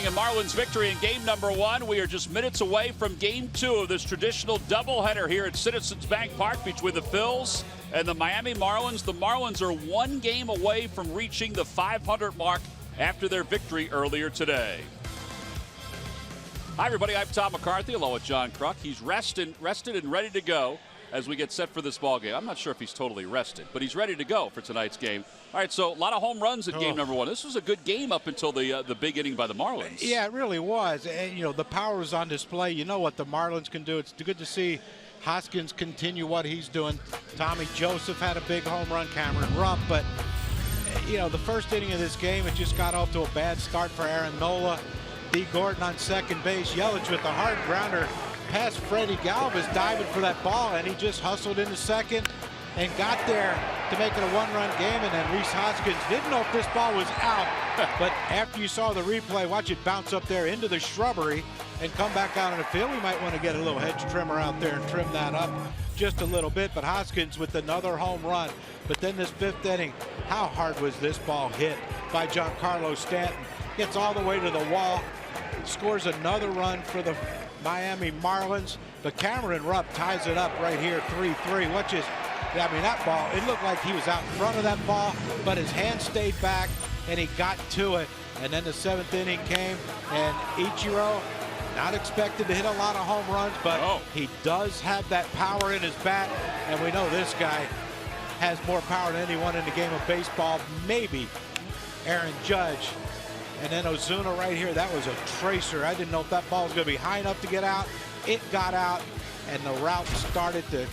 following a Marlins victory in game number 1. We are just minutes away from game 2 of this traditional doubleheader here at Citizens Bank Park between the Phils and the Miami Marlins. The Marlins are 1 game away from reaching the 500 mark after their victory earlier today. Hi, everybody. I'm Tom McCarthy along with John Kruk. He's rested and ready to go as we get set for this ball game. I'm not sure if he's totally rested, but he's ready to go for tonight's game. All right, so a lot of home runs in game number 1. This was a good game up until the big inning by the Marlins. Yeah, it really was. And, you know, the power was on display. You know what the Marlins can do. It's good to see Hoskins continue what he's doing. Tommy Joseph had a big home run, Cameron Rupp. But, you know, the first inning of this game, it just got off to a bad start for Aaron Nola. D. Gordon on second base. Yelich with the hard grounder past Freddie Galvis, diving for that ball, and he just hustled into second and got there to make it a 1-run game. And then Rhys Hoskins didn't know if this ball was out, but after you saw the replay, watch it bounce up there into the shrubbery and come back out in the field. We might want to get a little hedge trimmer out there and trim that up just a little bit. But Hoskins with another home run. But then this 5th inning, how hard was this ball hit by Giancarlo Stanton? Gets all the way to the wall, scores another run for the Miami Marlins, but Cameron Rupp ties it up right here, 3-3. Watch his, I mean, that ball, it looked like he was out in front of that ball, but his hand stayed back and he got to it. And then the 7th inning came, and Ichiro, not expected to hit a lot of home runs, but he does have that power in his bat, and we know this guy has more power than anyone in the game of baseball, maybe Aaron Judge. And then Ozuna right here, that was a tracer. I didn't know if that ball was going to be high enough to get out. It got out, and the route started to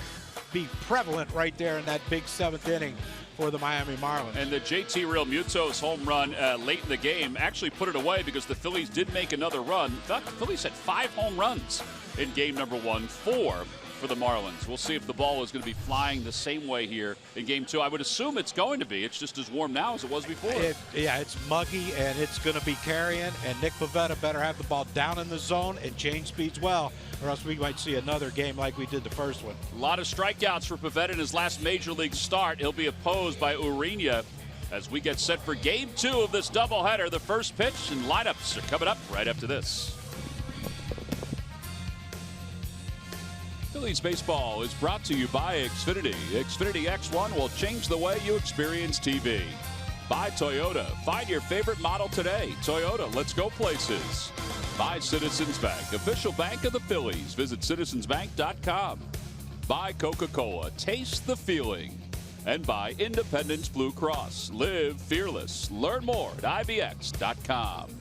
be prevalent right there in that big 7th inning for the Miami Marlins. And the JT Realmuto's home run late in the game actually put it away because the Phillies did make another run. In fact, the Phillies had 5 home runs in game number 1, 4 for the Marlins. We'll see if the ball is going to be flying the same way here in game 2. I would assume it's going to be. It's just as warm now as it was before. Yeah, it's muggy, and it's going to be carrying, and Nick Pivetta better have the ball down in the zone and change speeds well, or else we might see another game like we did the first one. A lot of strikeouts for Pivetta in his last major league start. He'll be opposed by Urena as we get set for game 2 of this doubleheader. The first pitch and lineups are coming up right after this. Phillies baseball is brought to you by Xfinity. Xfinity X1 will change the way you experience TV. By Toyota. Find your favorite model today. Toyota, let's go places. By Citizens Bank, official bank of the Phillies. Visit citizensbank.com. By Coca-Cola. Taste the feeling. And by Independence Blue Cross. Live fearless. Learn more at IBX.com.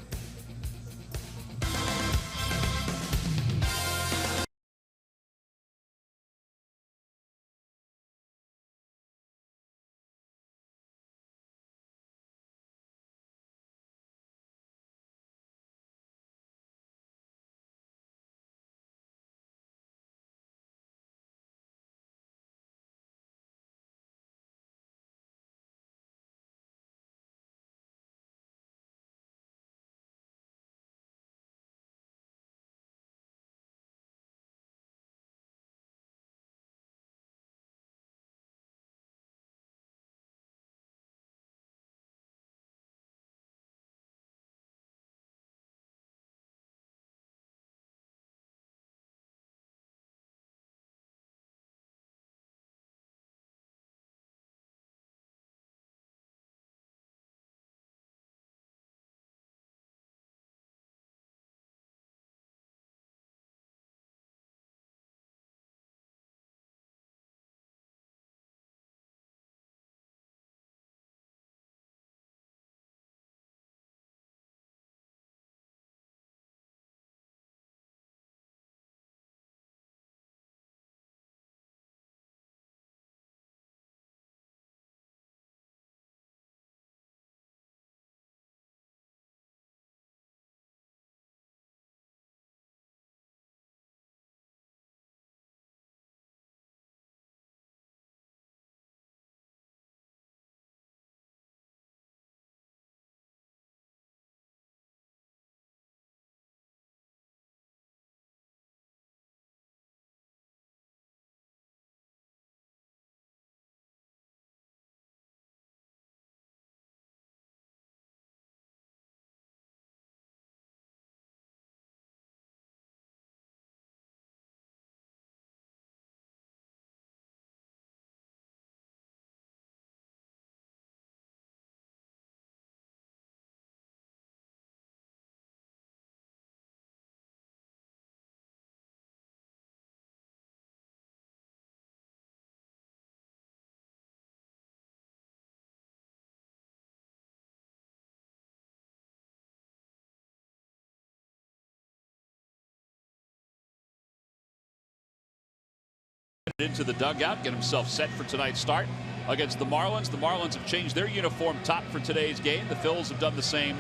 into the dugout, get himself set for tonight's start against the Marlins. The Marlins have changed their uniform top for today's game. The Phils have done the same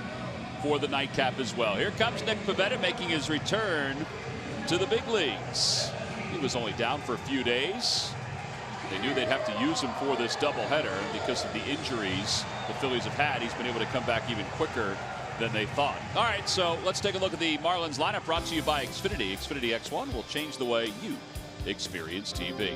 for the nightcap as well. Here comes Nick Pivetta making his return to the big leagues. He was only down for a few days. They knew they'd have to use him for this doubleheader, and because of the injuries the Phillies have had, he's been able to come back even quicker than they thought. All right, so let's take a look at the Marlins lineup, brought to you by Xfinity. Xfinity X1 will change the way you experience TV.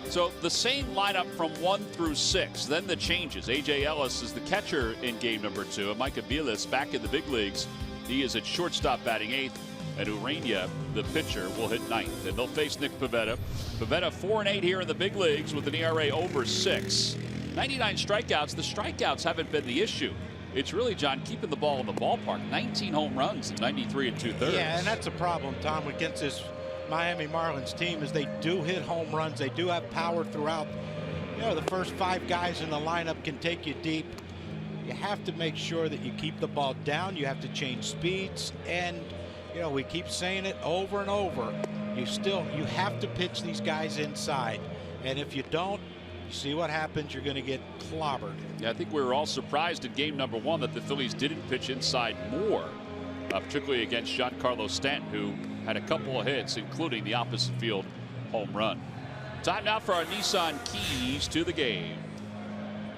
So the same lineup from 1 through 6. Then the changes. A.J. Ellis is the catcher in game number 2. And Mike Aviles back in the big leagues. He is at shortstop batting 8th. And Urania, the pitcher, will hit 9th. And they'll face Nick Pivetta. Pivetta 4-8 here in the big leagues with an ERA over 6. 99 strikeouts. The strikeouts haven't been the issue. It's really, John, keeping the ball in the ballpark. 19 home runs in 93 2/3. Yeah, and that's a problem, Tom, against this Miami Marlins team, is they do hit home runs. They do have power throughout. You know, the first 5 guys in the lineup can take you deep. You have to make sure that you keep the ball down. You have to change speeds, and you know, we keep saying it over and over. You have to pitch these guys inside, and if you don't, you see what happens. You're going to get clobbered. Yeah, I think we were all surprised in game number 1 that the Phillies didn't pitch inside more, particularly against Giancarlo Stanton, who had a couple of hits, including the opposite field home run. Time now for our Nissan keys to the game.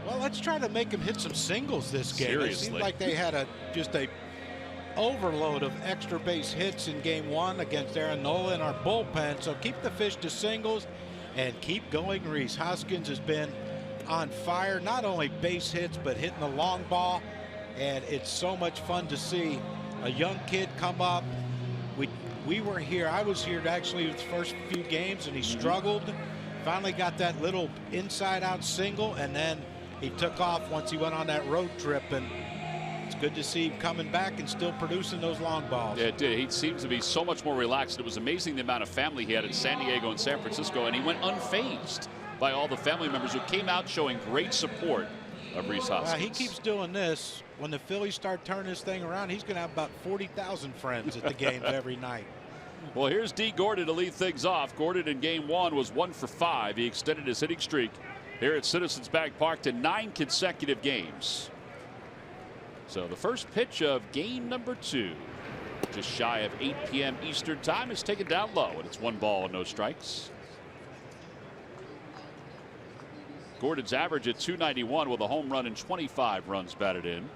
Well, let's try to make him hit some singles this game. Seriously. It seemed like they had just a overload of extra base hits in game 1 against Aaron Nola in our bullpen. So keep the fish to singles and keep going. Rhys Hoskins has been on fire, not only base hits, but hitting the long ball. And it's so much fun to see a young kid come up. We were here. I was here actually the first few games, and he struggled. Finally got that little inside-out single, and then he took off once he went on that road trip. And it's good to see him coming back and still producing those long balls. Yeah, it did. He seems to be so much more relaxed. It was amazing the amount of family he had in San Diego and San Francisco, and he went unfazed by all the family members who came out showing great support of Rhys Hoskins. He keeps doing this. When the Phillies start turning this thing around, he's going to have about 40,000 friends at the games every night. Well, here's D. Gordon to lead things off. Gordon in game 1 was 1 for 5. He extended his hitting streak here at Citizens Bank Park to 9 consecutive games. So the first pitch of game number 2, just shy of 8 p.m. Eastern time, is taken down low, and it's 1 ball and no strikes. Gordon's average at .291 with a home run and 25 runs batted in.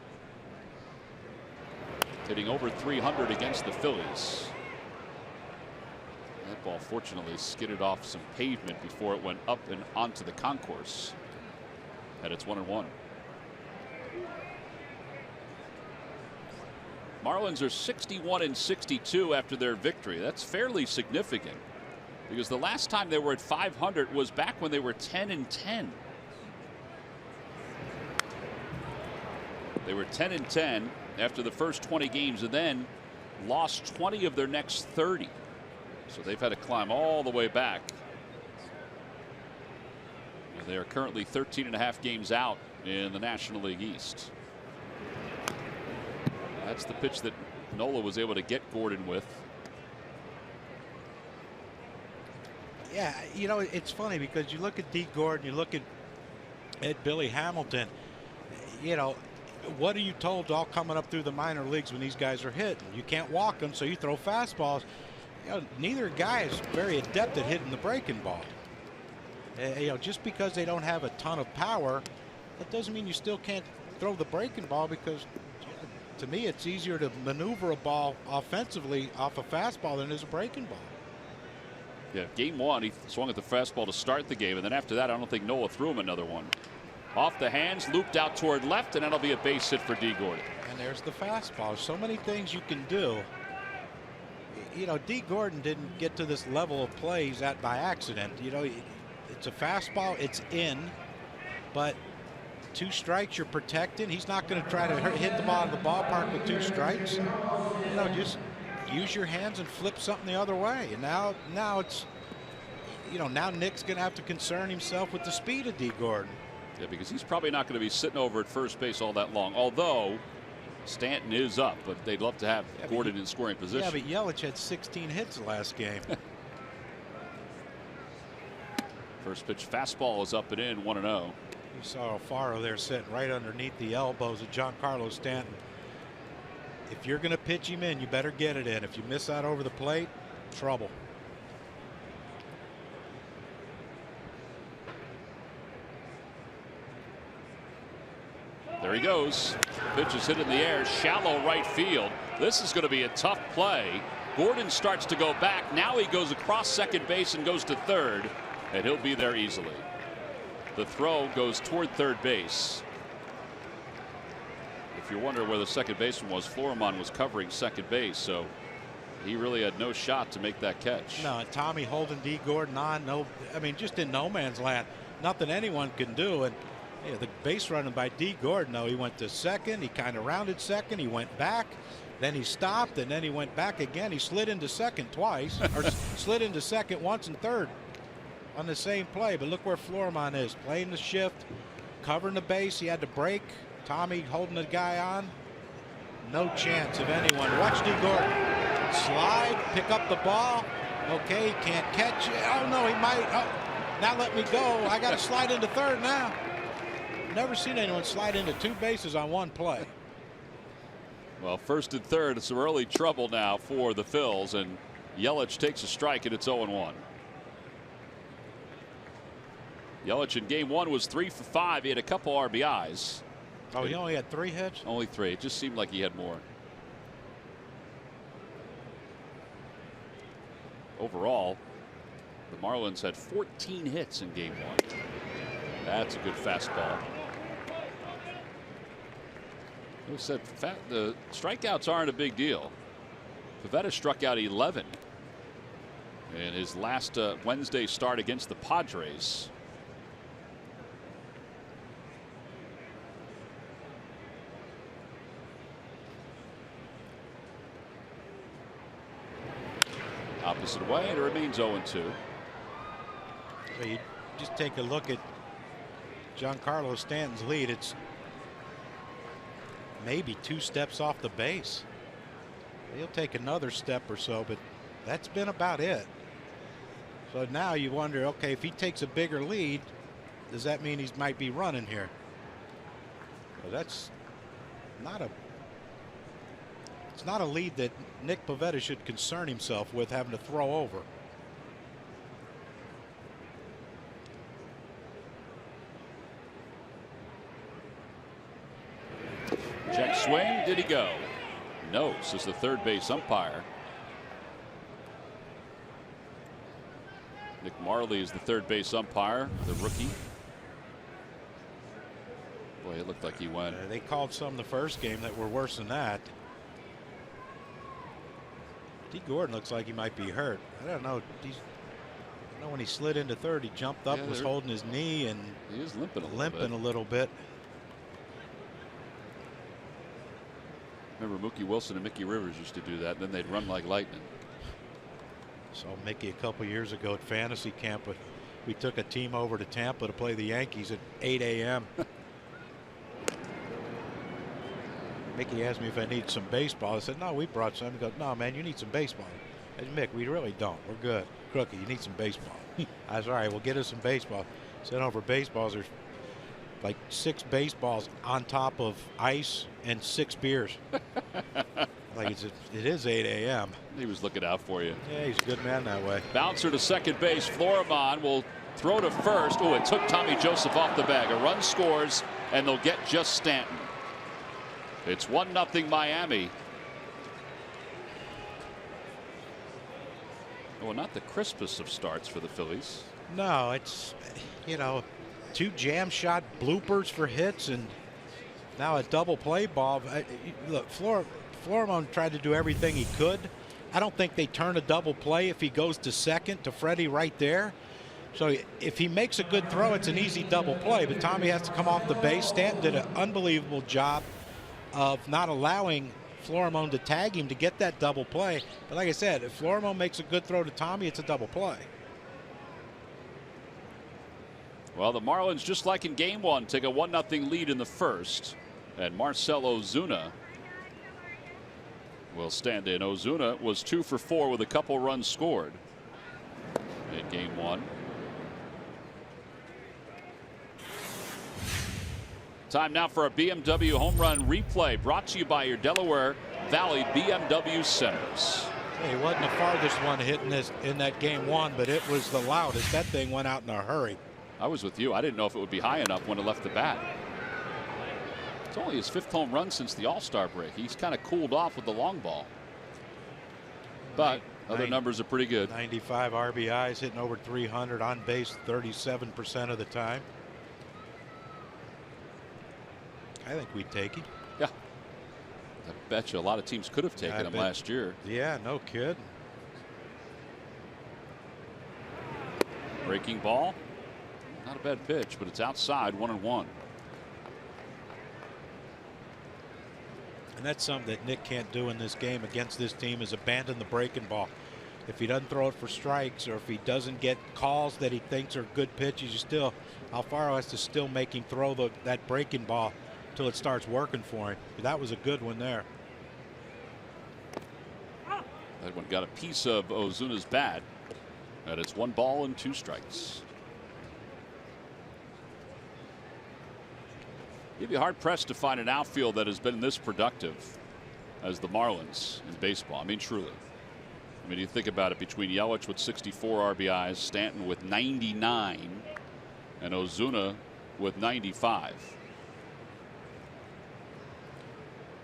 Hitting over .300 against the Phillies. That ball fortunately skidded off some pavement before it went up and onto the concourse. And it's 1-1. Marlins are 61-62 after their victory. That's fairly significant, because the last time they were at 500 was back when they were 10-10. They were 10-10 after the first 20 games, and then lost 20 of their next 30. So they've had to climb all the way back. And they are currently 13.5 games out in the National League East. That's the pitch that Nola was able to get Gordon with. Yeah, you know, it's funny because you look at D. Gordon, you look at Billy Hamilton. You know, what are you told all coming up through the minor leagues when these guys are hitting? You can't walk them, so you throw fastballs. You know, neither guy is very adept at hitting the breaking ball. You know, just because they don't have a ton of power, that doesn't mean you still can't throw the breaking ball, because to me it's easier to maneuver a ball offensively off a fastball than it is a breaking ball. Yeah, game 1 he swung at the fastball to start the game, and then after that I don't think Nola threw him another one. Off the hands, looped out toward left, and that'll be a base hit for D. Gordon. And there's the fastball. So many things you can do. You know, D. Gordon didn't get to this level of play he's at by accident. You know, it's a fastball, it's in, but 2 strikes you're protecting. He's not going to try to hit the ball out of the ballpark with 2 strikes. You know, just use your hands and flip something the other way. And now it's, you know, now Nick's going to have to concern himself with the speed of D. Gordon. Yeah, because he's probably not going to be sitting over at first base all that long, although Stanton is up, but they'd love to have Gordon in scoring position. Yeah, but Yelich had 16 hits the last game. First pitch fastball is up and in, 1-0. You saw Alfaro there sitting right underneath the elbows of Giancarlo Stanton. If you're going to pitch him in, you better get it in. If you miss out over the plate, trouble. There he goes. Pitch is hit in the air, shallow right field. This is going to be a tough play. Gordon starts to go back. Now he goes across second base and goes to third, and he'll be there easily. The throw goes toward third base. If you're wondering where the second baseman was, Florimon was covering second base, so he really had no shot to make that catch. No, and Tommy holding D. Gordon on. No, I mean, just in no man's land. Nothing anyone can do. And yeah, the base running by D. Gordon, though, he went to second. He kind of rounded second. He went back. Then he stopped, and then he went back again. He slid into second twice, or slid into second once and third on the same play. But look where Florimon is, playing the shift, covering the base. He had to break. Tommy holding the guy on. No chance of anyone. Watch D. Gordon slide, pick up the ball. Okay, he can't catch it. Oh, no, he might. Oh, now let me go. I got to slide into third now. Never seen anyone slide into two bases on one play. Well, first and third, it's some early trouble now for the Phils, and Yelich takes a strike, and it's 0-1. Yelich in game one was 3 for 5. He had a couple RBIs. Oh, he only had 3 hits? Only 3. It just seemed like he had more. Overall, the Marlins had 14 hits in game one. That's a good fastball. Who said the strikeouts aren't a big deal? Pivetta struck out 11 in his last Wednesday start against the Padres. Opposite way, and it remains 0-2. So you just take a look at Giancarlo Stanton's lead. It's maybe 2 steps off the base. He'll take another step or so, but that's been about it. So now you wonder, okay, if he takes a bigger lead, does that mean he might be running here? Well, that's not a. It's not a lead that Nick Pivetta should concern himself with having to throw over. Check swing. Did he go? No, says the third base umpire. Nick Marley is the third base umpire, the rookie. Boy, it looked like he went. They called some the first game that were worse than that. D. Gordon looks like he might be hurt. I don't know. I know when he slid into third, he jumped up, was holding his knee, and he is limping a little bit. Remember, Mookie Wilson and Mickey Rivers used to do that, and then they'd run like lightning. Saw Mickey a couple years ago at fantasy camp, but we took a team over to Tampa to play the Yankees at 8 a.m. Mickey asked me if I need some baseball. I said, no, we brought some. He goes, no, man, you need some baseball. I said, Mick, we really don't. We're good. Crookie, you need some baseball. I was all right, well, get us some baseball. Sent over baseballs. There's like 6 baseballs on top of ice and 6 beers. Like it is 8 a.m. He was looking out for you. Yeah, he's a good man that way. Bouncer to second base. Florimon will throw to first. Oh, it took Tommy Joseph off the bag. A run scores, and they'll get just Stanton. It's 1-0 Miami. Well, not the crispest of starts for the Phillies. No, it's, you know, 2 jam shot bloopers for hits, and now a double play ball. Look, Florimon tried to do everything he could. I don't think they turn a double play if he goes to second to Freddie right there. So if he makes a good throw, it's an easy double play. But Tommy has to come off the base. Stanton did an unbelievable job of not allowing Florimon to tag him to get that double play. But like I said, if Florimon makes a good throw to Tommy, it's a double play. Well, the Marlins, just like in game one, take a 1-0 lead in the first. And Marcell Ozuna will stand in. Ozuna was 2 for 4 with a couple runs scored in game one. Time now for a BMW home run replay, brought to you by your Delaware Valley BMW Centers. He wasn't the farthest one hitting this in that game one, but it was the loudest. That thing went out in a hurry. I was with you. I didn't know if it would be high enough when it left the bat. It's only his 5th home run since the All-Star break. He's kind of cooled off with the long ball. But other numbers are pretty good. 95 RBIs, hitting over 300, on base 37% of the time. I think we'd take him. Yeah. I bet you a lot of teams could have taken him last year. Yeah, no kid. Breaking ball. Not a bad pitch, but it's outside, 1-1. And that's something that Nick can't do in this game against this team, is abandon the breaking ball. If he doesn't throw it for strikes, or if he doesn't get calls that he thinks are good pitches, you still, Alfaro has to still make him throw that breaking ball until it starts working for him. But that was a good one there. That one got a piece of Ozuna's bat. And it's 1 ball and 2 strikes. You'd be hard pressed to find an outfield that has been this productive as the Marlins in baseball. I mean, truly. I mean, you think about it, between Yelich with 64 RBIs, Stanton with 99, and Ozuna with 95.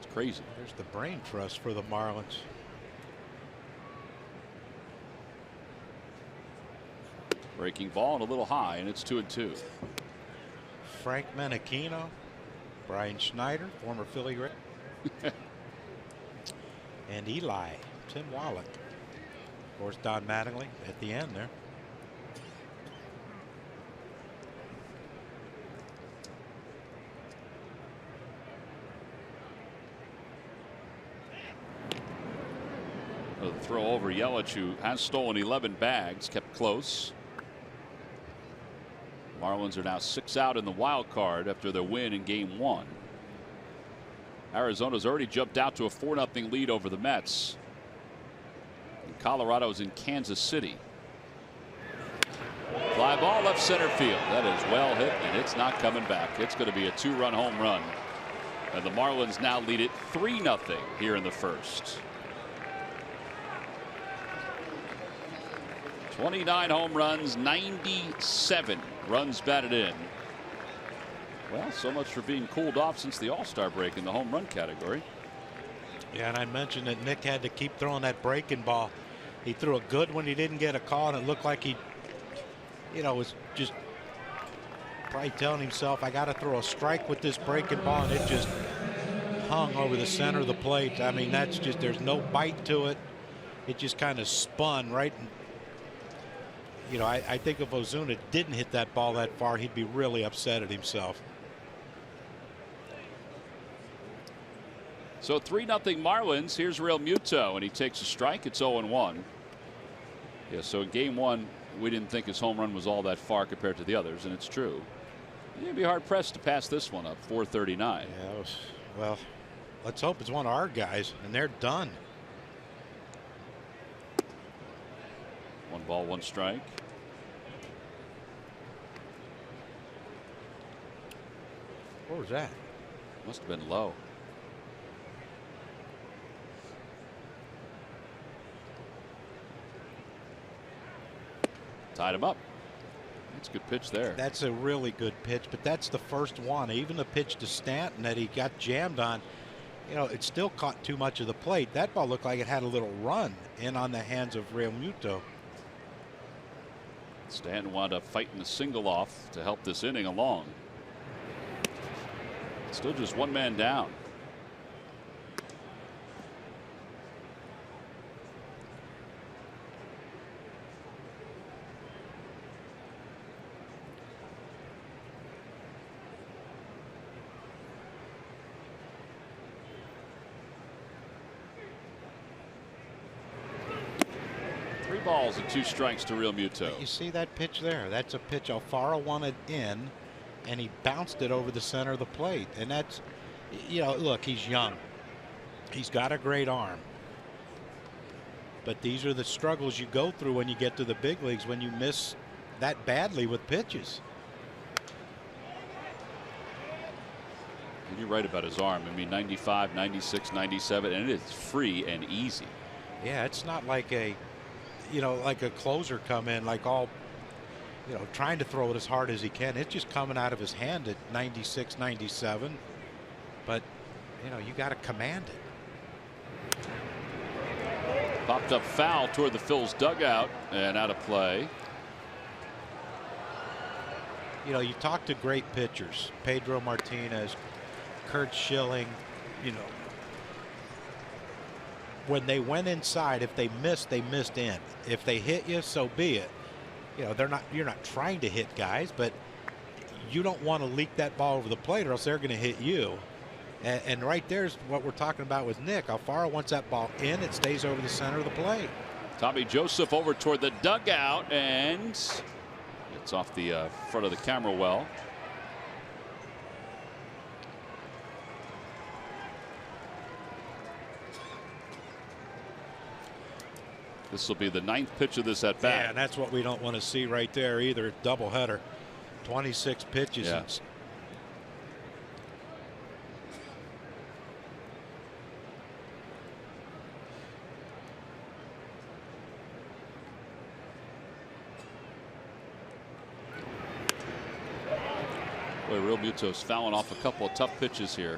It's crazy. There's the brain trust for the Marlins. Breaking ball and a little high, and it's 2-2. Frank Menachino, Brian Schneider, former Philly great, and Eli, Tim Wallach. Of course, Don Mattingly at the end there. A throw over Yelich, who has stolen 11 bags, kept close. Marlins are now 6 out in the wild card after their win in game 1. Arizona's already jumped out to a 4-0 lead over the Mets. And Colorado's in Kansas City. Fly ball left center field. That is well hit, and it's not coming back. It's going to be a 2-run home run. And the Marlins now lead it 3-0 here in the first. 29 home runs, 97 runs batted in. Well, so much for being cooled off since the All-Star break in the home run category. Yeah, and I mentioned that Nick had to keep throwing that breaking ball. He threw a good one. He didn't get a call, and it looked like he, was just probably telling himself, I got to throw a strike with this breaking ball, and it just hung over the center of the plate. I mean, that's just, there's no bite to it. It just kind of spun right. I think if Ozuna didn't hit that ball that far, he'd be really upset at himself. So 3-0 Marlins. Here's Real Muto, and he takes a strike. It's 0-1. Yeah, so in game 1, we didn't think his home run was all that far compared to the others, and it's true. You'd be hard pressed to pass this one up. 439. Yeah, well, let's hope it's one of our guys, and they're done. 1 ball, 1 strike. What was that? Must have been low. Tied him up. That's a good pitch there. That's a really good pitch, but that's the first one. Even the pitch to Stanton that he got jammed on, it still caught too much of the plate. That ball looked like it had a little run in on the hands of Real Muto. Stanton wound up fighting the single off to help this inning along. Still just 1 man down. Three balls and 2 strikes to Real Muto. You see that pitch there? That's a pitch Alfaro wanted in, and he bounced it over the center of the plate. And that's, look, he's young. He's got a great arm. But these are the struggles you go through when you get to the big leagues, when you miss that badly with pitches. And you're right about his arm. I mean, 95, 96, 97, and it is free and easy. Yeah, it's not like a, like a closer come in, like all, trying to throw it as hard as he can. It's just coming out of his hand at 96, 97. But, you got to command it. Popped up foul toward the Phil's dugout and out of play. You talk to great pitchers, Pedro Martinez, Kurt Schilling, when they went inside, if they missed in. If they hit you, so be it. You're not trying to hit guys, but you don't want to leak that ball over the plate or else they're going to hit you. And right there's what we're talking about with Nick. Alfaro wants that ball in, it stays over the center of the plate. Tommy Joseph over toward the dugout, and it's off the front of the camera well. This will be the 9th pitch of this at bat. Yeah, and that's what we don't want to see right there either. Doubleheader, 26 pitches. Yeah. Boy, Real Muto's fouling off a couple of tough pitches here.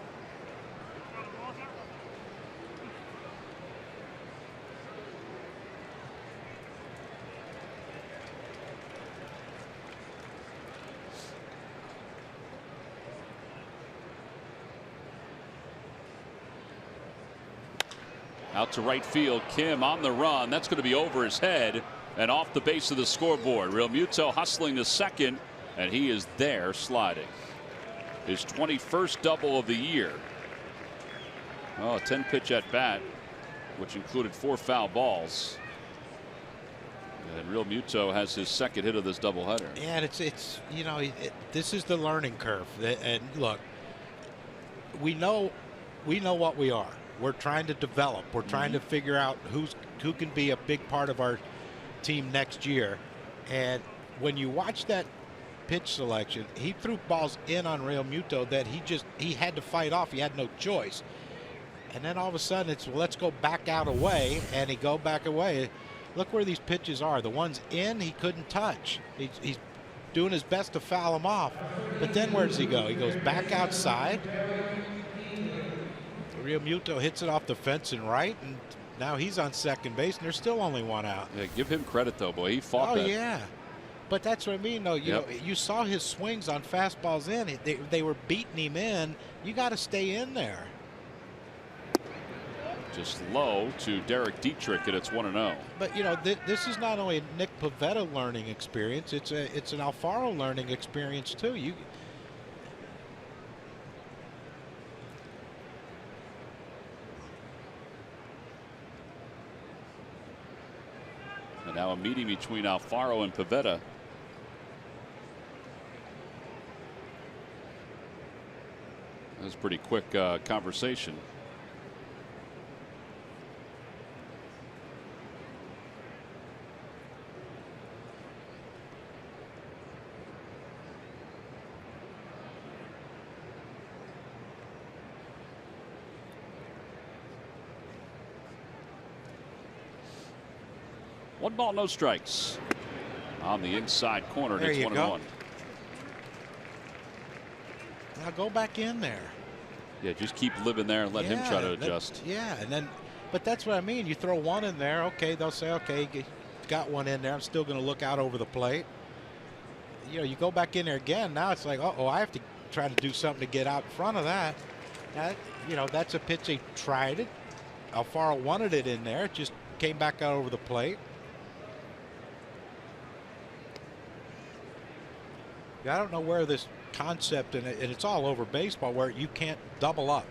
Out to right field, Kim on the run. That's going to be over his head and off the base of the scoreboard. Real Muto hustling to second, and he is there sliding. His 21st double of the year. Oh, a 10-pitch at bat, which included 4 foul balls. And Real Muto has his second hit of this doubleheader. Yeah, and this is the learning curve. And look, we know what we are. We're trying to develop. We're trying to figure out who can be a big part of our team next year. And when you watch that pitch selection, he threw balls in on Real Muto that he had to fight off. He had no choice. And then all of a sudden it's, well, let's go back out away, and he go back away. Look where these pitches are. The ones in, he couldn't touch. He's doing his best to foul them off. But then where does he go? He goes back outside. Real Muto hits it off the fence and right, and now he's on second base, and there's still only 1 out. Yeah, give him credit though, boy. He fought that. Oh yeah, but that's what I mean though. You know, you saw his swings on fastballs in. They were beating him in. You got to stay in there. Just low to Derek Dietrich, and it's 1-0. But this is not only a Nick Pivetta learning experience. It's an Alfaro learning experience too. And now a meeting between Alfaro and Pivetta. That was a pretty quick conversation. One ball, no strikes. On the inside corner, and it's 1-1. Now go back in there. Yeah, just keep living there and let him try to adjust. But that's what I mean. You throw one in there, okay, they'll say, okay, got one in there. I'm still going to look out over the plate. You go back in there again. Now it's like, uh-oh, I have to try to do something to get out in front of that. That's a pitch. They tried it. Alfaro wanted it in there. It just came back out over the plate. I don't know where this concept, and it's all over baseball, where you can't double up.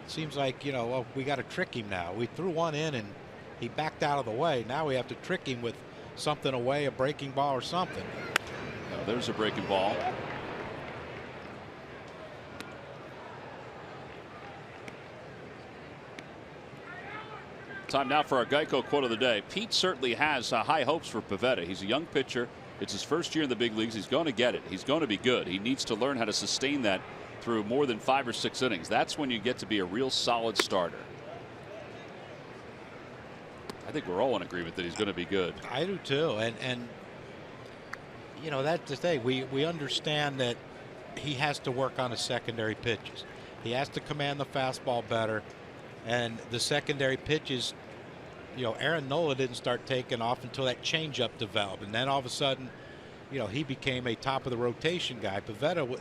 It seems like, well, we got to trick him now. We threw one in and he backed out of the way. Now we have to trick him with something away, a breaking ball or something. Oh, there's a breaking ball. Time now for our Geico quote of the day. Pete certainly has high hopes for Pivetta. He's a young pitcher. It's his first year in the big leagues. He's going to get it. He's going to be good. He needs to learn how to sustain that through more than 5 or 6 innings. That's when you get to be a real solid starter. I think we're all in agreement that he's going to be good. I do too, and you know, that's the thing. We understand that he has to work on his secondary pitches. He has to command the fastball better, and the secondary pitches. You know, Aaron Nola didn't start taking off until that changeup developed, and then all of a sudden, you know, he became a top of the rotation guy. Pivetta,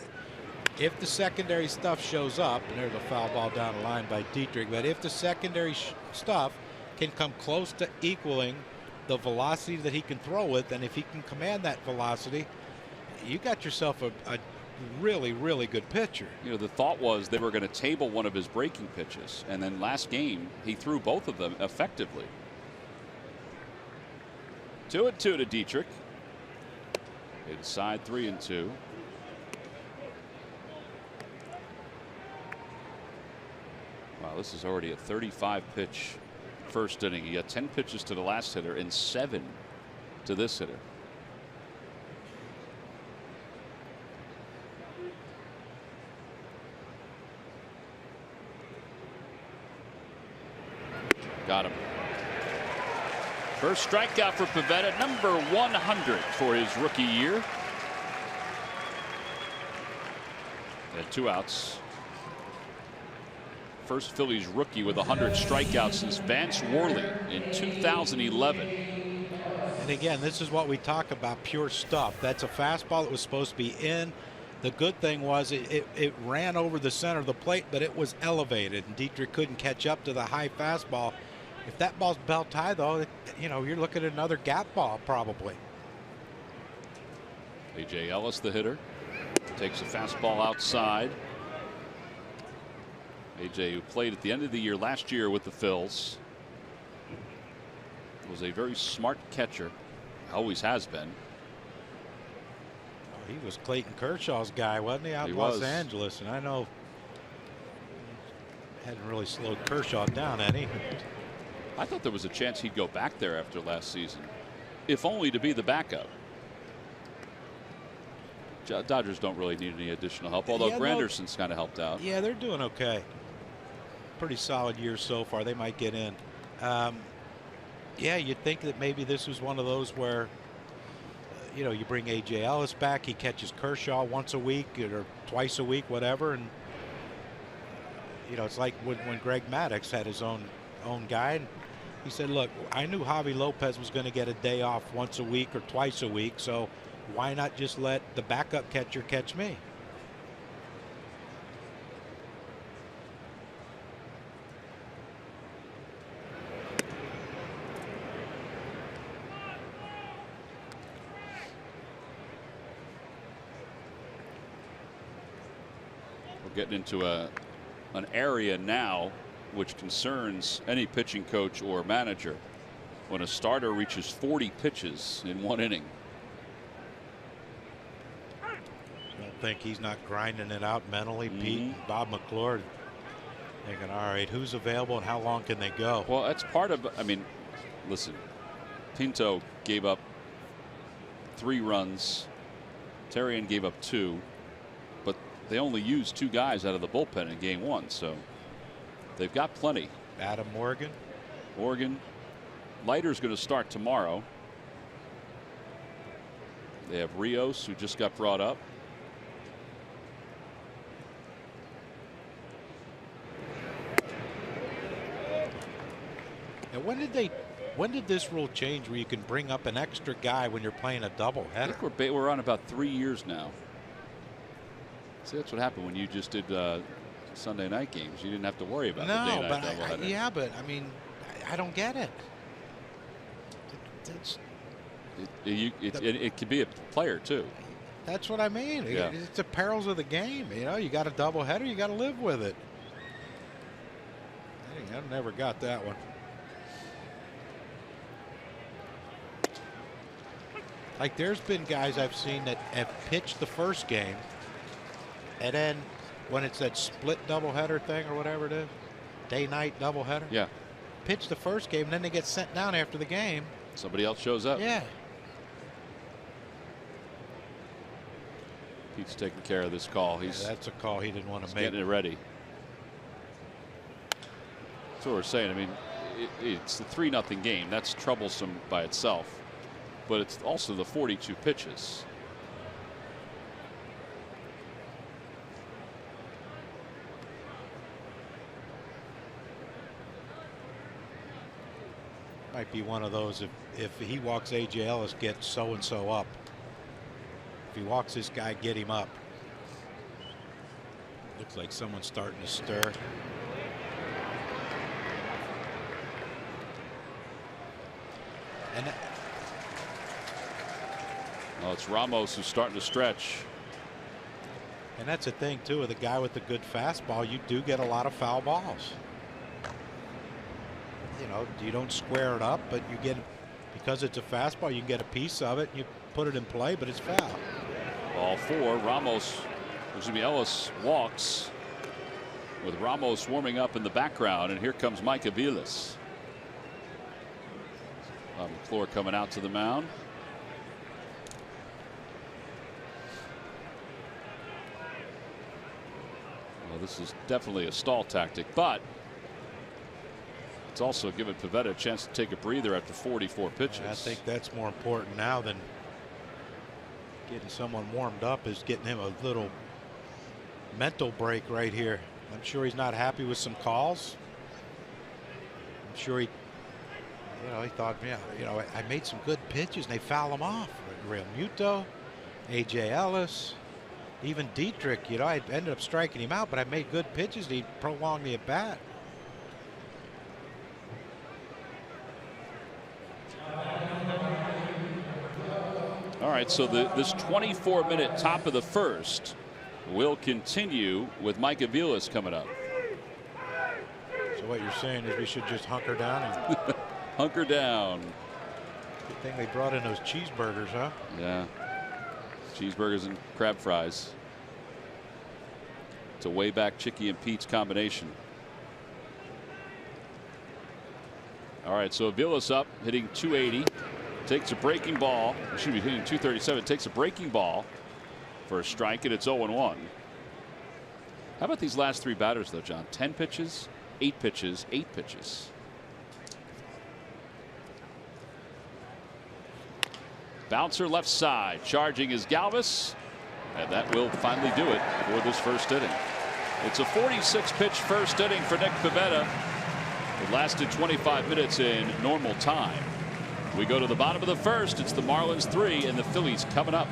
if the secondary stuff shows up, and there's a foul ball down the line by Dietrich, but if the secondary stuff can come close to equaling the velocity that he can throw with, and if he can command that velocity, you got yourself a really, really good pitcher. You know, the thought was they were going to table one of his breaking pitches, and then last game he threw both of them effectively. 2-2 to Dietrich. Inside 3-2. Wow, this is already a 35 pitch first inning. He got 10 pitches to the last hitter and 7 to this hitter. Got him. First strikeout for Pivetta, number 100 for his rookie year. And 2 outs. First Phillies rookie with 100 strikeouts since Vance Worley in 2011. And again, this is what we talk about, pure stuff. That's a fastball that was supposed to be in. The good thing was it ran over the center of the plate, but it was elevated, and Dietrich couldn't catch up to the high fastball. If that ball's belt high, though, you know, you're looking at another gap ball probably. A.J. Ellis, the hitter, takes a fastball outside. A.J., who played at the end of the year last year with the Phils, was a very smart catcher, always has been. He was Clayton Kershaw's guy, wasn't he, out in Los Angeles? And I know hadn't really slowed Kershaw down any. I thought there was a chance he'd go back there after last season, if only to be the backup. Dodgers don't really need any additional help, although yeah, Granderson's kind of helped out. Yeah, they're doing okay. Pretty solid year so far. They might get in. Yeah, you'd think that maybe this was one of those where, you know, you bring A.J. Ellis back, he catches Kershaw once a week or twice a week, whatever, and you know, it's like when Greg Maddux had his own guy, and he said, look, I knew Javi Lopez was going to get a day off once a week or twice a week, so why not just let the backup catcher catch me? We're getting into an area now which concerns any pitching coach or manager when a starter reaches 40 pitches in one inning. I don't think he's not grinding it out mentally. Pete and Bob McClure thinking, all right, who's available and how long can they go? Well, that's part of, I mean, listen, Pinto gave up 3 runs. Terrian gave up 2, but they only used 2 guys out of the bullpen in game 1, so they've got plenty. Adam Morgan. Leiter's going to start tomorrow. They have Rios, who just got brought up. Now, when did this rule change where you can bring up an extra guy when you're playing a doubleheader? I think we're on about 3 years now. See, that's what happened when you just did Sunday night games. You didn't have to worry about the day-night doubleheader. Yeah, but I mean, I don't get it. It could be a player too. That's what I mean. Yeah. It's the perils of the game. You know, you got a doubleheader, you got to live with it. I never got that one. Like, there's been guys I've seen that have pitched the first game, and then when it's that split doubleheader thing or whatever it is, day-night doubleheader. Yeah. Pitch the first game, and then they get sent down after the game. Somebody else shows up. Yeah. Pete's taking care of this call. That's a call he didn't want to make. Getting it ready. That's what we're saying. I mean, it's the 3-0 game. That's troublesome by itself. But it's also the 42 pitches. Might be one of those if he walks A.J. Ellis, get so and so up. If he walks this guy, get him up. Looks like someone's starting to stir. And well, it's Ramos who's starting to stretch. And that's the thing too, with a guy with a good fastball, you do get a lot of foul balls. You know, you don't square it up, but you get, because it's a fastball, you can get a piece of it and you put it in play, but it's foul. Ball 4. Ellis walks with Ramos warming up in the background, and here comes Mike Aviles. McClure coming out to the mound. Well, this is definitely a stall tactic, but it's also given Pivetta a chance to take a breather after 44 pitches. I think that's more important now than getting someone warmed up, is getting him a little mental break right here. I'm sure he's not happy with some calls. I'm sure he thought, yeah, I made some good pitches and they foul him off. Real Muto, A.J. Ellis, even Dietrich, I ended up striking him out, but I made good pitches. He prolonged the at bat. All right, so this 24-minute top of the first will continue with Mike Aviles coming up. So what you're saying is we should just hunker down and hunker down. Good thing they brought in those cheeseburgers, huh? Yeah, cheeseburgers and crab fries. It's a way back Chicky and Pete's combination. All right, so Aviles up, hitting 280. Takes a breaking ball. Should be hitting 237. Takes a breaking ball for a strike, and it's 0-1. How about these last 3 batters, though, John? 10 pitches, 8 pitches, 8 pitches. Bouncer left side. Charging is Galvis, and that will finally do it for this first inning. It's a 46-pitch first inning for Nick Pivetta. It lasted 25 minutes in normal time. We go to the bottom of the first. It's the Marlins 3 and the Phillies coming up.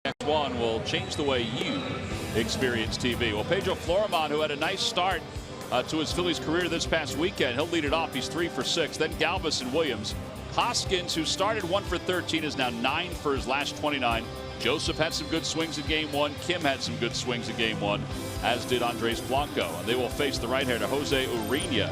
Next one will change the way you experience TV. Well, Pedro Florimon, who had a nice start to his Phillies career this past weekend, he'll lead it off. He's 3 for 6. Then Galvis and Williams. Hoskins, who started 1 for 13, is now 9 for his last 29. Joseph had some good swings in game 1. Kim had some good swings in game 1, as did Andres Blanco. And they will face the right-hander Jose Urena,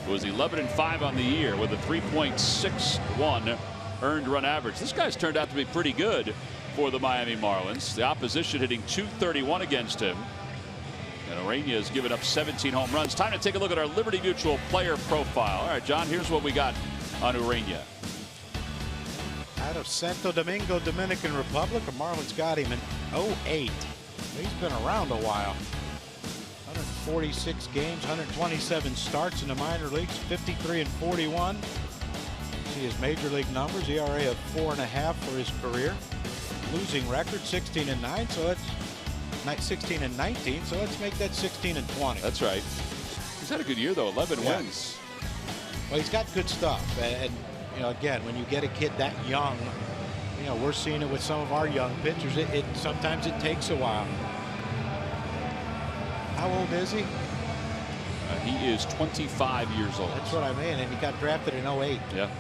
who was 11-5 on the year with a 3.61 earned run average. This guy's turned out to be pretty good for the Miami Marlins. The opposition hitting .231 against him. And Urania has given up 17 home runs. Time to take a look at our Liberty Mutual player profile. All right, John, here's what we got on Urania. Out of Santo Domingo, Dominican Republic, the Marlins got him in 08. He's been around a while. 146 games, 127 starts in the minor leagues, 53 and 41. See his major league numbers, ERA of 4.5 for his career. Losing record 16 and 9, so that's 16 and 19, so let's make that 16 and 20. That's right. He's had a good year though, 11 wins. Well, he's got good stuff, and you know, again, when you get a kid that young, you know, we're seeing it with some of our young pitchers. Sometimes it takes a while. How old is he? He is 25 years old. That's what I mean, and he got drafted in 08. Yeah.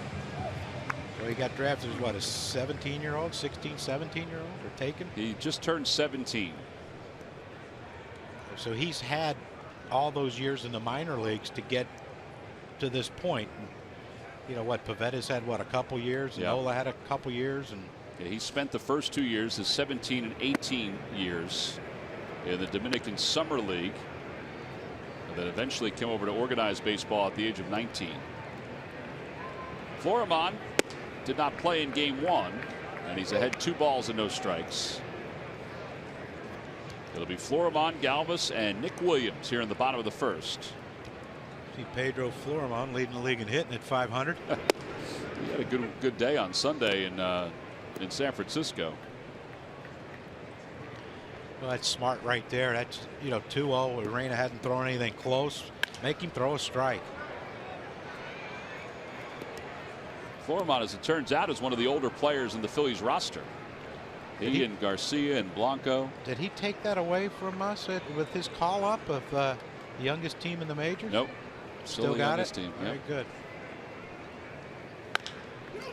So he got drafted as what, a 17-year-old, 16, 17-year-old, or taken? He just turned 17. So he's had all those years in the minor leagues to get to this point. And, you know what, Pavetta's had what, a couple years, and Nola had a couple years, and yeah, he spent the first 2 years, his 17 and 18 years, in the Dominican Summer League, and then eventually came over to organized baseball at the age of 19. Florimon did not play in game 1, and he's ahead 2 balls and no strikes. It'll be Florimon, Galvis, and Nick Williams here in the bottom of the first. See Pedro Florimon leading the league in hitting at 500. He had a good day on Sunday in San Francisco. Well, that's smart right there. That's, you know, 2-0. Urena hadn't thrown anything close. Make him throw a strike. Florimon, as it turns out, is one of the older players in the Phillies roster. He and Garcia and Blanco. Did he take that away from us with his call up of the youngest team in the majors? Nope. Still got it. Team. Very good.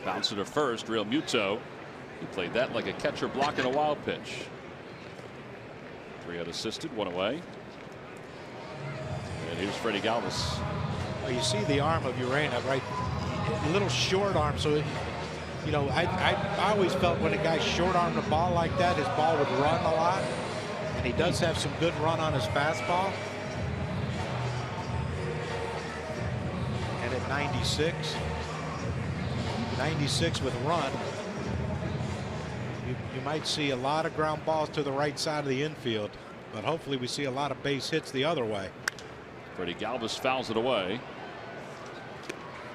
Bounce to first. Real Muto. He played that like a catcher blocking a wild pitch. 3 unassisted, 1 away. And here's Freddie Galvis. Well, you see the arm of Urena, right? A little short arm, so you know, I always felt when a guy short armed a ball like that, his ball would run a lot, and he does have some good run on his fastball. And at 96 with run, you might see a lot of ground balls to the right side of the infield, but hopefully we see a lot of base hits the other way. Freddie Galvis fouls it away.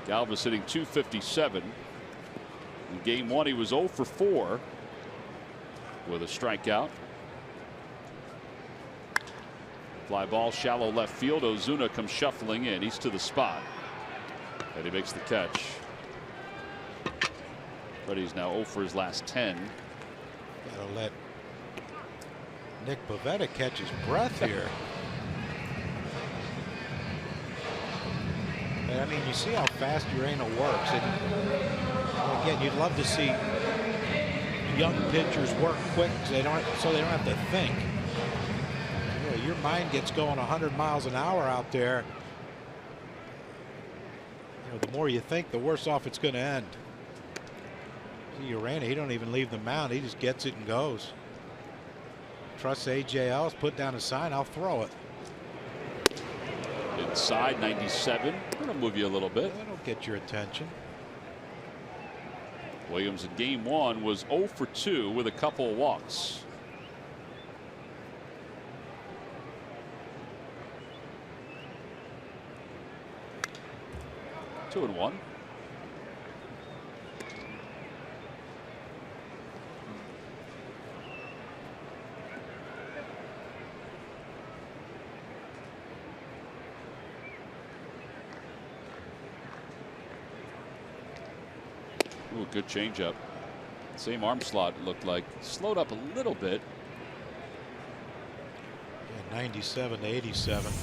Galvis hitting .257. In game 1, he was 0 for 4 with a strikeout. Fly ball, shallow left field. Ozuna comes shuffling in. He's to the spot, and he makes the catch. Freddie's now 0 for his last 10. Gotta let Nick Pivetta catch his breath here. But, I mean, you see how fast Urena works, and again, you'd love to see young pitchers work quick so they don't have to think. You know, your mind gets going 100 miles an hour out there. You know, the more you think, the worse off it's going to end. See Urena, he don't even leave the mound. He just gets it and goes. Trust AJ Ellis, put down a sign, I'll throw it. Inside 97. Going to move you a little bit. That'll get your attention. Williams in game 1 was 0 for 2 with a couple of walks. Two and 1. Ooh, good changeup. Same arm slot looked like. Slowed up a little bit. Yeah, 97 to 87.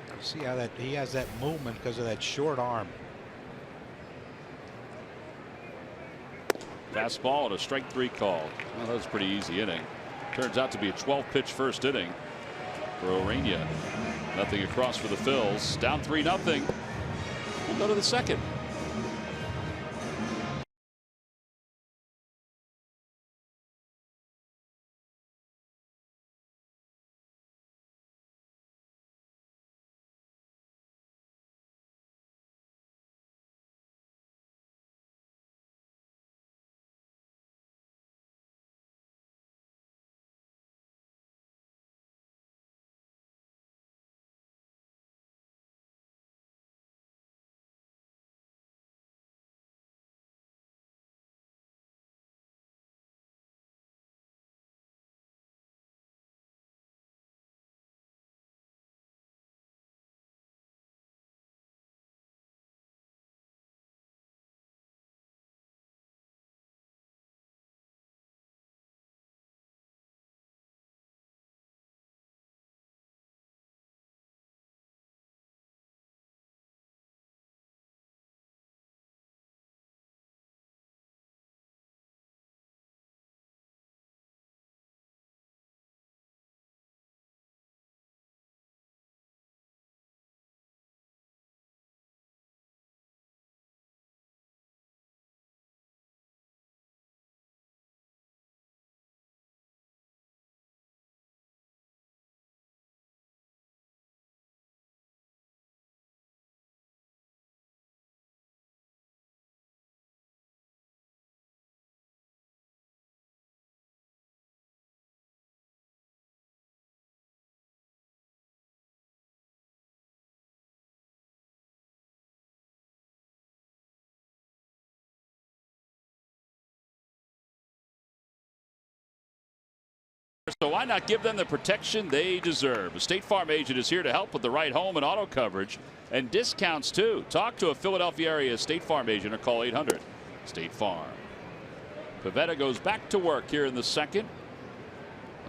You see how that he has that movement because of that short arm. Fastball and a strike 3 call. Well, that was a pretty easy inning. Turns out to be a 12-pitch first inning for Urena. Nothing across for the Phils. Down 3-0. We'll go to the second. So why not give them the protection they deserve? A State Farm agent is here to help with the right home and auto coverage and discounts too. Talk to a Philadelphia area State Farm agent or call 800 State Farm. Pivetta goes back to work here in the second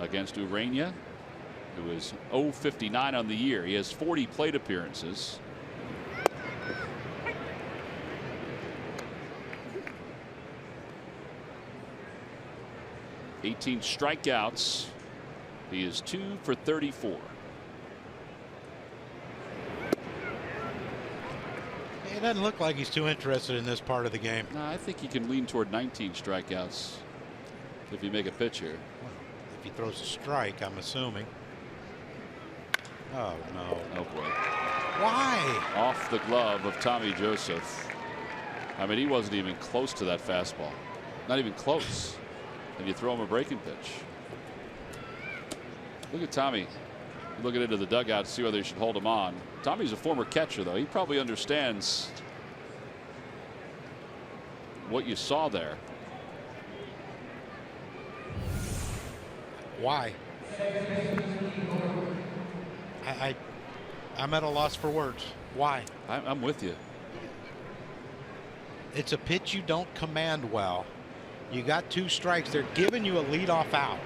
against Urania, who is 0-59 on the year. He has 40 plate appearances. (18 strikeouts). He is 2 for 34. It doesn't look like he's too interested in this part of the game. No, I think he can lean toward 19 strikeouts if you make a pitch here. If he throws a strike, I'm assuming. Oh, no. Oh, boy. Why? Off the glove of Tommy Joseph. I mean, he wasn't even close to that fastball. Not even close. And you throw him a breaking pitch. Look at Tommy looking into the dugout to see whether he should hold him on. Tommy's a former catcher, though. He probably understands what you saw there. Why? I'm at a loss for words. Why? I'm with you. It's a pitch you don't command well. You got 2 strikes. They're giving you a leadoff out.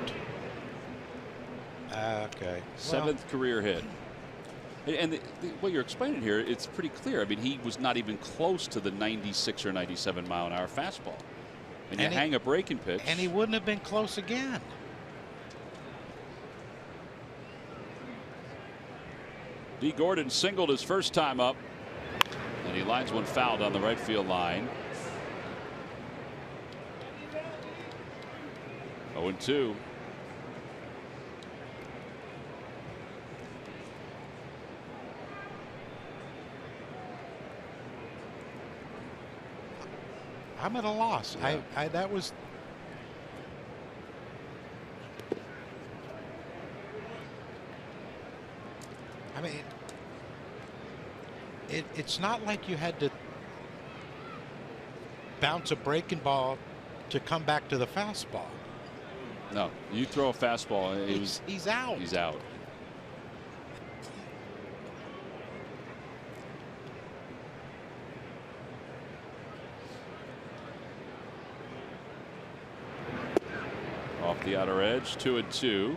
Okay. 7th career hit. And what you're explaining here, it's pretty clear. I mean, he was not even close to the 96 or 97 mile an hour fastball. And you hang a breaking pitch. And he wouldn't have been close again. D. Gordon singled his first time up. And he lines one foul down the right field line. 0-2. I'm at a loss. Yeah. That was. I mean, it's not like you had to bounce a breaking ball to come back to the fastball. No, you throw a fastball. He's out. He's out. Off the outer edge, 2-2.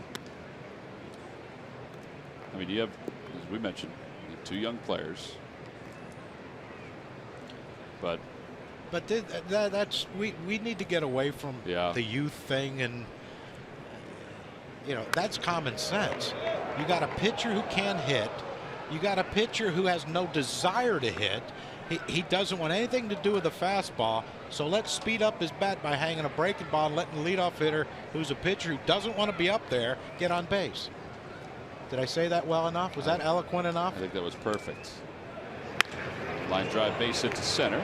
I mean, you have, as we mentioned, 2 young players. But that's we need to get away from the youth thing, and you know, that's common sense. You got a pitcher who can hit. You got a pitcher who has no desire to hit. He doesn't want anything to do with the fastball. So let's speed up his bat by hanging a breaking ball and letting the leadoff hitter, who's a pitcher who doesn't want to be up there, get on base. Did I say that well enough? Was that eloquent enough? I think that was perfect. Line drive base hit to center.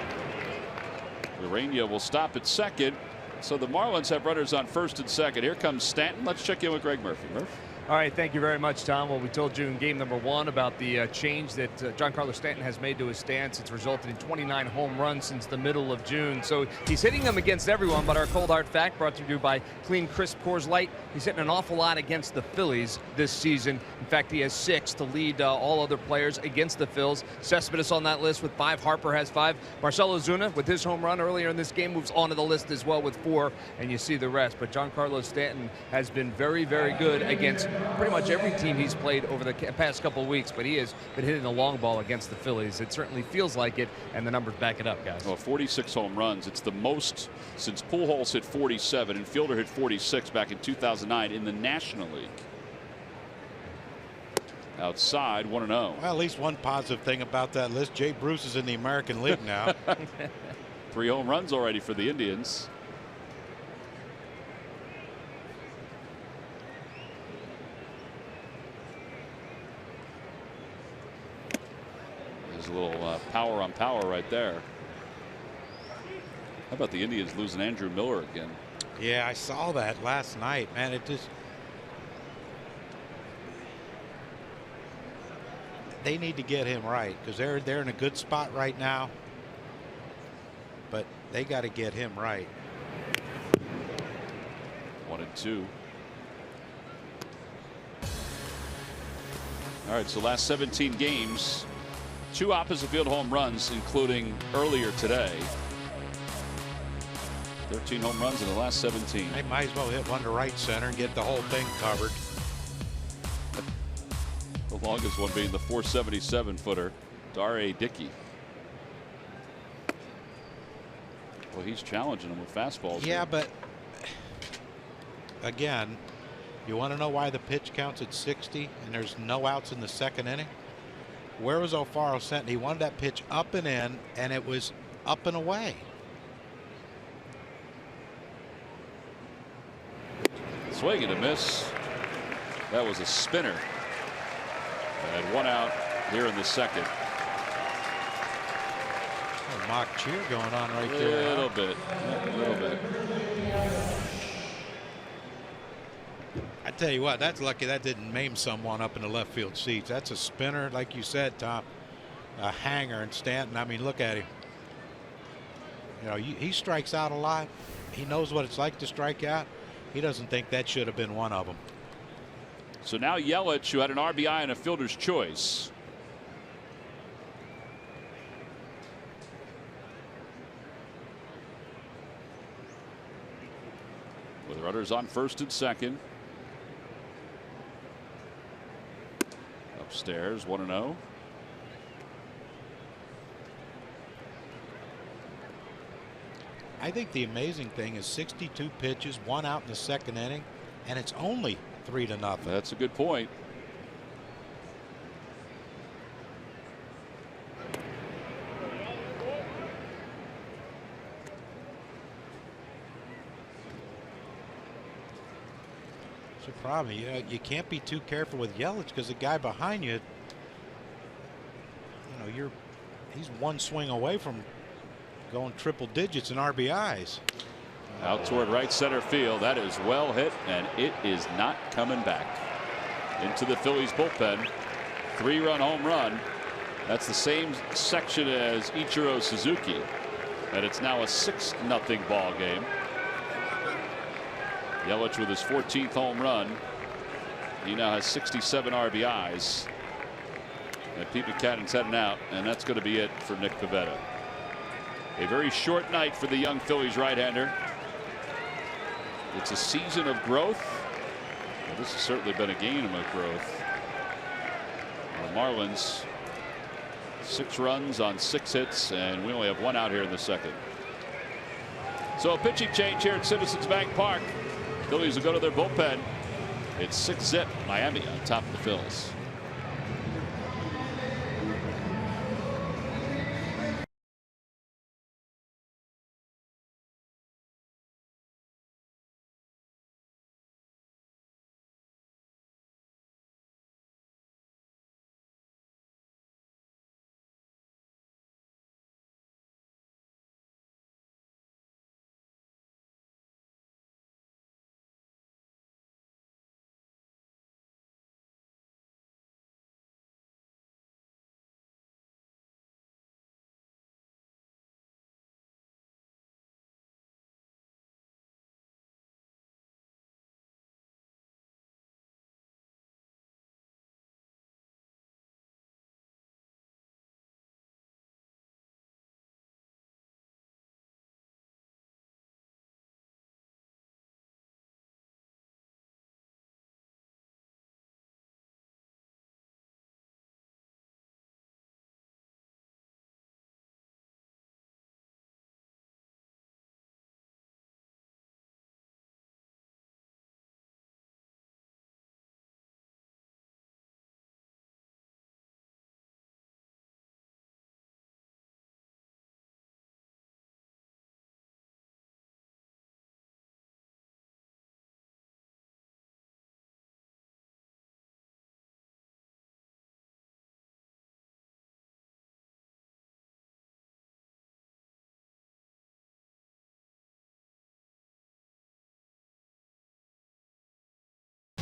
Urania will stop at second. So the Marlins have runners on first and second. Here comes Stanton. Let's check in with Greg Murphy. Murph? All right, thank you very much, Tom. Well, we told you in game number 1 about the change that Giancarlo Stanton has made to his stance. It's resulted in 29 home runs since the middle of June. So he's hitting them against everyone, but our cold hard fact brought to you by Clean Crisp Coors Light. He's hitting an awful lot against the Phillies this season. In fact, he has 6 to lead all other players against the Phils. Cespedes on that list with 5. Harper has 5. Marcell Ozuna with his home run earlier in this game moves onto the list as well with 4, and you see the rest. But Giancarlo Stanton has been very, very good against pretty much every team he's played over the past couple of weeks, but he has been hitting the long ball against the Phillies. It certainly feels like it, and the numbers back it up, guys. Well, 46 home runs. It's the most since Pujols hit 47 and Fielder hit 46 back in 2009 in the National League. Outside, 1-0. Well, at least one positive thing about that list, Jay Bruce is in the American League now. 3 home runs already for the Indians. There's a little power on power right there. How about the Indians losing Andrew Miller again? Yeah, I saw that last night, man. It just, they need to get him right, because they're in a good spot right now, but they got to get him right. 1-2. All right, so last 17 games, 2 opposite field home runs, including earlier today. 13 home runs in the last 17. They might as well hit one to right center and get the whole thing covered. The longest one being the 477-footer, Dare Dickey. Well, he's challenging him with fastballs. Yeah, but again, you want to know why the pitch counts at 60 and there's no outs in the second inning? Where was Alfaro sent? He wanted that pitch up and in, and it was up and away. Swing and a miss. That was a spinner. And 1 out here in the second. A mock cheer going on right there. A little bit. A little bit. I tell you what, that's lucky that didn't maim someone up in the left field seats. That's a spinner, like you said, Tom. A hanger. And Stanton, I mean, look at him. You know, he strikes out a lot. He knows what it's like to strike out. He doesn't think that should have been one of them. So now Yelich, who had an RBI and a fielder's choice. With runners on first and second. Upstairs, 1-0. I think the amazing thing is 62 pitches, 1 out in the second inning, and it's only 3-0. That's a good point. It's a problem. You can't be too careful with Yelich because the guy behind you, he's one swing away from going triple digits in RBIs. Out toward right center field. That is well hit, and it is not coming back. Into the Phillies bullpen. 3-run home run. That's the same section as Ichiro Suzuki. And it's now a 6-0 ball game. Yelich with his 14th home run. He now has 67 RBIs. And Pete McCannon's heading out, and that's going to be it for Nick Pivetta. A very short night for the young Phillies right-hander. It's a season of growth. Well, this has certainly been a game of growth. The Marlins, 6 runs on 6 hits, and we only have 1 out here in the second. So a pitching change here at Citizens Bank Park. Phillies will go to their bullpen. It's 6-zip Miami on top of the Phils.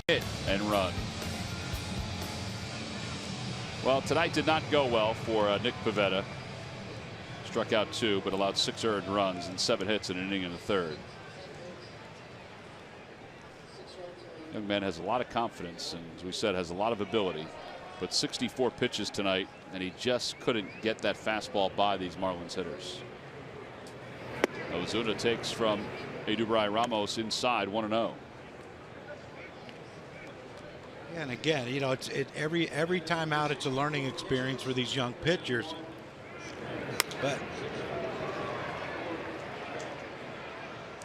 Hit and run. Well, tonight did not go well for Nick Pivetta. Struck out 2, but allowed 6 earned runs and 7 hits in an inning in the third. Young man has a lot of confidence, and as we said, has a lot of ability. But 64 pitches tonight, and he just couldn't get that fastball by these Marlins hitters. Ozuna takes from Edubray Ramos inside 1-0. And again, you know, every time out, it's a learning experience for these young pitchers. But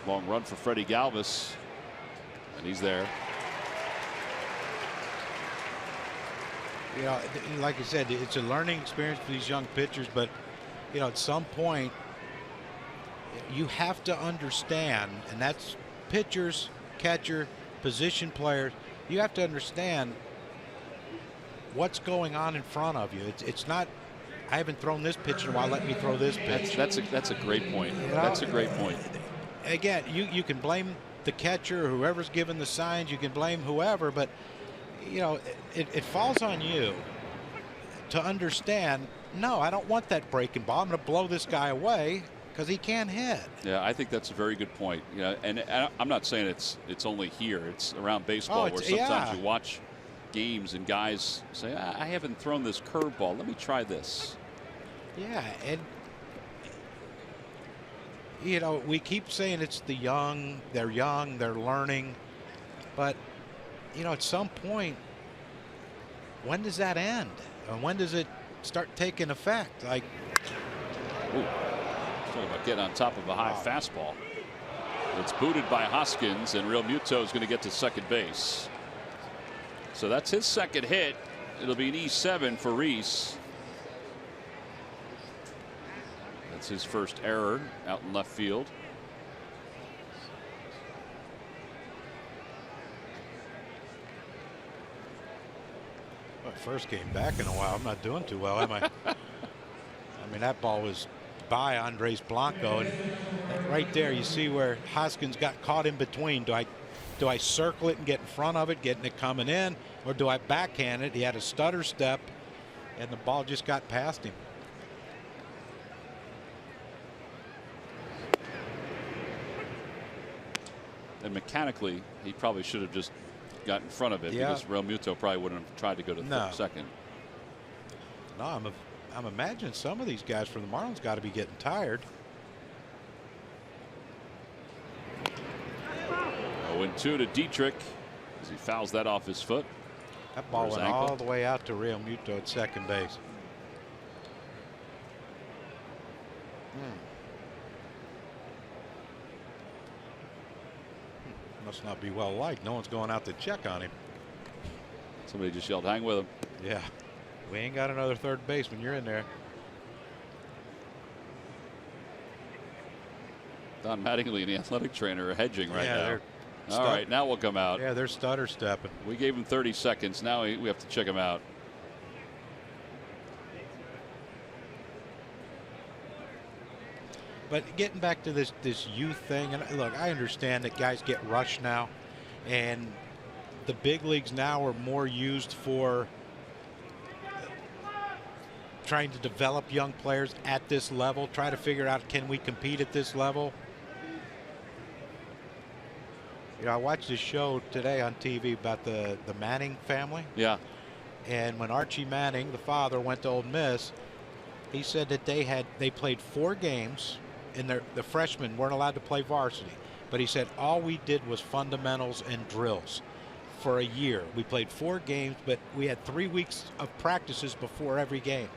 long run for Freddie Galvis, and he's there. You know, like I said, it's a learning experience for these young pitchers. But you know, at some point, you have to understand, and that's pitchers, catcher, position players. You have to understand what's going on in front of you. It's not, I haven't thrown this pitch in a while, let me throw this pitch. That's a great point. You know, that's a great point. Again, you can blame the catcher or whoever's given the signs. You can blame whoever, but you know, it falls on you to understand, no, I don't want that breaking ball. I'm going to blow this guy away because he can't hit. Yeah, I think that's a very good point. Yeah, and I'm not saying it's only here. It's around baseball where sometimes you watch games and guys say, I haven't thrown this curveball. Let me try this. Yeah, and you know, we keep saying it's the young, they're learning, but you know, at some point, when does that end? And when does it start taking effect? Like, ooh, talking about getting on top of a high fastball. It's booted by Hoskins, and Real Muto is going to get to second base. So that's his second hit. It'll be an E7 for Reese. That's his first error out in left field. Well, first game back in a while. I'm not doing too well, am I? I mean, that ball was by Andres Blanco, and right there you see where Hoskins got caught in between. Do I circle it and get in front of it, getting it coming in, or do I backhand it? He had a stutter step, and the ball just got past him. And mechanically, he probably should have just got in front of it, because Real Muto probably wouldn't have tried to go to second. No, I'm imagining some of these guys from the Marlins got to be getting tired. 0-2 to Dietrich as he fouls that off his foot. That ball went all the way out to Real Muto at second base. Must not be well liked. No one's going out to check on him. Somebody just yelled, hang with him. Yeah. We ain't got another third baseman. You're in there. Don Mattingly and the athletic trainer are hedging right now. All right, now we'll come out. Yeah, they're stutter stepping. We gave him 30 seconds. Now we have to check him out. But getting back to this youth thing, and look, I understand that guys get rushed now, and the big leagues now are more used for trying to develop young players at this level, try to figure out, can we compete at this level? You know, I watched this show today on TV about the Manning family. Yeah. And when Archie Manning, the father, went to Ole Miss, he said that they played 4 games, and the freshmen weren't allowed to play varsity. But he said all we did was fundamentals and drills for a year. We played 4 games, but we had 3 weeks of practices before every game.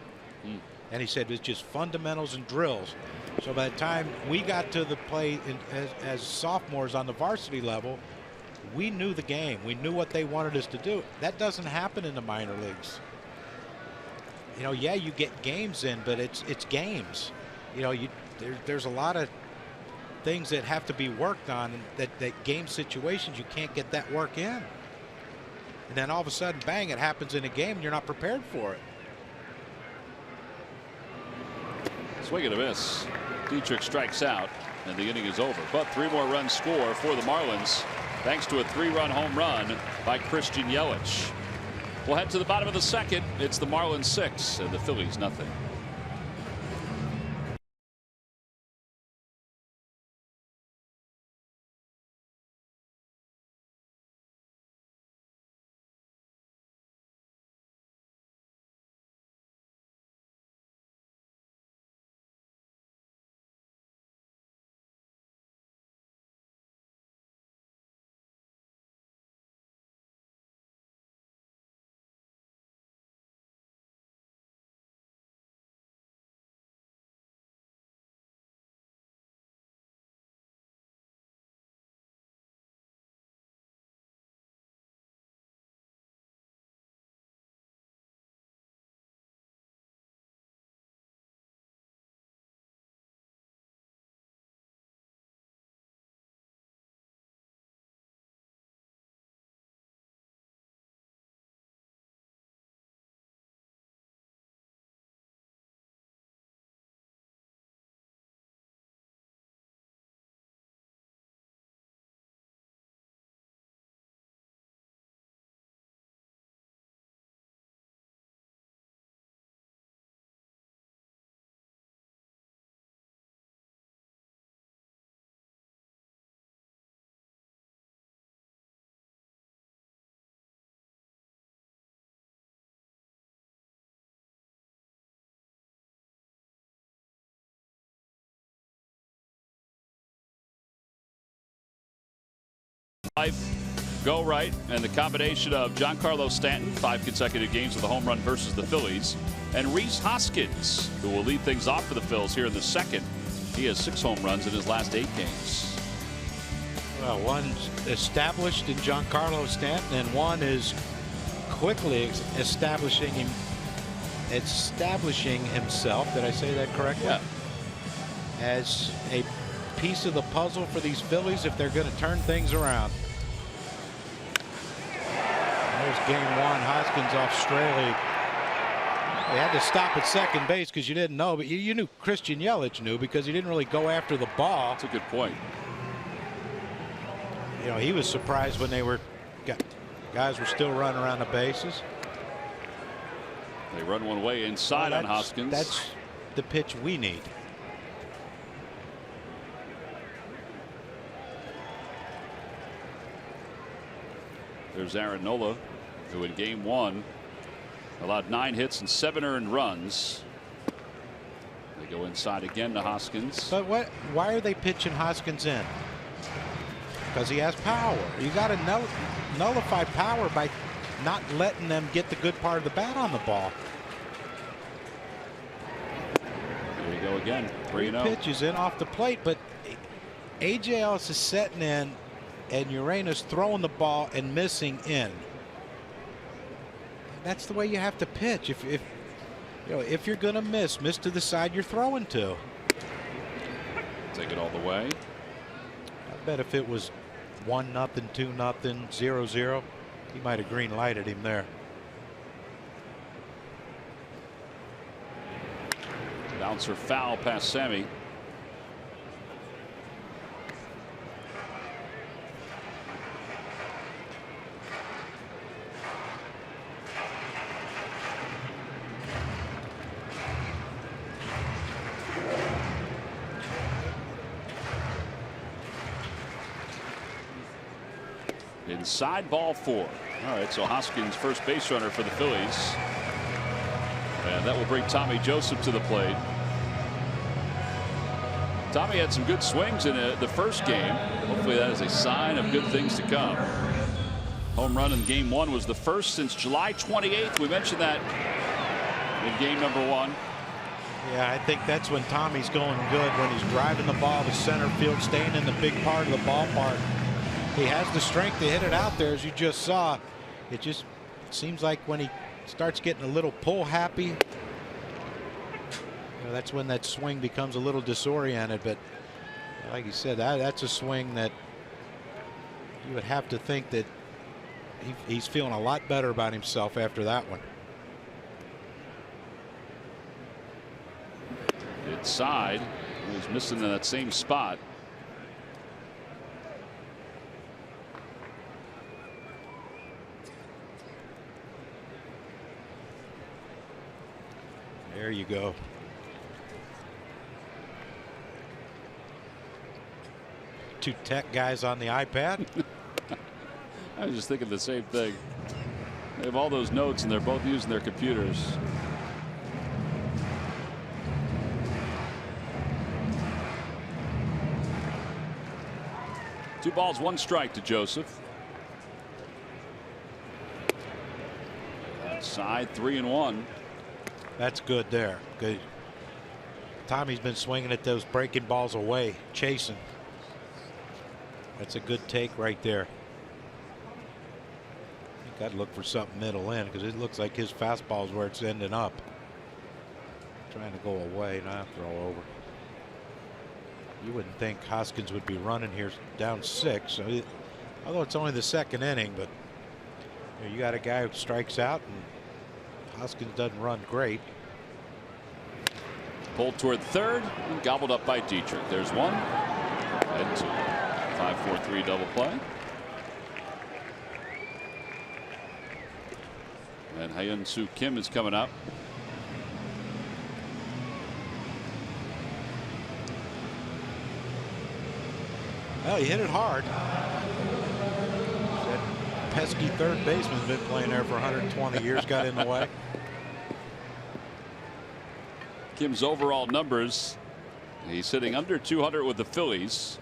And he said it was just fundamentals and drills. So by the time we got to the play as sophomores on the varsity level, we knew the game. We knew what they wanted us to do. That doesn't happen in the minor leagues. You know, yeah, you get games in, but it's games. You know, there's a lot of things that have to be worked on, and that game situations, you can't get that work in. And then all of a sudden, bang, it happens in a game, and you're not prepared for it. Swing and a miss. Dietrich strikes out, and the inning is over. But 3 more runs score for the Marlins, thanks to a 3-run home run by Christian Yelich. We'll head to the bottom of the second. It's the Marlins 6 and the Phillies nothing. life go right, and the combination of Giancarlo Stanton, 5 consecutive games with a home run versus the Phillies, and Rhys Hoskins, who will lead things off for the Phils here in the second. He has 6 home runs in his last 8 games. Well, one's established in Giancarlo Stanton, and one is quickly establishing himself. Did I say that correctly? Yeah. As a piece of the puzzle for these Phillies if they're going to turn things around. There's game 1. Hoskins off Straley. They had to stop at second base because you didn't know, but you knew Christian Yelich knew because he didn't really go after the ball. That's a good point. You know, he was surprised when guys were still running around the bases. They run one way inside on Hoskins. That's the pitch we need. There's Aaron Nola, who in game 1 allowed 9 hits and 7 earned runs. They go inside again to Hoskins. But why are they pitching Hoskins in? Because he has power. You got to nullify power by not letting them get the good part of the bat on the ball. There you go again. 3-0. Pitches in off the plate, but A.J. Ellis is setting in, and Uranus throwing the ball and missing in. That's the way you have to pitch. If you're going to miss to the side you're throwing to. Take it all the way. I bet if it was 1-0, 2-0, 0-0, he might have green lighted him there. Bouncer foul past Sammy. Inside, ball 4. All right, so Hoskins first base runner for the Phillies. And that will bring Tommy Joseph to the plate. Tommy had some good swings in the first game. Hopefully that is a sign of good things to come. Home run in game 1 was the first since July 28th. We mentioned that in game number 1. Yeah, I think that's when Tommy's going good, when he's driving the ball to center field, staying in the big part of the ballpark. He has the strength to hit it out there, as you just saw. It just seems like when he starts getting a little pull happy, that's when that swing becomes a little disoriented. But like you said, that's a swing that you would have to think that he's feeling a lot better about himself after that one. Inside, he was missing in that same spot. There you go. Two tech guys on the iPad. I was just thinking the same thing. They have all those notes and they're both using their computers. Two balls, 1 strike to Joseph. Outside, 3-1. That's good there. Good. Tommy's been swinging at those breaking balls away, chasing. That's a good take right there. Got to look for something middle in because it looks like his fastball's where it's ending up. Trying to go away, not throw over. You wouldn't think Hoskins would be running here down 6. So although it's only the second inning, but you got a guy who strikes out and Hoskins doesn't run great. Pulled toward third and gobbled up by Dietrich. There's 1 and 2. 5-4-3 double play. And Hyun-Soo Kim is coming up. Well, he hit it hard. That pesky third baseman's been playing there for 120 years, got in the way. Kim's overall numbers, he's hitting under 200 with the Phillies.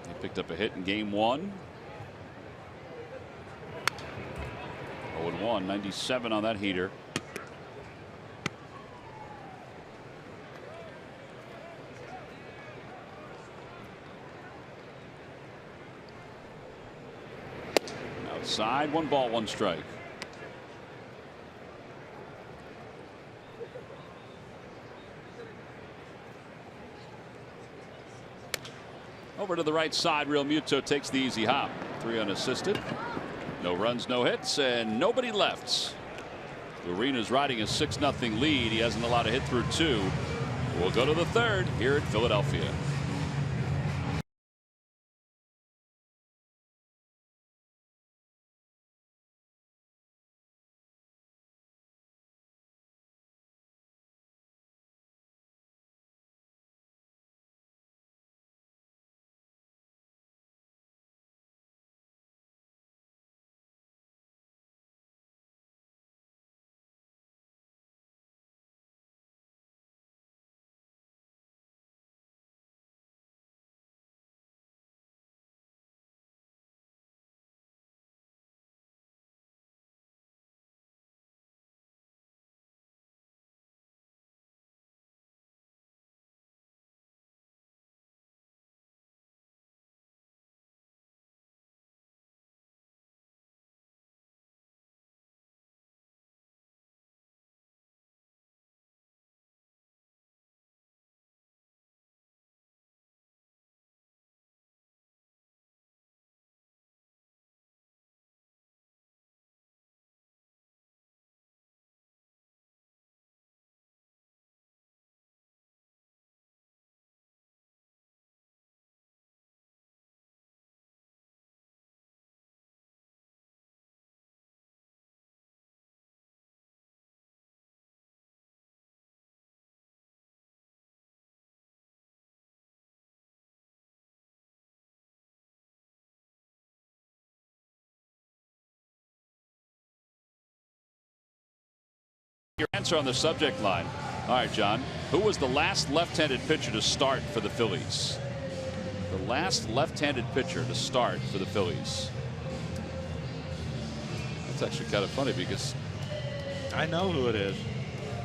He picked up a hit in game 1. 0-1, 97 on that heater. Outside, 1 ball, 1 strike. Over to the right side, Real Muto takes the easy hop. 3 unassisted. No runs, no hits, and nobody left. Arena's riding a 6-0 lead. He hasn't allowed a hit through 2. We'll go to the 3rd here at Philadelphia. Your answer on the subject line. All right, John. Who was the last left-handed pitcher to start for the Phillies? The last left-handed pitcher to start for the Phillies. That's actually kind of funny because I know who it is.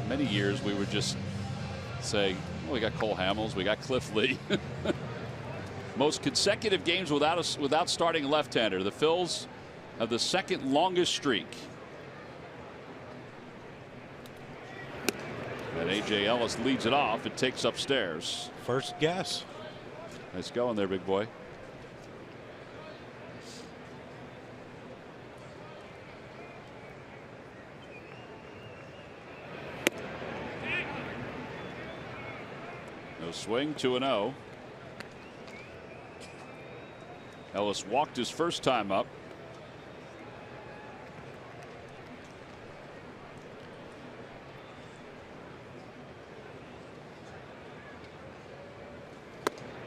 Many years we would just say, well, we got Cole Hamels, we got Cliff Lee. Most consecutive games without starting a left-hander. The Phils have the 2nd longest streak. And A.J. Ellis leads it off. It takes upstairs. First guess. Nice going there, big boy. No swing, 2-0. Ellis walked his first time up.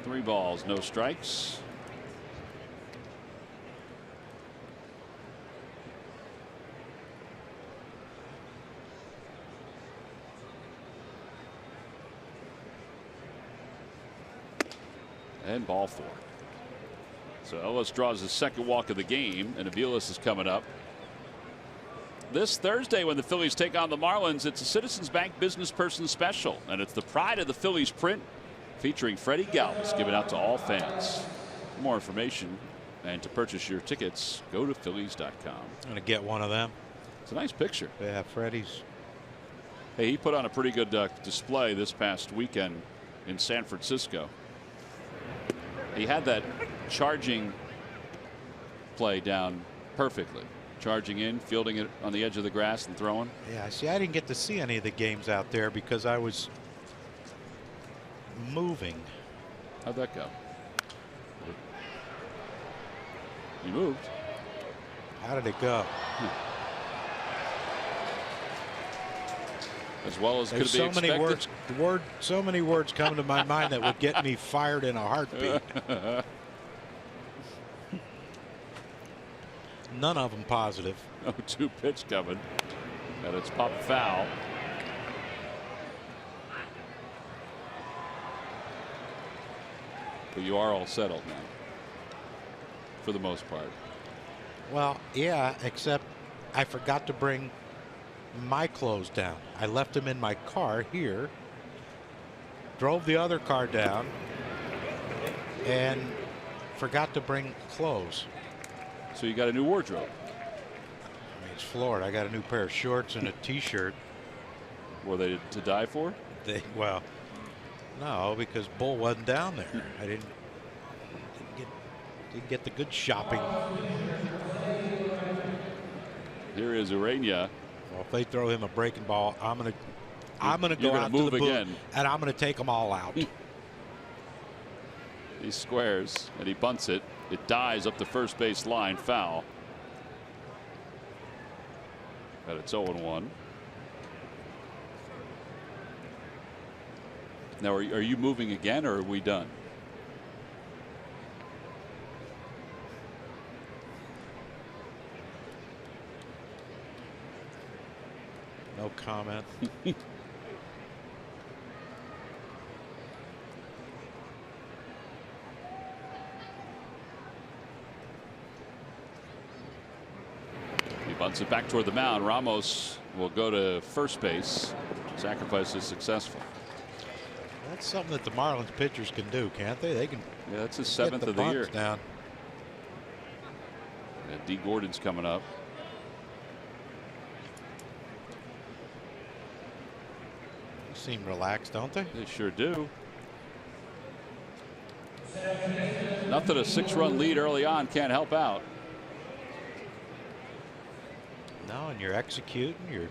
Three balls, no strikes. And ball 4. So Ellis draws his 2nd walk of the game, and Aviles is coming up. This Thursday when the Phillies take on the Marlins, it's a Citizens Bank Business Person Special, and it's the Pride of the Phillies print featuring Freddie Galvis given out to all fans. For more information and to purchase your tickets, go to Phillies.com. I'm going to get one of them. It's a nice picture. Yeah, Freddie's. Hey, he put on a pretty good display this past weekend in San Francisco. He had that charging play down perfectly. Charging in, fielding it on the edge of the grass and throwing. Yeah, see, I didn't get to see any of the games out there because I was moving. How'd that go? You moved. How did it go? As well as could be so expected. So many words come to my mind that would get me fired in a heartbeat. None of them positive. No 2-pitch coming, and it's popped foul. But you are all settled now, for the most part. Well, yeah, except I forgot to bring my clothes down. I left them in my car here. Drove the other car down and forgot to bring clothes. So you got a new wardrobe. I mean, it's Florida. I got a new pair of shorts and a t-shirt. Were they to die for? Well, no, because Bull wasn't down there. I didn't get the good shopping. Here is Urania. Well, if they throw him a breaking ball, I'm gonna go out to the booth again, and I'm gonna take them all out. He squares and he bunts it. It dies up the first base line, foul. But it's 0-1. Now, are you moving again, or are we done? No comment. He bunts it back toward the mound. Ramos will go to first base. Sacrifice is successful. That's something that the Marlins pitchers can do, can't they? They can. Yeah, that's his 7th of the year. Down. And D. Gordon's coming up. They seem relaxed, don't they? They sure do. Nothing a 6-run lead early on can't help out. No, and you're executing. You're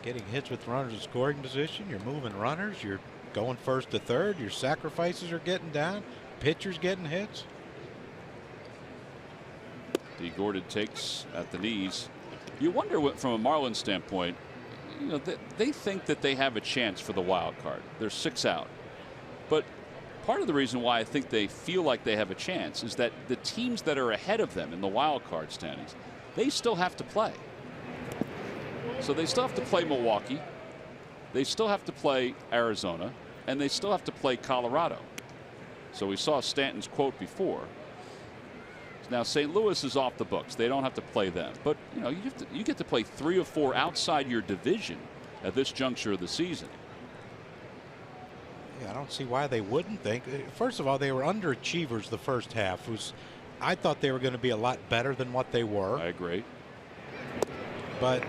getting hits with runners in scoring position. You're moving runners. You're going first to third. Your sacrifices are getting down. Pitchers getting hits. D. Gordon takes at the knees. You wonder what, from a Marlins standpoint, you know, they think that they have a chance for the wild card. They're 6 out. But part of the reason why I think they feel like they have a chance is that the teams that are ahead of them in the wild card standings, they still have to play. So they still have to play Milwaukee. They still have to play Arizona. And they still have to play Colorado. So we saw Stanton's quote before. Now St. Louis is off the books. They don't have to play them. But you know, you get to play 3 or 4 outside your division at this juncture of the season. Yeah, I don't see why they wouldn't think. First of all, they were underachievers the first half. I thought they were going to be a lot better than what they were. I agree. But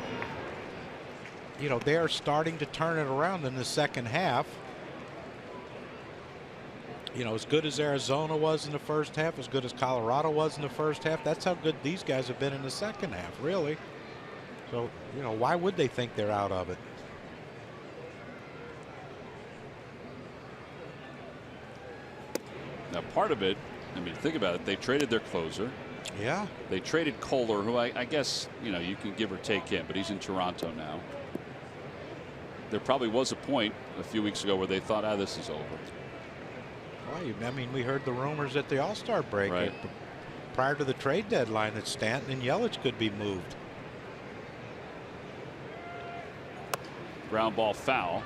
you know, they are starting to turn it around in the second half. You know, as good as Arizona was in the first half, as good as Colorado was in the first half, that's how good these guys have been in the second half, really. So, you know, why would they think they're out of it? Now, part of it, I mean, think about it. They traded their closer. Yeah. They traded Kohler, who I guess, you know, you can give or take him, but he's in Toronto now. There probably was a point a few weeks ago where they thought, this is over. Well, I mean, we heard the rumors at the All-Star break prior to the trade deadline that Stanton and Yelich could be moved. Ground ball foul.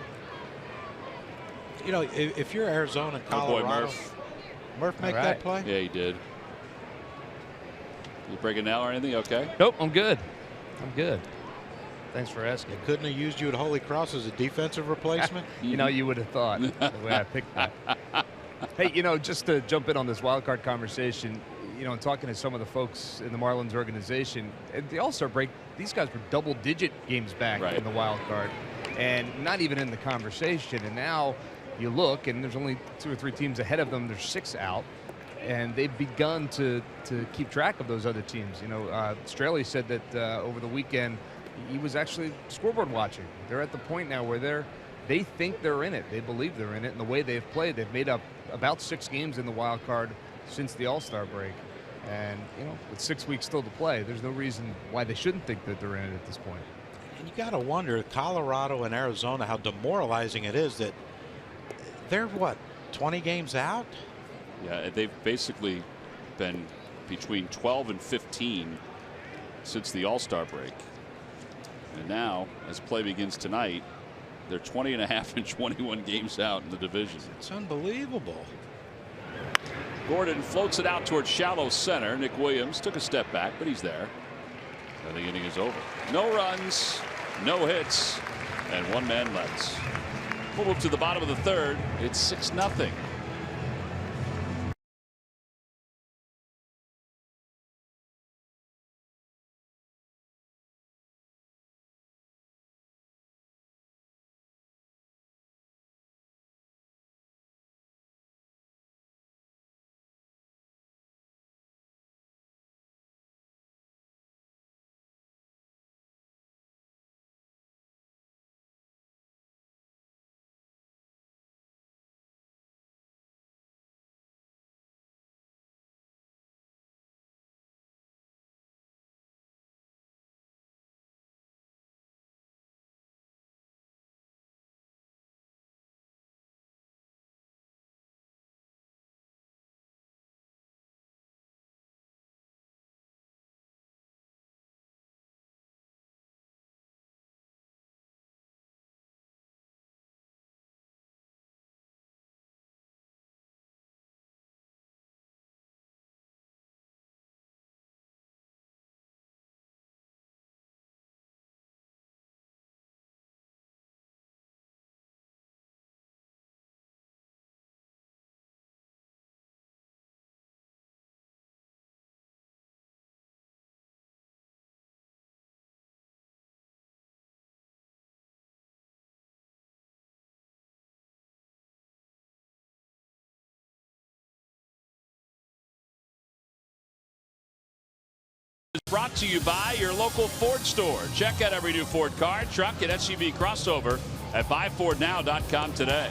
You know, if you're Arizona and Colorado, oh boy, Murph. Murph make that play? Yeah, he did. You break a nail or anything? Okay. Nope, I'm good. I'm good. Thanks for asking. They couldn't have used you at Holy Cross as a defensive replacement? You know, you would have thought the way I picked that. Hey, you know, just to jump in on this wild card conversation, you know, and talking to some of the folks in the Marlins organization, at the All-Star break, these guys were double-digit games back in the wild card and not even in the conversation. And now you look, and there's only 2 or 3 teams ahead of them. There's 6 out, and they've begun to keep track of those other teams. You know, Straley said that over the weekend he was actually scoreboard watching. They're at the point now where they think they're in it. They believe they're in it, and the way they've played, they've made up about 6 games in the wild card since the All-Star break. And, you know, with 6 weeks still to play, there's no reason why they shouldn't think that they're in it at this point. And you got to wonder, Colorado and Arizona, how demoralizing it is that they're, what, 20 games out? Yeah, they've basically been between 12 and 15 since the All-Star break. And now, as play begins tonight, they're 20.5 and 21 games out in the division. It's unbelievable. Gordon floats it out towards shallow center. Nick Williams took a step back, but he's there. And the inning is over. No runs, no hits, and one man left. We'll move to the bottom of the third. It's 6-0. Brought to you by your local Ford store. Check out every new Ford car, truck, and SUV crossover at buyfordnow.com today.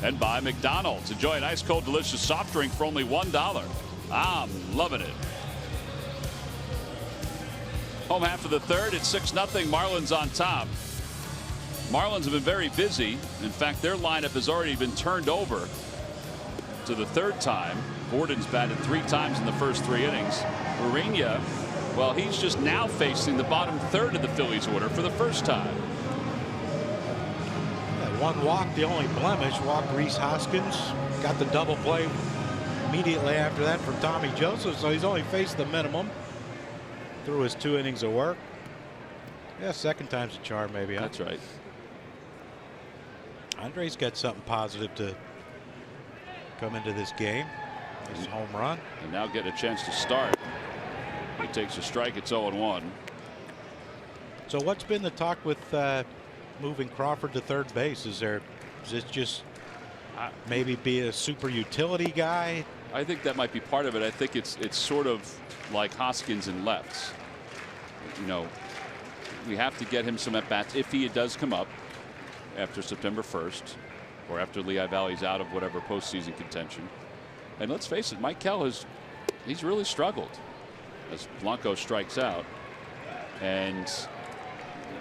And by McDonald's. Enjoy an ice cold delicious soft drink for only $1. I'm loving it. Home half of the third. It's 6-0. Marlins on top. Marlins have been very busy. In fact, their lineup has already been turned over to the third time. Borden's batted 3 times in the first 3 innings. Urena, well, he's just now facing the bottom third of the Phillies order for the first time. Yeah, 1 walk, the only blemish. Walked Rhys Hoskins. Got the double play immediately after that from Tommy Joseph, so he's only faced the minimum through his 2 innings of work. Yeah, second time's a charm, maybe. Huh? That's right. Andre's got something positive to come into this game. His home run. And now getting a chance to start. He takes a strike. It's 0-1. So what's been the talk with moving Crawford to third base? Is it just maybe be a super utility guy? I think that might be part of it. I think it's sort of like Hoskins in lefts. You know, we have to get him some at bats if he does come up after September 1st or after Lehigh Valley's out of whatever postseason contention. And let's face it, Mike Kell he's really struggled as Blanco strikes out. And,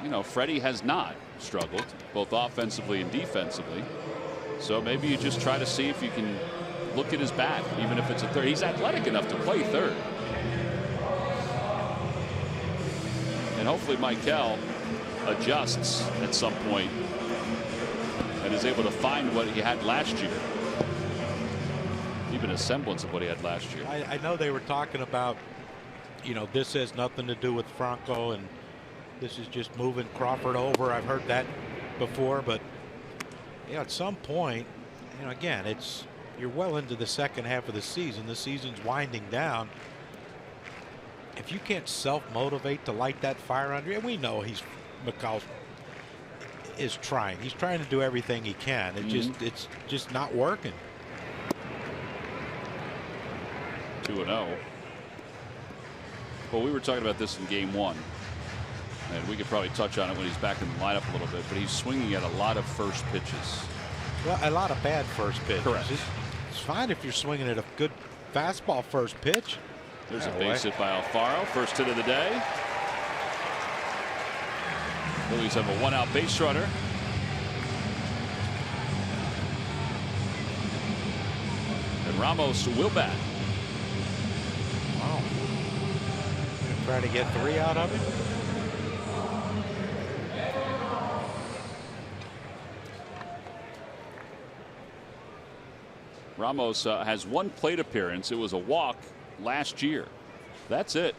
you know, Freddie has not struggled both offensively and defensively. So maybe you just try to see if you can look at his bat, even if it's a third. He's athletic enough to play third. And hopefully Mike Kell adjusts at some point and is able to find what he had last year. Even a semblance of what he had last year. I know they were talking about, you know, this has nothing to do with Franco and this is just moving Crawford over. I've heard that before, but you know, at some point, you know, again, you're well into the second half of the season. The season's winding down. If you can't self-motivate to light that fire under, and we know McCall is trying. He's trying to do everything he can. It's just not working. 2-0. Well, we were talking about this in game 1, and we could probably touch on it when he's back in the lineup a little bit, but he's swinging at a lot of first pitches. Well, a lot of bad first pitches. Correct. It's fine if you're swinging at a good fastball first pitch. There's a base hit by Alfaro. First hit of the day. Phillies have a 1-out base runner. And Ramos will bat. Wow. Trying to get 3 out of it. Ramos has 1 plate appearance. It was a walk last year. That's it.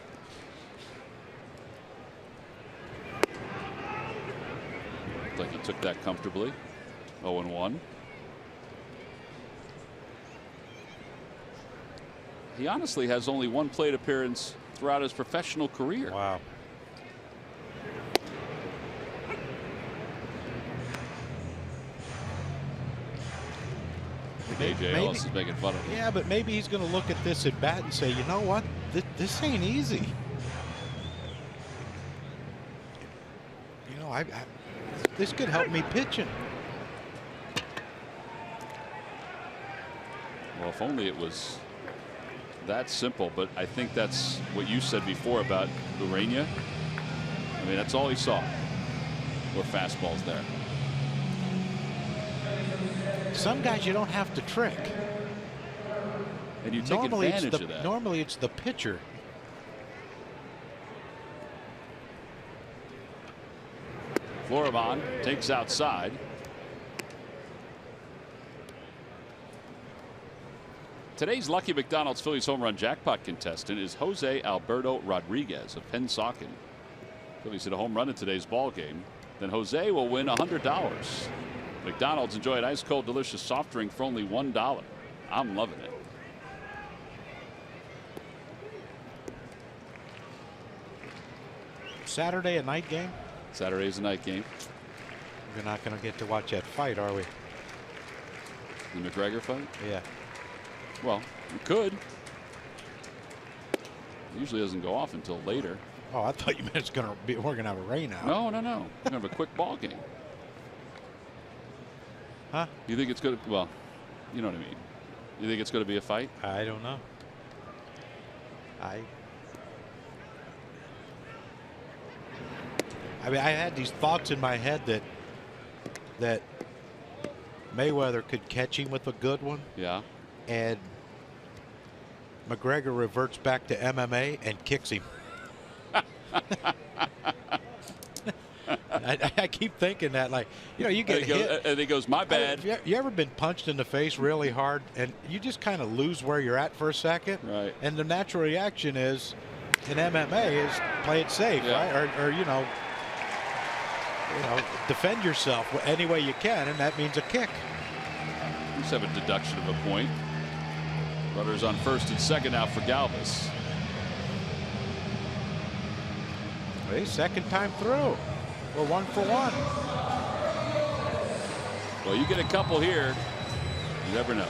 like he took that comfortably. 0-1. He honestly has only one plate appearance throughout his professional career. Wow. AJ Ellis is making fun of him. Yeah, but maybe he's going to look at this at bat and say, you know what? This ain't easy. You know, this could help me pitching. Well, if only it was that simple. But I think that's what you said before about Urania. I mean, that's all he saw were fastballs there. Some guys you don't have to trick. And you take advantage of that. Normally it's the pitcher. Floribon takes outside. Today's Lucky McDonald's Phillies home run jackpot contestant is Jose Alberto Rodriguez of Pennsauken. Phillies hit a home run in today's ball game. Then Jose will win $100. McDonald's, enjoy an ice cold delicious soft drink for only $1. I'm loving it. Saturday a night game? Saturday's a night game. We're not going to get to watch that fight, are we? The McGregor fight? Yeah. Well, we could. It usually doesn't go off until later. Oh, I thought you meant we're going to have a rain out. No. We're going to have a quick ball game. Huh? You think it's going to, well, you know what I mean. You think it's going to be a fight? I don't know. I mean, I had these thoughts in my head that Mayweather could catch him with a good one. Yeah. And McGregor reverts back to MMA and kicks him. I keep thinking that, like, you know, you get hit. And he goes, my bad. You ever been punched in the face really hard and you just kind of lose where you're at for a second? Right. And the natural reaction is, in MMA, is play it safe, yeah. right? Or you know, defend yourself any way you can, and that means a kick. Let's have a deduction of a point. Runners on first and second now for Galvis. Hey, second time through. We're 1 for 1. Well, you get a couple here. You never know.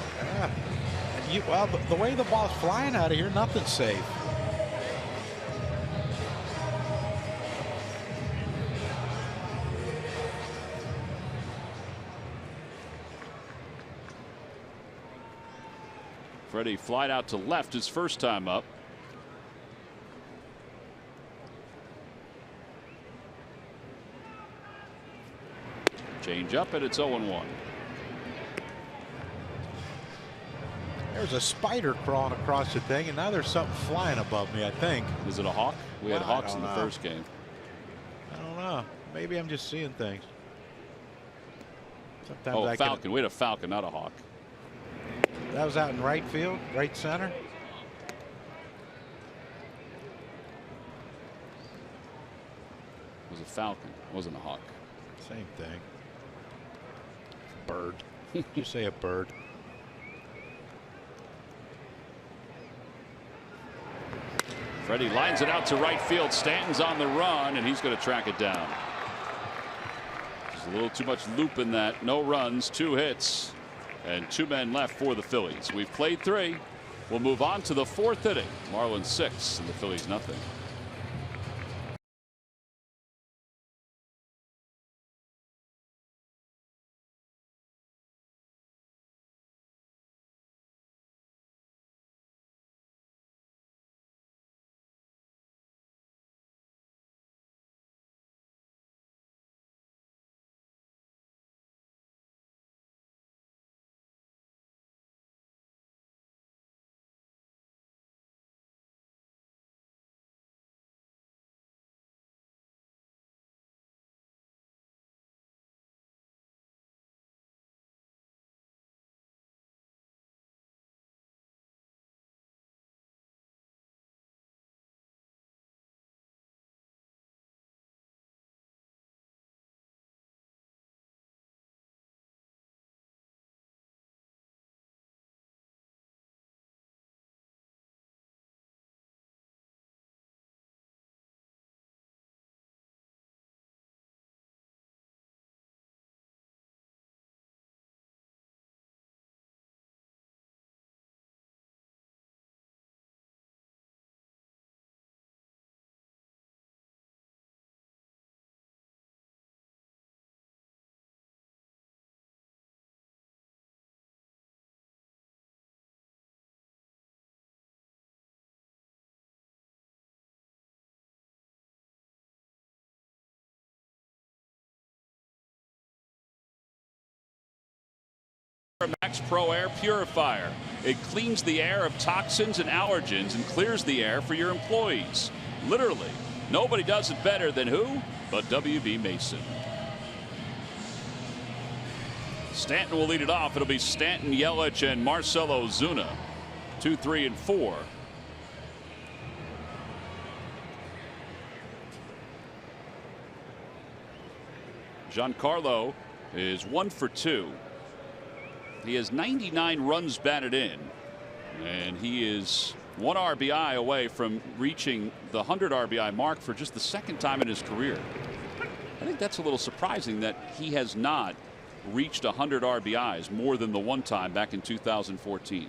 Yeah. Well, the way the ball's flying out of here, nothing's safe. Freddie flied out to left his first time up. Change up, and it's 0-1. There's a spider crawling across the thing, and now there's something flying above me, I think. Is it a hawk? We had hawks in the first game. I don't know. Maybe I'm just seeing things. Sometimes Falcon. We had a falcon, not a hawk. That was out in right field, right center. It was a falcon. It wasn't a hawk. Same thing. Bird. Did you say a bird? Freddie lines it out to right field. Stanton's on the run, and he's going to track it down. There's a little too much loop in that. No runs, 2 hits, and 2 men left for the Phillies. We've played 3. We'll move on to the 4th inning. Marlins 6 and the Phillies nothing. Max Pro Air Purifier. It cleans the air of toxins and allergens and clears the air for your employees. Literally, nobody does it better than who but W.B. Mason. Stanton will lead it off. It'll be Stanton, Yelich, and Marcell Ozuna. 2, 3, and 4. Giancarlo is 1 for 2. He has 99 runs batted in, and he is 1 RBI away from reaching the 100 RBI mark for just the 2nd time in his career. I think that's a little surprising that he has not reached 100 RBIs more than the one time back in 2014.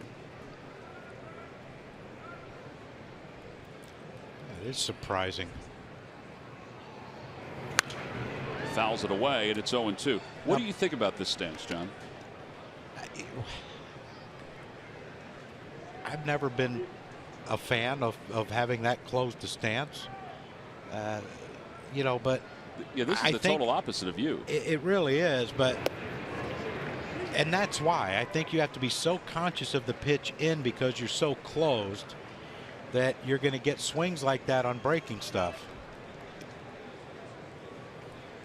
It is surprising. Fouls it away, and it's 0-2. What do you think about this stance, John? I've never been a fan of having that closed a stance. You know, but yeah, this is the total opposite of you. It really is, but and that's why I think you have to be so conscious of the pitch in, because you're so closed that you're going to get swings like that on breaking stuff.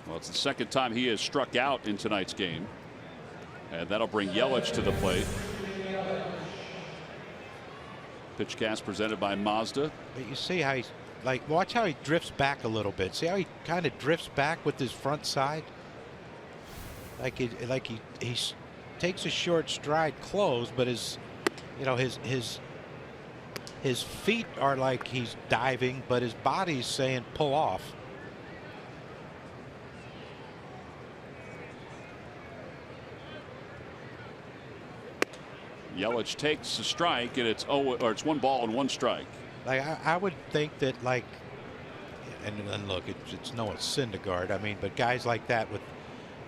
Well, it's the 2nd time he has struck out in tonight's game, and that'll bring Yelich to the plate. Pitch cast presented by Mazda. But you see how he's like, watch how he drifts back a little bit. See how he kind of drifts back with his front side, like he takes a short stride close, but his feet are like he's diving, but his body's saying pull off. Yelich takes a strike, and it's 1 ball and 1 strike. Like I would think that, like, and look, it's no Syndergaard. I mean, but guys like that with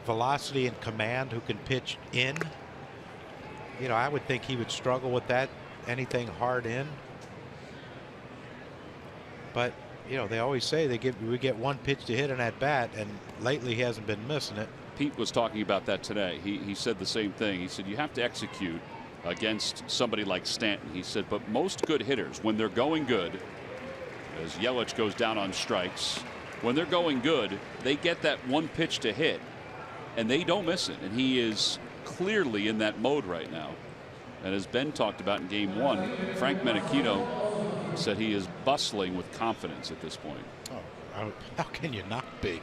velocity and command who can pitch in, you know, I would think he would struggle with that, anything hard in. But you know, they always say we get 1 pitch to hit in at bat, and lately he hasn't been missing it. Pete was talking about that today. He said the same thing. He said you have to execute against somebody like Stanton. He said, but most good hitters, when they're going good, as Yelich goes down on strikes, when they're going good, they get that 1 pitch to hit, and they don't miss it. And he is clearly in that mode right now. And as Ben talked about in Game 1, Frank Menechino said he is bustling with confidence at this point. Oh, how can you not be?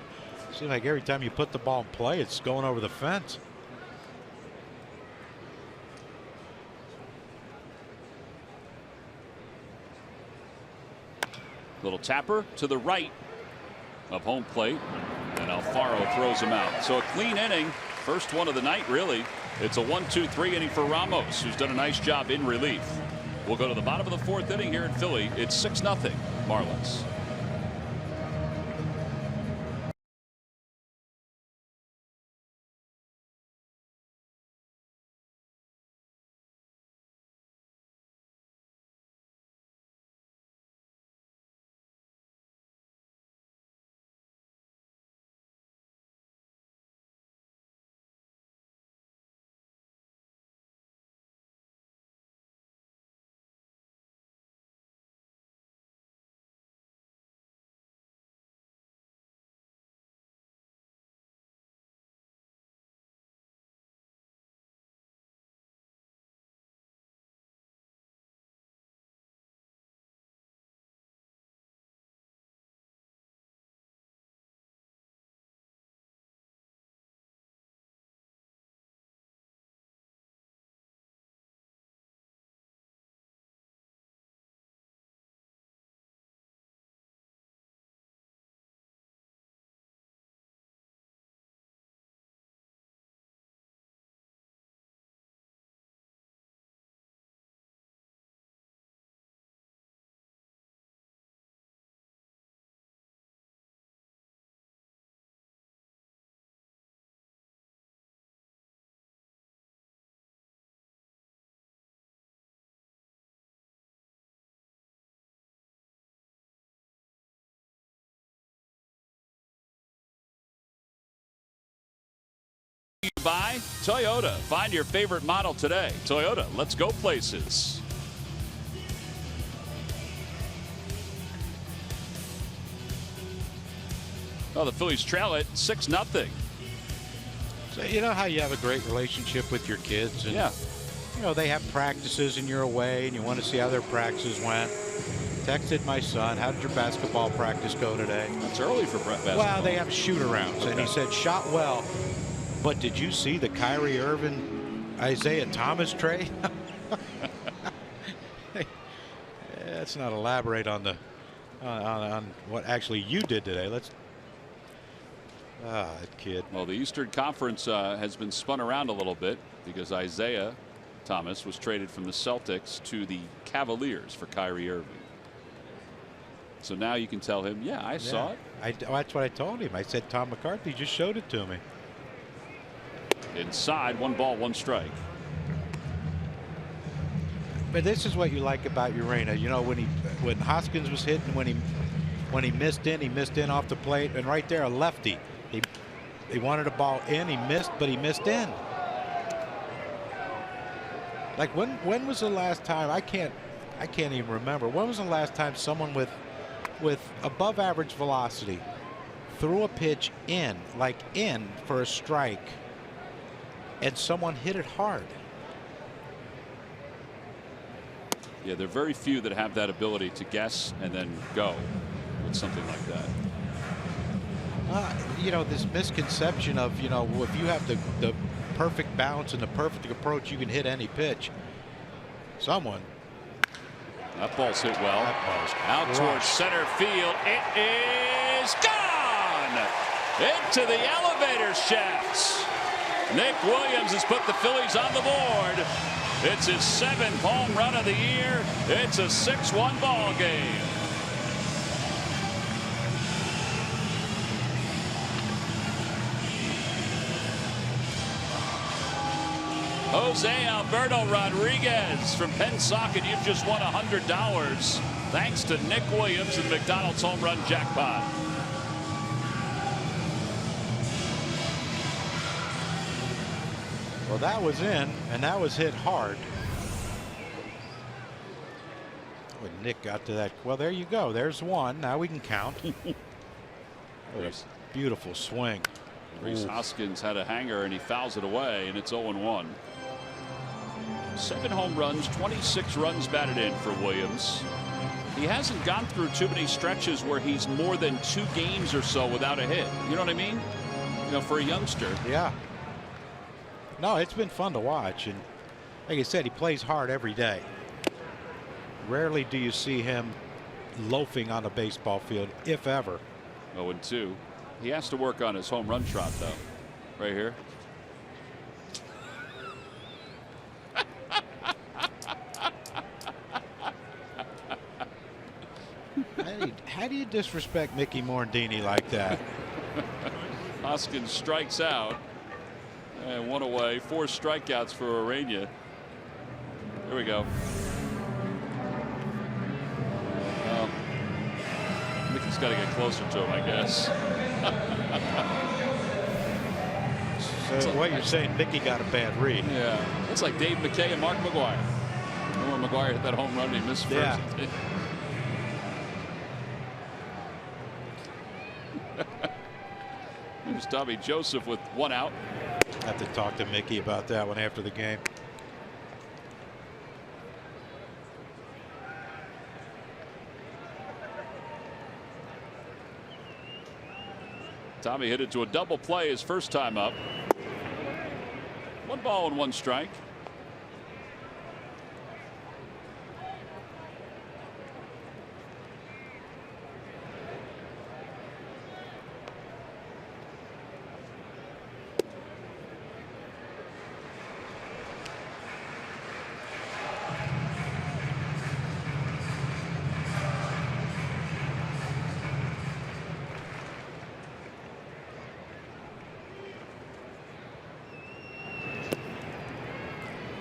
Seems like every time you put the ball in play, it's going over the fence. Little tapper to the right of home plate, and Alfaro throws him out. So a clean inning, first one of the night, really. It's a 1-2-3 inning for Ramos, who's done a nice job in relief. We'll go to the bottom of the 4th inning here in Philly. It's 6-0 Marlins. by Toyota. Find your favorite model today. Toyota, let's go places. Oh, the Phillies trail it 6-0. So you know how you have a great relationship with your kids, and yeah, you know they have practices and you're away and you want to see how their practices went. Texted my son, how did your basketball practice go today? That's early for basketball. Well, they have shoot-arounds, okay. and he said shot well, but did you see the Kyrie Irving, Isaiah Thomas trade? Let's not elaborate on the on what actually you did today. Let's. That kid. Well, the Eastern Conference has been spun around a little bit because Isaiah Thomas was traded from the Celtics to the Cavaliers for Kyrie Irving. So now you can tell him, yeah, I saw it. That's what I told him. I said Tom McCarthy just showed it to me. Inside, 1 ball, 1 strike. But this is what you like about Urena. You know, when Hoskins was hitting, when he missed in off the plate, and right there a lefty. He wanted a ball in, he missed, but he missed in. Like when was the last time? I can't even remember. When was the last time someone with above average velocity threw a pitch in for a strike and someone hit it hard? Yeah, there are very few that have that ability to guess and then go with something like that. You know, this misconception of, you know, if you have the perfect balance and the perfect approach, you can hit any pitch. Someone. That ball's hit well. Out towards center field. It is gone into the elevator shafts. Nick Williams has put the Phillies on the board. It's his 7th home run of the year. It's a 6-1 ball game. Jose Alberto Rodriguez from Pensacola, you've just won $100 thanks to Nick Williams and McDonald's home run jackpot. Well, that was in, and that was hit hard. When Nick got to that, well, there you go. There's one. Now we can count. Beautiful swing. Rhys Hoskins had a hanger and he fouls it away, and it's 0-1. 7 home runs, 26 runs batted in for Williams. He hasn't gone through too many stretches where he's more than 2 games or so without a hit. You know what I mean? You know, for a youngster. Yeah. No, it's been fun to watch, and like I said, he plays hard every day. Rarely do you see him loafing on a baseball field, if ever. 0-2. He has to work on his home run trot, though. Right here. How do you disrespect Mickey Morandini like that? Hoskins strikes out. And 1 away. 4 strikeouts for Urena. Here we go. Mickey's got to get closer to him, I guess. So what you're saying, Mickey got a bad read. Yeah. It's like Dave McKay and Mark McGwire. Remember when McGwire hit that home run and he missed first? Yeah. Here's Tommy Joseph with 1 out. Have to talk to Mickey about that one after the game. Tommy hit it to a double play his first time up. 1 ball and 1 strike.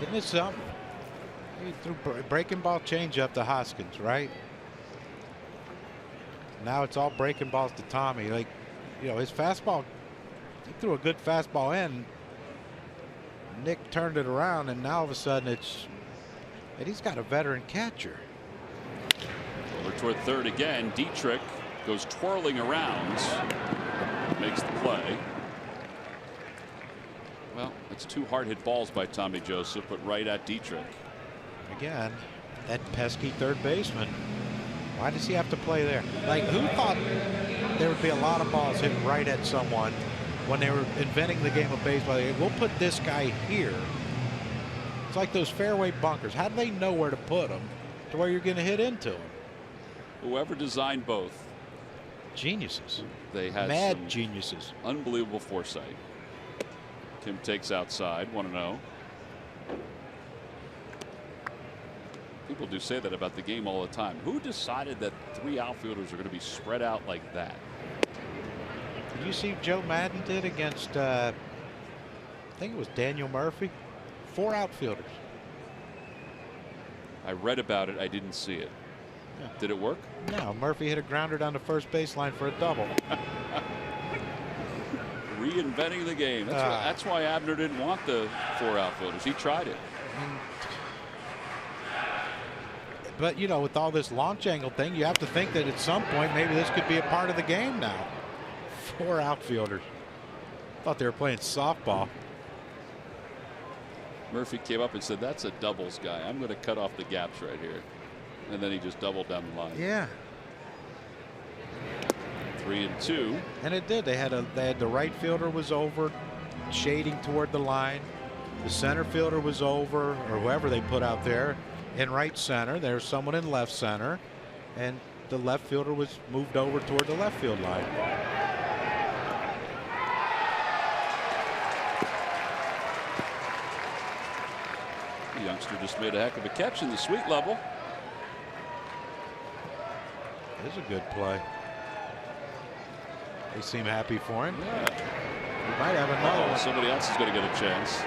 Isn't it something? He threw breaking ball changeup to Hoskins, right? Now it's all breaking balls to Tommy. Like, you know, his fastball, he threw a good fastball in. Nick turned it around, and now all of a sudden and he's got a veteran catcher. Over toward third again. Dietrich goes twirling around, makes the play. Well, it's 2 hard hit balls by Tommy Joseph, but right at Dietrich. Again, that pesky third baseman. Why does he have to play there? Like, who thought there would be a lot of balls hit right at someone when they were inventing the game of baseball? We'll put this guy here. It's like those fairway bunkers. How do they know where to put them to where you're going to hit into them? Whoever designed both. Geniuses. They had mad geniuses. Unbelievable foresight. Kim takes outside, 1-0. People do say that about the game all the time. Who decided that 3 outfielders are going to be spread out like that? Did you see Joe Madden did against, I think it was Daniel Murphy? 4 outfielders. I read about it. I didn't see it. Yeah. Did it work? No. Murphy hit a grounder down the first baseline for a double. Reinventing the game. That's why Abner didn't want the 4 outfielders. He tried it. But, you know, with all this launch angle thing, you have to think that at some point maybe this could be a part of the game now. 4 outfielders. Thought they were playing softball. Murphy came up and said, "That's a doubles guy. I'm going to cut off the gaps right here." And then he just doubled down the line. Yeah. 3-2. And it did. They had the right fielder was over, shading toward the line. The center fielder was over, or whoever they put out there, in right center. There's someone in left center, and the left fielder was moved over toward the left field line. The youngster just made a heck of a catch in the sweet level. This is a good play. They seem happy for him. Yeah. We might have another one. Somebody else is going to get a chance.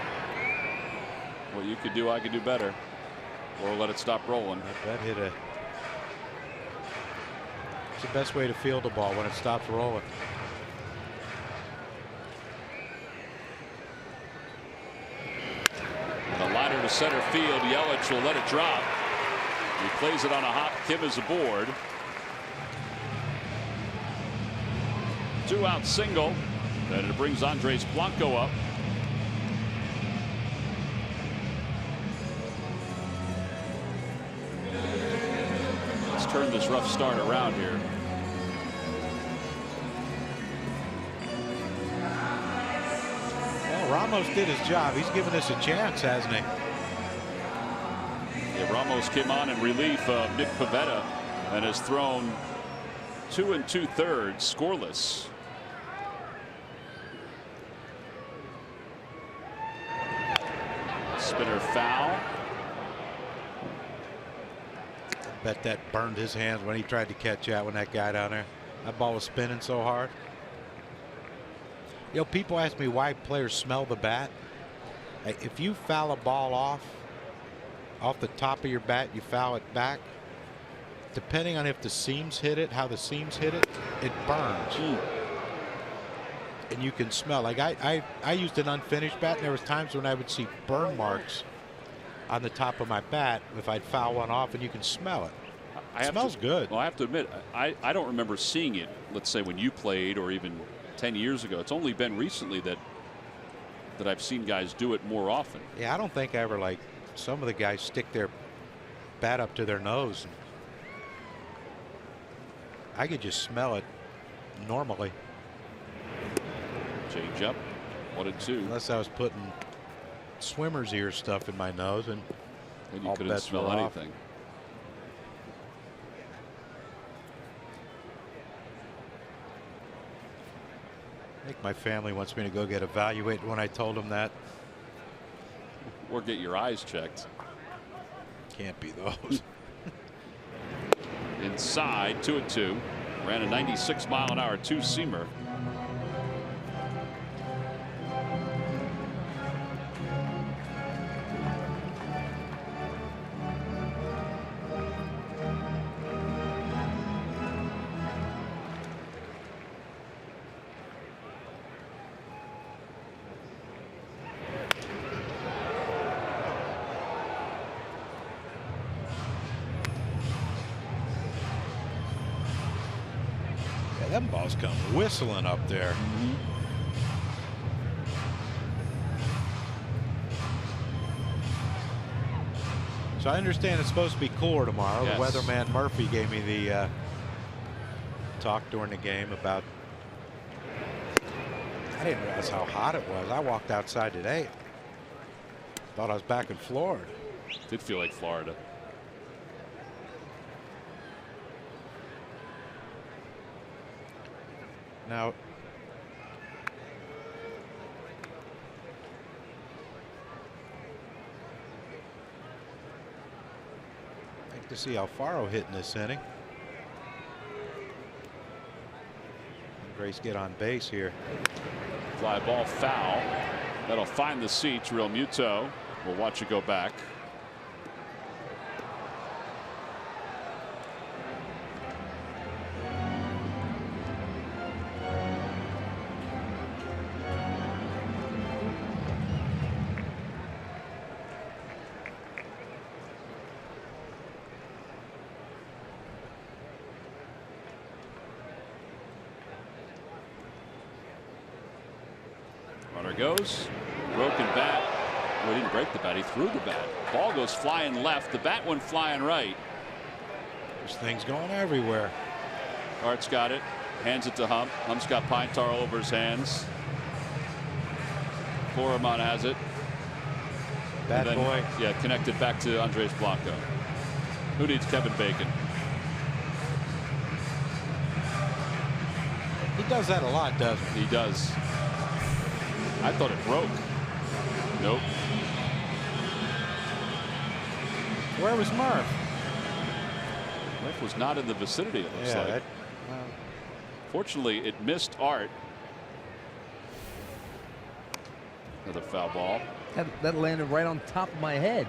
What you could do, I could do better. Or let it stop rolling. That hit a. It's the best way to field a ball when it stops rolling. The liner to center field. Yelich will let it drop. He plays it on a hop. Kim is aboard. 2-out single. And it brings Andres Blanco up. Let's turn this rough start around here. Well, Ramos did his job. He's given us a chance, hasn't he? Yeah, Ramos came on in relief of Nick Pivetta and has thrown 2 2/3 scoreless. Spinner foul. Bet that burned his hands when he tried to catch that when that guy down there. That ball was spinning so hard. You know, people ask me why players smell the bat. If you foul a ball off the top of your bat, you foul it back. Depending on if the seams hit it, how the seams hit it, it burns. And you can smell. Like I used an unfinished bat, and there was times when I would see burn marks on the top of my bat if I'd foul one off, and you can smell it. It smells good. Well, I have to admit, I don't remember seeing it, let's say when you played or even 10 years ago. It's only been recently that I've seen guys do it more often. Yeah, I don't think I ever, like some of the guys, stick their bat up to their nose. I could just smell it normally. Change up, 1-2. Unless I was putting swimmer's ear stuff in my nose, and you couldn't smell anything. I think my family wants me to go get evaluated when I told them that. Or get your eyes checked. Can't be those. Inside, 2-2. Ran a 96-mile-an-hour two-seamer. Them balls come whistling up there. So I understand it's supposed to be cooler tomorrow. Yes. The weatherman Murphy gave me the talk during the game about. I didn't realize how hot it was. I walked outside today. Thought I was back in Florida. Did feel like Florida. Now, like to see Alfaro hitting this inning. Grace get on base here. Fly ball foul. That'll find the seats. Real Muto. We'll watch it go back. Runner goes. Broken bat. Well, he didn't break the bat. He threw the bat. Ball goes flying left. The bat went flying right. This thing's going everywhere. Art's got it. Hands it to Hump. Hump's got pine tar all over his hands. Florimon has it. Bad then, boy. Yeah, connected back to Andres Blanco. Who needs Kevin Bacon? He does that a lot, doesn't he? He does. I thought it broke. Nope. Where was Murph? Murph was not in the vicinity, it looks Yeah, like. Fortunately, it missed Art. Another foul ball. That landed right on top of my head.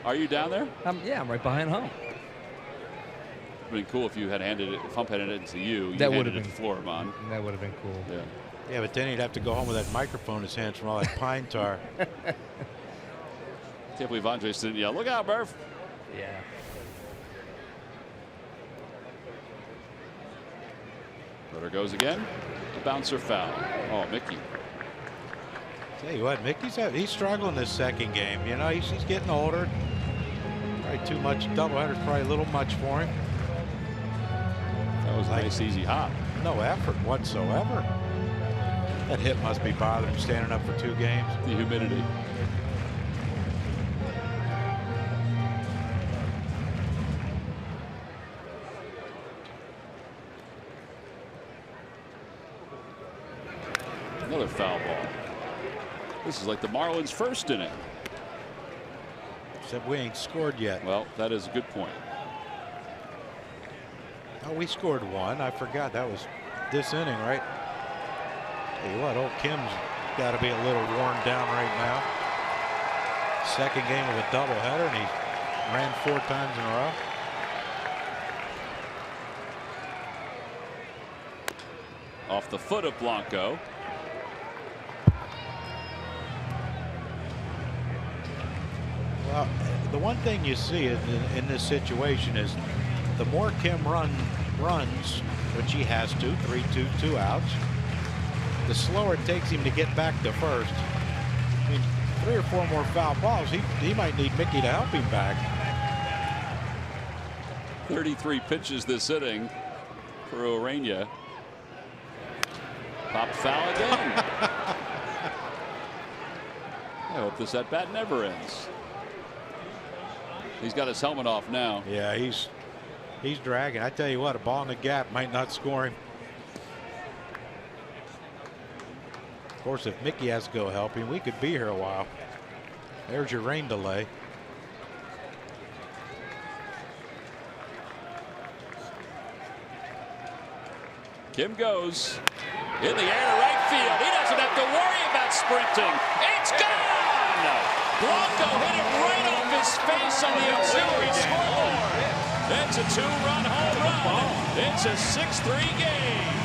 Are you down there? Yeah, I'm right behind Hump. It'd been cool if you had handed it, if Hump had handed it to you. That would handed have it been to Florimon. That would have been cool. Yeah. Yeah, but then he'd have to go home with that microphone in his hands from all that pine tar. Can't believe Andres didn't yell, "Look out, Murph!" Yeah. Runner goes again. The bouncer foul. Oh, Mickey. Tell you what, he's struggling this second game. You know, he's getting older. Probably too much. Doubleheader's probably a little much for him. That was a nice, easy hop. No effort whatsoever. That hit must be bothering him standing up for 2 games. The humidity. Another foul ball. This is like the Marlins' first inning. Except we ain't scored yet. Well, that is a good point. Oh, we scored 1. I forgot that was this inning, right? Tell you what, old Kim's got to be a little worn down right now. Second game of a doubleheader, and he ran 4 times in a row. Off the foot of Blanco. Well, the one thing you see in this situation is the more Kim runs, which he has to, 3-2, 2 outs, the slower it takes him to get back to first. I mean, 3 or 4 more foul balls, he might need Mickey to help him back. 33 pitches this inning for Orania. Pop foul again. I hope this at bat never ends. He's got his helmet off now. Yeah, he's dragging. I tell you what, a ball in the gap might not score him. Of course, if Mickey has to go help him, we could be here a while. There's your rain delay. Kim goes in the air to right field. He doesn't have to worry about sprinting. It's gone! Blanco hit it right off his face on the auxiliary scoreboard. It's a 2-run home run. It's a 6-3 game.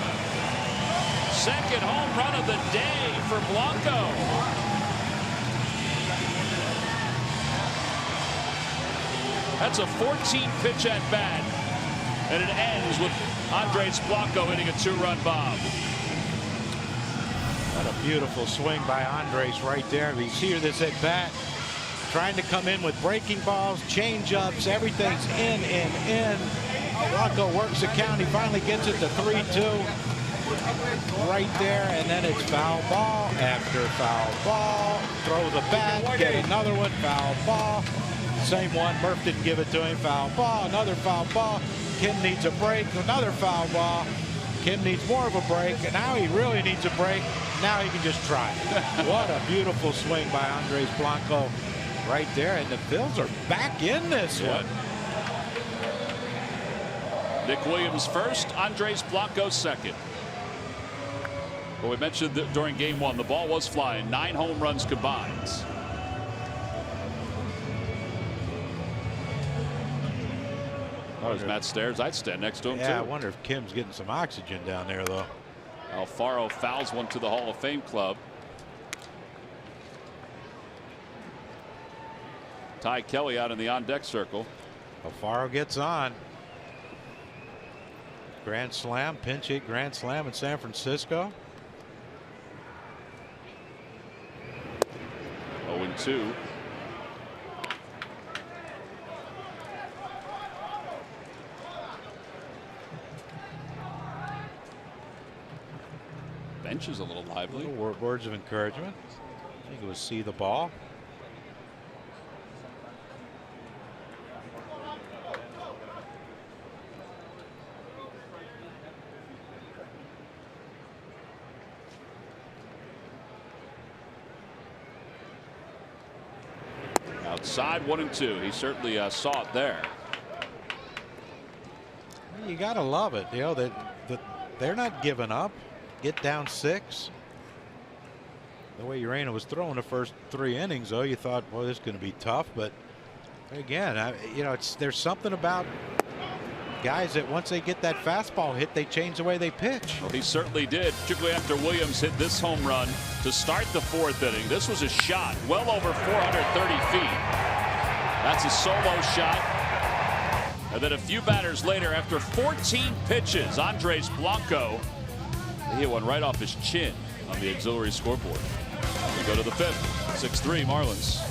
Second home run of the day for Blanco. That's a 14-pitch at bat, and it ends with Andres Blanco hitting a 2-run bomb. What a beautiful swing by Andres right there. He's here this at bat, trying to come in with breaking balls, change-ups, everything's in. Blanco works the count. He finally gets it to 3-2. Right there, and then it's foul ball after foul ball. Throw the bat, get another one, foul ball. Same one, Murph didn't give it to him, foul ball, another foul ball. Kim needs a break, another foul ball. Kim needs more of a break, and now he really needs a break. Now he can just try. What a beautiful swing by Andres Blanco right there, and the Phils are back in this one. Nick Williams first, Andres Blanco second. Well, we mentioned that during game one, the ball was flying, 9 home runs combined. Oh, as Matt stares, I'd stand next to him too. Yeah, I wonder if Kim's getting some oxygen down there, though. Alfaro fouls one to the Hall of Fame club. Ty Kelly out in the on-deck circle. Alfaro gets on. Grand slam, pinch hit grand slam in San Francisco. 0-2. Bench is a little lively. Words of encouragement. I think it was see the ball. Outside 1-2. He certainly saw it there. You gotta love it, you know, that they're not giving up. Get down 6. The way Urena was throwing the first 3 innings, though, you thought, boy, this is going to be tough. But again, you know, there's something about guys that once they get that fastball hit, they change the way they pitch. Well, he certainly did, particularly after Williams hit this home run to start the 4th inning. This was a shot well over 430 feet. That's a solo shot. And then a few batters later, after 14 pitches, Andres Blanco, he hit one right off his chin on the auxiliary scoreboard. We go to the 5th, 6-3 Marlins.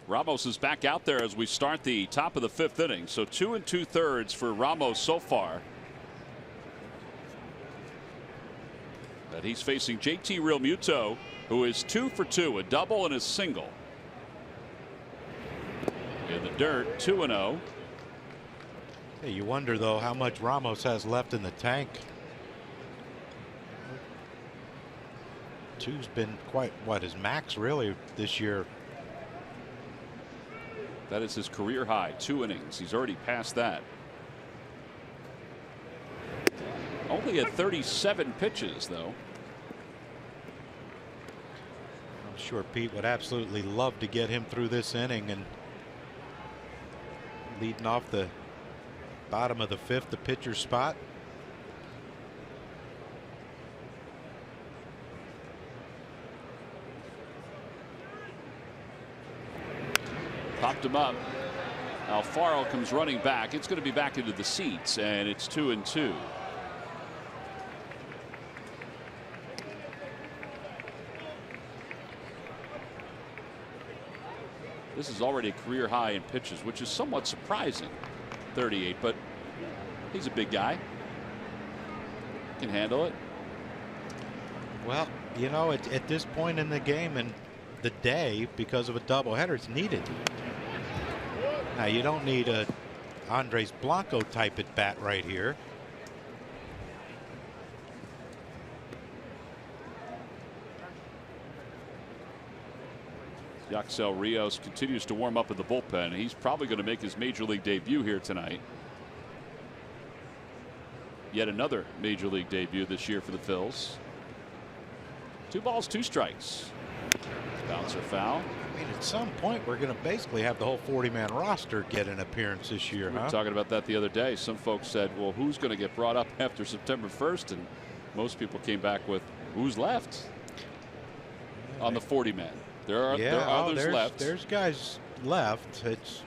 Ramos is back out there as we start the top of the 5th inning. So 2 2/3 for Ramos so far. But he's facing JT Realmuto, who is 2 for 2, a double and a single. In the dirt, 2-0. Hey, you wonder, though, how much Ramos has left in the tank. 2's been quite, what, his max really this year. That is his career high, 2 innings. He's already passed that. Only at 37 pitches, though. I'm sure Pete would absolutely love to get him through this inning, and leading off the bottom of the 5th, the pitcher spot. Popped him up. Alfaro comes running back. It's going to be back into the seats, and it's 2-2. This is already a career high in pitches, which is somewhat surprising. 38, but he's a big guy. Can handle it. Well, you know, at this point in the game and the day, because of a doubleheader, it's needed. Now, you don't need a Andres Blanco type at bat right here. Yaxel Rios continues to warm up in the bullpen. He's probably going to make his major league debut here tonight. Yet another major league debut this year for the Phils. 2 balls, 2 strikes. Bouncer foul. I mean, at some point, we're going to basically have the whole 40-man roster get an appearance this year. We were talking about that the other day. Some folks said, well, who's going to get brought up after September 1st? And most people came back with, who's left on the 40-man? There are others left. There's guys left. It's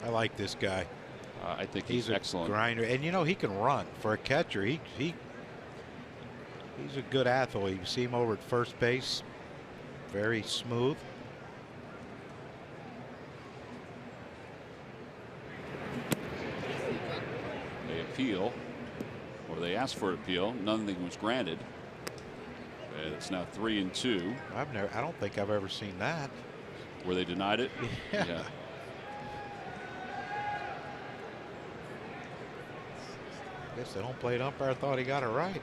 I like this guy. I think he's excellent. A grinder, and you know, he can run for a catcher. He's a good athlete. You see him over at first base, very smooth. They appeal, or they asked for appeal. Nothing was granted. And it's now 3-2. I don't think I've ever seen that. Where they denied it. Yeah. I guess the home plate umpire thought he got it right.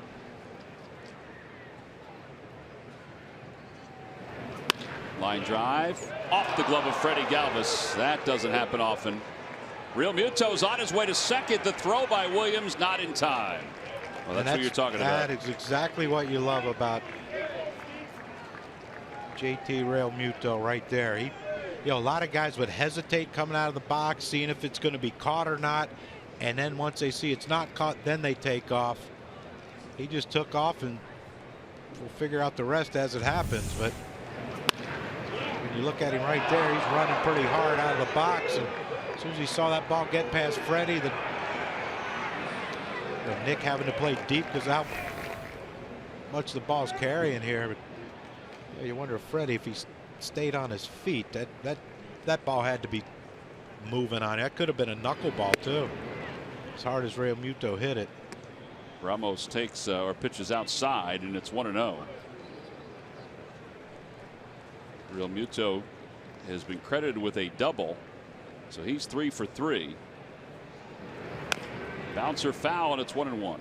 Line drive off the glove of Freddie Galvis. That doesn't happen often. Real Muto's on his way to second. The throw by Williams not in time. Well, that's what you're talking about. That is exactly what you love about JT Real Muto right there. You know, a lot of guys would hesitate coming out of the box, seeing if it's going to be caught or not. And then once they see it's not caught, then they take off. He just took off, and we'll figure out the rest as it happens. But when you look at him right there, he's running pretty hard out of the box. And as soon as he saw that ball get past Freddie, Nick having to play deep because how much the ball's carrying here. But yeah, you wonder if Freddie, if he stayed on his feet, that ball had to be moving on. That could have been a knuckleball too. As hard as Real Muto hit it. Ramos takes or pitches outside, and it's 1-0. Real Muto has been credited with a double, so he's 3 for 3. Bouncer foul, and it's 1-1.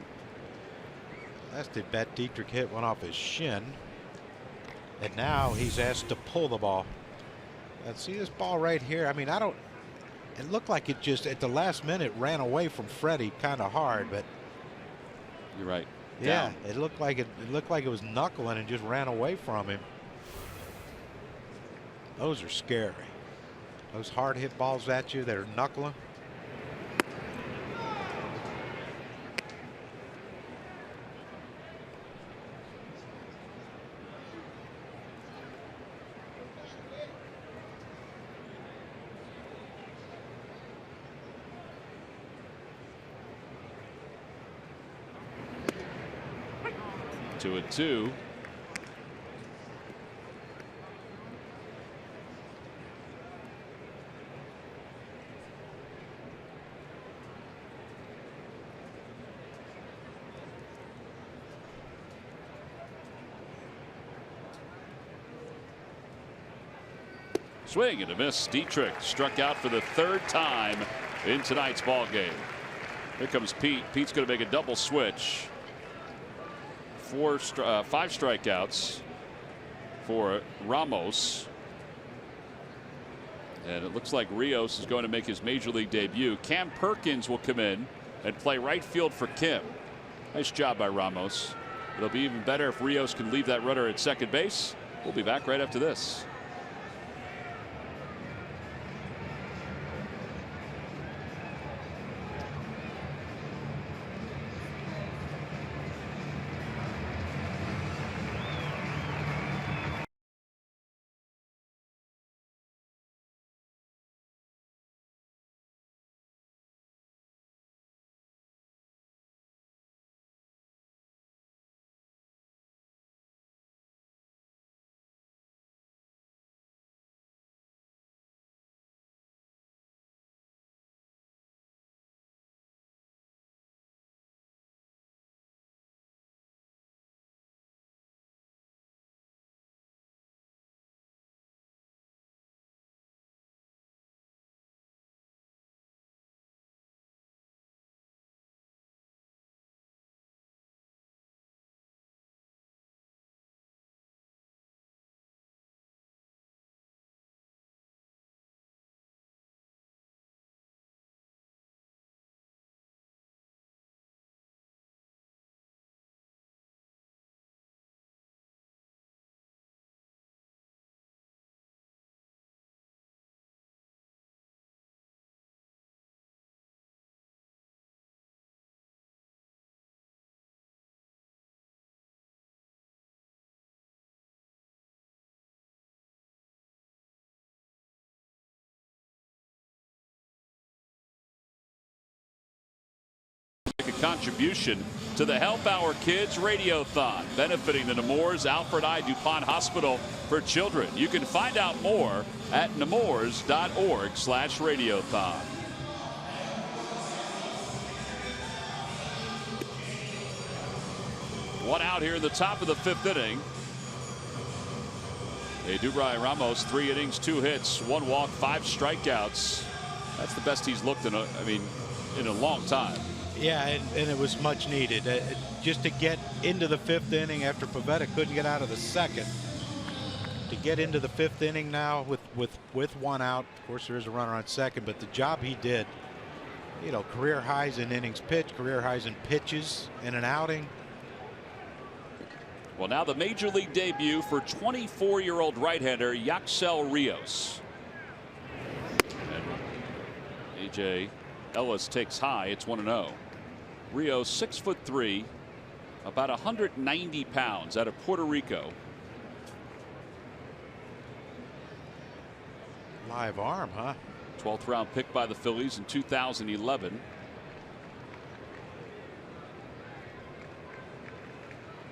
Last at bat, Dietrich hit one off his shin, and now he's asked to pull the ball. And see this ball right here. I mean, it looked like it just at the last minute ran away from Freddie kind of hard, but you're right. Yeah, down. it looked like it was knuckling and just ran away from him. Those are scary. Those hard hit balls at you that are knuckling. To a 2. Swing and a miss. Dietrich struck out for the 3rd time in tonight's ball game. Here comes Pete. Pete's going to make a double switch. 5 strikeouts for Ramos. And it looks like Rios is going to make his major league debut. Cam Perkins will come in and play right field for Kim. Nice job by Ramos. It'll be even better if Rios can leave that runner at second base. We'll be back right after this. A contribution to the Help Our Kids Radiothon, benefiting the Nemours Alfred I. DuPont Hospital for Children. You can find out more at nemours.org/radiothon. One out here in the top of the 5th inning. Dubry Ramos, 3 innings, 2 hits, 1 walk, 5 strikeouts. That's the best he's looked in a long time. Yeah, and it was much needed. Just to get into the 5th inning after Pivetta couldn't get out of the 2nd. To get into the 5th inning now with 1 out. Of course, there is a runner on 2nd, but the job he did, you know, career highs in innings pitched, career highs in pitches in an outing. Well, now the major league debut for 24-year-old right-hander Yaxel Rios. And A.J. Ellis takes high. It's 1-0. Rios, 6'3", about 190 pounds, out of Puerto Rico. Live arm, huh? 12th round pick by the Phillies in 2011.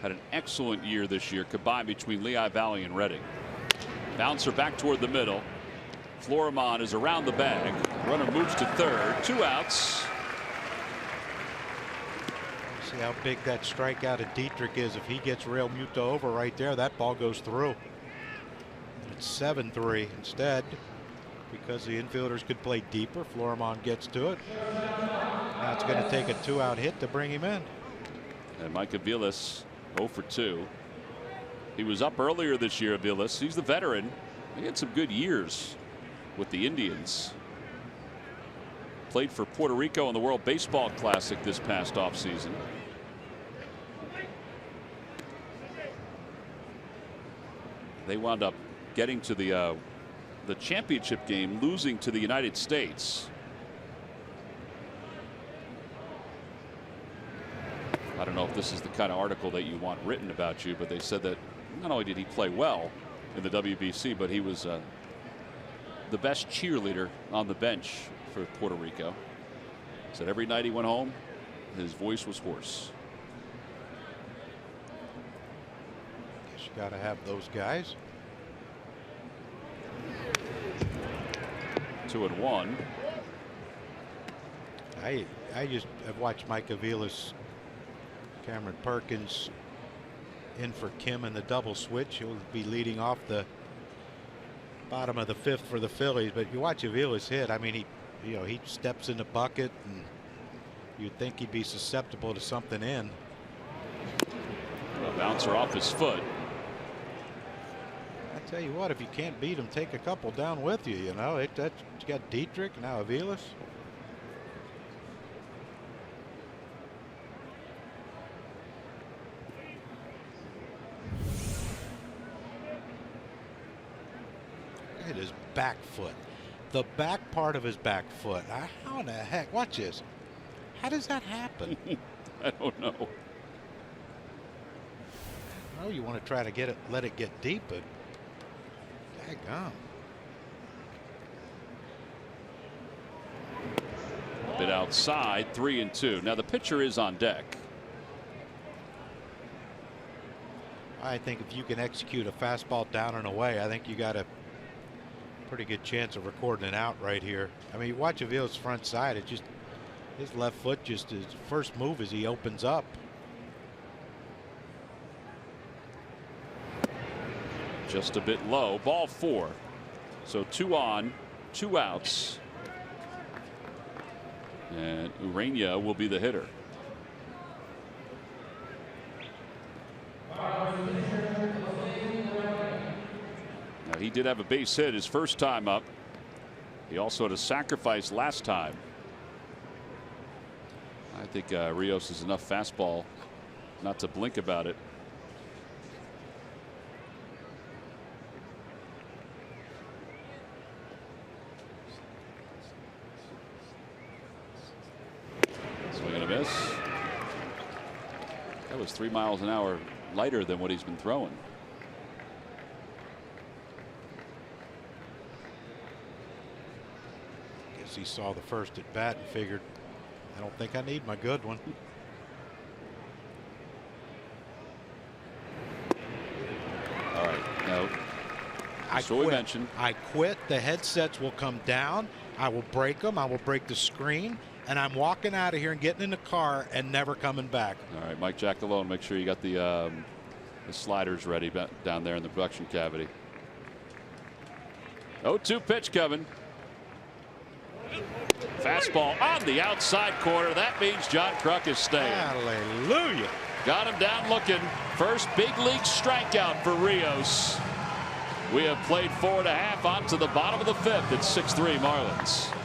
Had an excellent year this year combined between Lehigh Valley and Reading. Bouncer back toward the middle. Florimon is around the bag. Runner moves to 3rd. 2 outs. See how big that strikeout of Dietrich is. If he gets Real Muto over right there, that ball goes through. It's 7-3 instead, because the infielders could play deeper. Florimon gets to it. Now it's going to take a 2-out hit to bring him in. And Mike Aviles 0 for 2. He was up earlier this year. Aviles, he's the veteran. He had some good years with the Indians. Played for Puerto Rico in the World Baseball Classic this past offseason. They wound up getting to the championship game, losing to the United States. I don't know if this is the kind of article that you want written about you, but they said that not only did he play well in the WBC, but he was the best cheerleader on the bench for Puerto Rico. Said every night he went home, his voice was hoarse. Guess you got to have those guys. 2-1. I just have watched Mike Aviles, Cameron Perkins in for Kim in the double switch. He'll be leading off the bottom of the 5th for the Phillies, but you watch Aviles hit. I mean, he steps in the bucket, and You'd think he'd be susceptible to something in. A bouncer off his foot. I tell you what, if you can't beat him, take a couple down with you. You know, you got Dietrich, now Aviles. Look at his back foot. The back part of his back foot. How in the heck? Watch this. How does that happen? I don't know. Oh, you want to try to get it, let it get deep, but daggone. A bit outside, 3-2. Now the pitcher is on deck. I think if you can execute a fastball down and away, I think you got a pretty good chance of recording an out right here. I mean, watch Aviles' front side. It just, his left foot, just his first move as he opens up. Just a bit low. Ball 4. So 2 on, 2 outs. And Urania will be the hitter. Now he did have a base hit his first time up. He also had a sacrifice last time. I think Rios is enough fastball not to blink about it. Swing and a miss. That was 3 miles an hour lighter than what he's been throwing. Guess he saw the first at bat and figured, I don't think I need my good one. All right. Now, so we mentioned. I quit. The headsets will come down. I will break them. I will break the screen. And I'm walking out of here and getting in the car and never coming back. All right, Mike Giacalone, make sure you got the sliders ready down there in the production cavity. 0-2 pitch coming. Fastball on the outside corner. That means John Kruk is staying. Hallelujah. Got him down looking. First big league strikeout for Rios. We have played 4.5 on to the bottom of the 5th. It's 6-3 Marlins.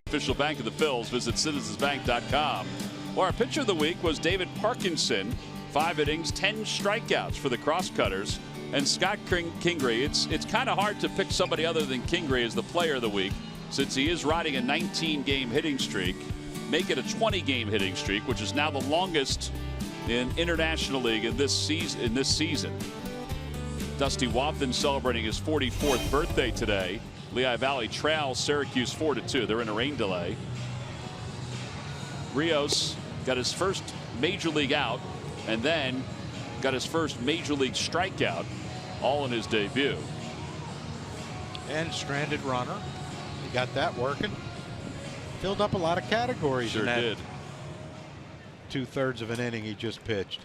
Official bank of the Phillies. Visit citizensbank.com. Well, our pitcher of the week was David Parkinson. 5 innings, 10 strikeouts for the Crosscutters. And Scott Kingery. It's kind of hard to pick somebody other than Kingery as the player of the week, since he is riding a 19-game hitting streak. Make it a 20-game hitting streak, which is now the longest in International League in this season. Dusty Wathan celebrating his 44th birthday today. Lehigh Valley trails Syracuse 4-2. They're in a rain delay. Rios got his first major league out and then got his first major league strikeout all in his debut. And stranded runner. He got that working. Filled up a lot of categories. Sure in that did. 2/3 of an inning he just pitched.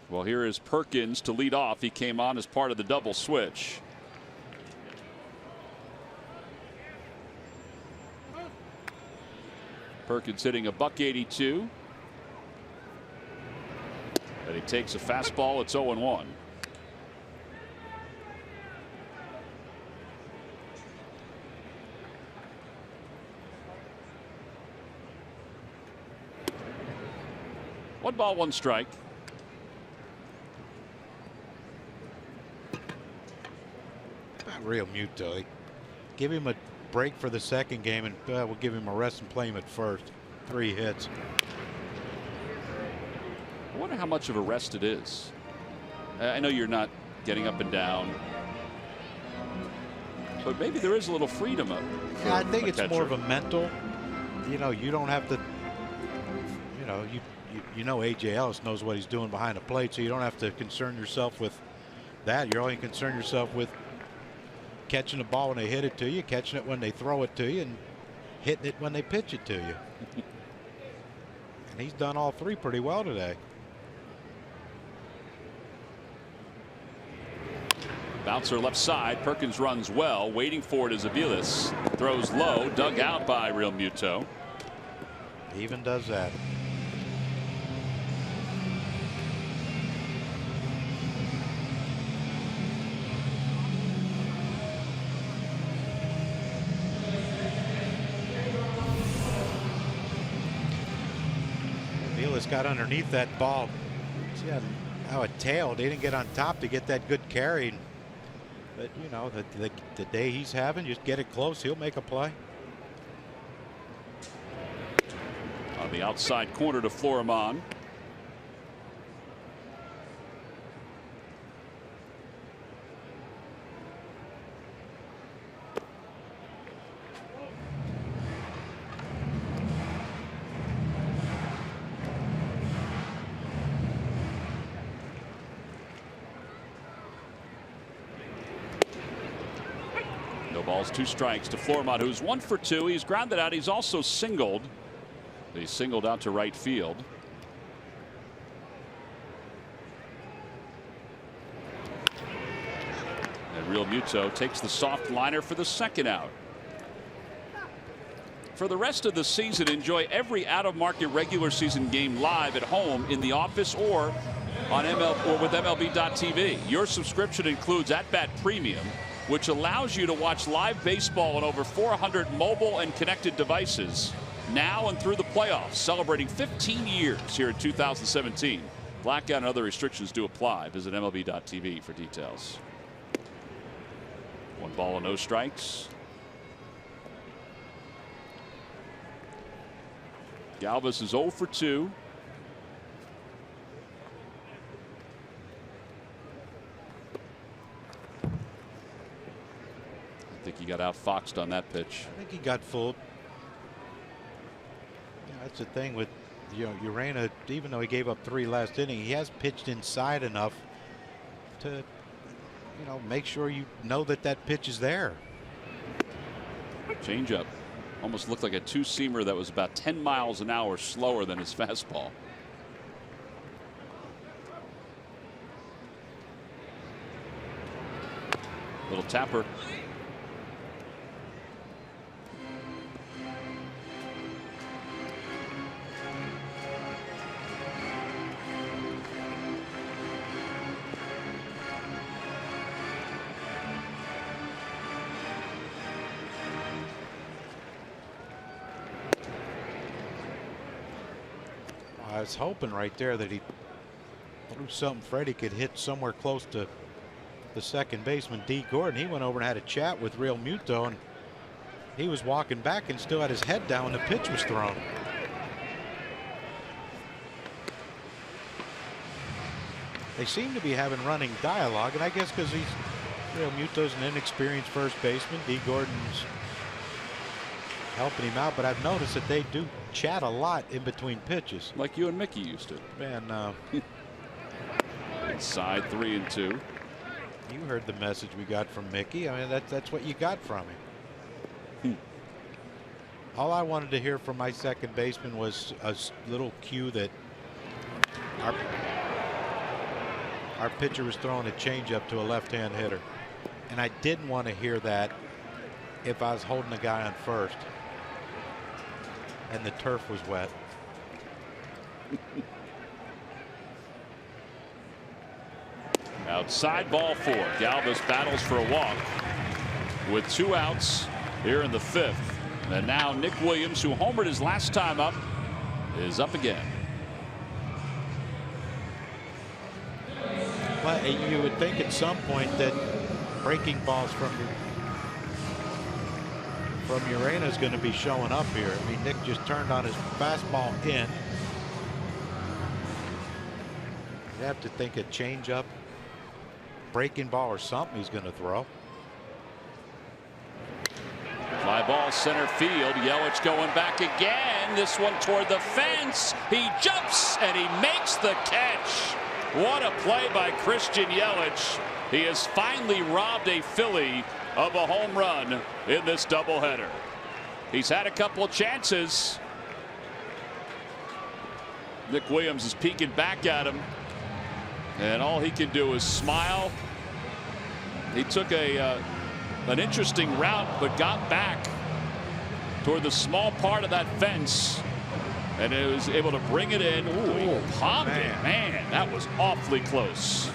Well, here is Perkins to lead off. He came on as part of the double switch. Perkins hitting a .182. And he takes a fastball. It's 0-1. One ball, one strike. Not Real Muto. Give him a break for the second game, and we'll give him a rest and play him at first. 3 hits. I wonder how much of a rest it is. I know you're not getting up and down, but maybe there is a little freedom up. Yeah, I think it's more of a mental. You know, you don't have to. You know, AJ Ellis knows what he's doing behind the plate, so you don't have to concern yourself with that. You're only concerned yourself with catching the ball when they hit it to you, catching it when they throw it to you, and hitting it when they pitch it to you. And he's done all 3 pretty well today. Bouncer left side. Perkins runs well. Waiting for it is Aviles. Throws low. Dug out by Real Muto. He even does that. Aviles got underneath that ball. See how it tailed. He didn't get on top to get that good carry. But you know, the day he's having, just get it close, he'll make a play. On the outside corner to Florimon. Balls, 2 strikes to Florimon, who's 1 for 2. He's grounded out. He's also singled. He singled out to right field. And Real Muto takes the soft liner for the 2nd out. For the rest of the season, enjoy every out-of-market regular season game live at home, in the office, or on with MLB.tv. Your subscription includes At Bat Premium, which allows you to watch live baseball on over 400 mobile and connected devices now and through the playoffs, celebrating 15 years here in 2017. Blackout and other restrictions do apply. Visit MLB.tv for details. 1 ball and no strikes. Galvis is 0 for 2. I think he got outfoxed on that pitch. I think he got fooled. Yeah, that's the thing with Urena. Even though he gave up 3 last inning, he has pitched inside enough to make sure you know that pitch is there. Changeup almost looked like a 2-seamer that was about 10 miles an hour slower than his fastball. Little tapper. I was hoping right there that he threw something Freddie could hit somewhere close to the second baseman, D. Gordon. He went over and had a chat with Real Muto, and he was walking back and still had his head down when the pitch was thrown. They seem to be having running dialogue, and I guess because Real Muto's an inexperienced first baseman, D. Gordon's helping him out, but I've noticed that they do chat a lot in between pitches. Like you and Mickey used to. Man, Inside 3-2. You heard the message we got from Mickey. I mean, that's what you got from him. All I wanted to hear from my second baseman was a little cue that our pitcher was throwing a changeup to a left-hand hitter, and I didn't want to hear that if I was holding a guy on first and the turf was wet. Outside, ball 4. Galvis battles for a walk with 2 outs here in the 5th. And now Nick Williams, who homered his last time up, is up again. Well, you would think at some point that breaking balls from Urena is going to be showing up here. I mean, Nick just turned on his fastball in. You have to think a changeup, breaking ball, or something he's going to throw. Fly ball center field. Yelich going back again. This one toward the fence. He jumps and he makes the catch. What a play by Christian Yelich. He has finally robbed a Philly of a home run in this doubleheader. He's had a couple of chances. Nick Williams is peeking back at him, and all he can do is smile. He took an interesting route, but got back toward the small part of that fence, and it was able to bring it in. Ooh, he palmed it. Man, that was awfully close.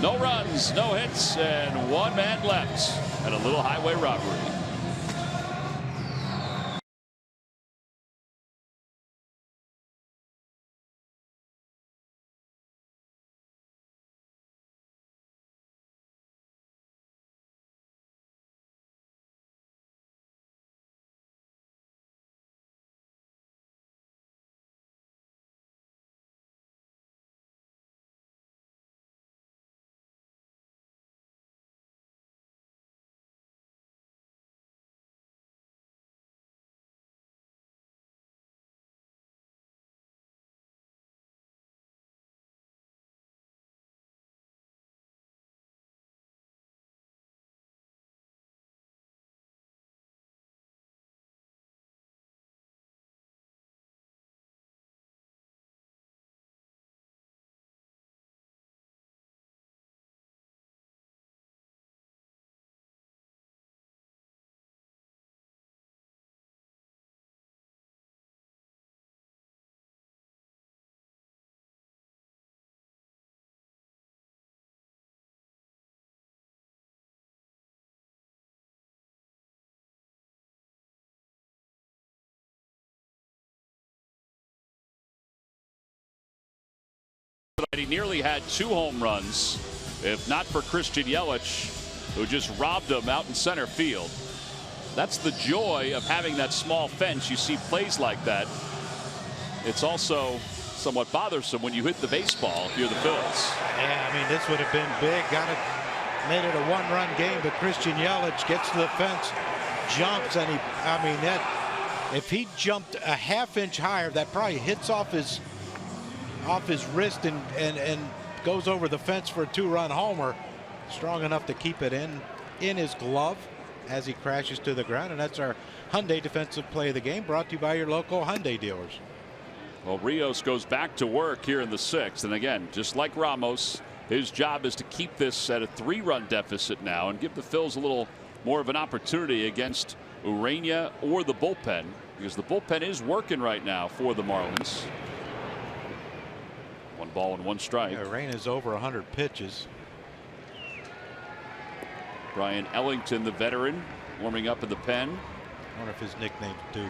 No runs, no hits, and 1 man left, and a little highway robbery. He nearly had 2 home runs, if not for Christian Yelich, who just robbed him out in center field. That's the joy of having that small fence. You see plays like that. It's also somewhat bothersome when you hit the baseball if you're the Phillies. Yeah, I mean, this would have been big. Made it a 1-run game, but Christian Yelich gets to the fence, jumps, and if he jumped a half-inch higher, that probably hits off his wrist and goes over the fence for a 2-run homer. Strong enough to keep it in his glove as he crashes to the ground. And that's our Hyundai defensive play of the game, brought to you by your local Hyundai dealers. Well, Rios goes back to work here in the 6th, and again, just like Ramos, his job is to keep this at a 3-run deficit now and give the Phils a little more of an opportunity against Urena or the bullpen, because the bullpen is working right now for the Marlins. 1 ball and 1 strike. Yeah, Urena's over 100 pitches. Brian Ellington, the veteran, warming up in the pen. I wonder if his nickname's Duke.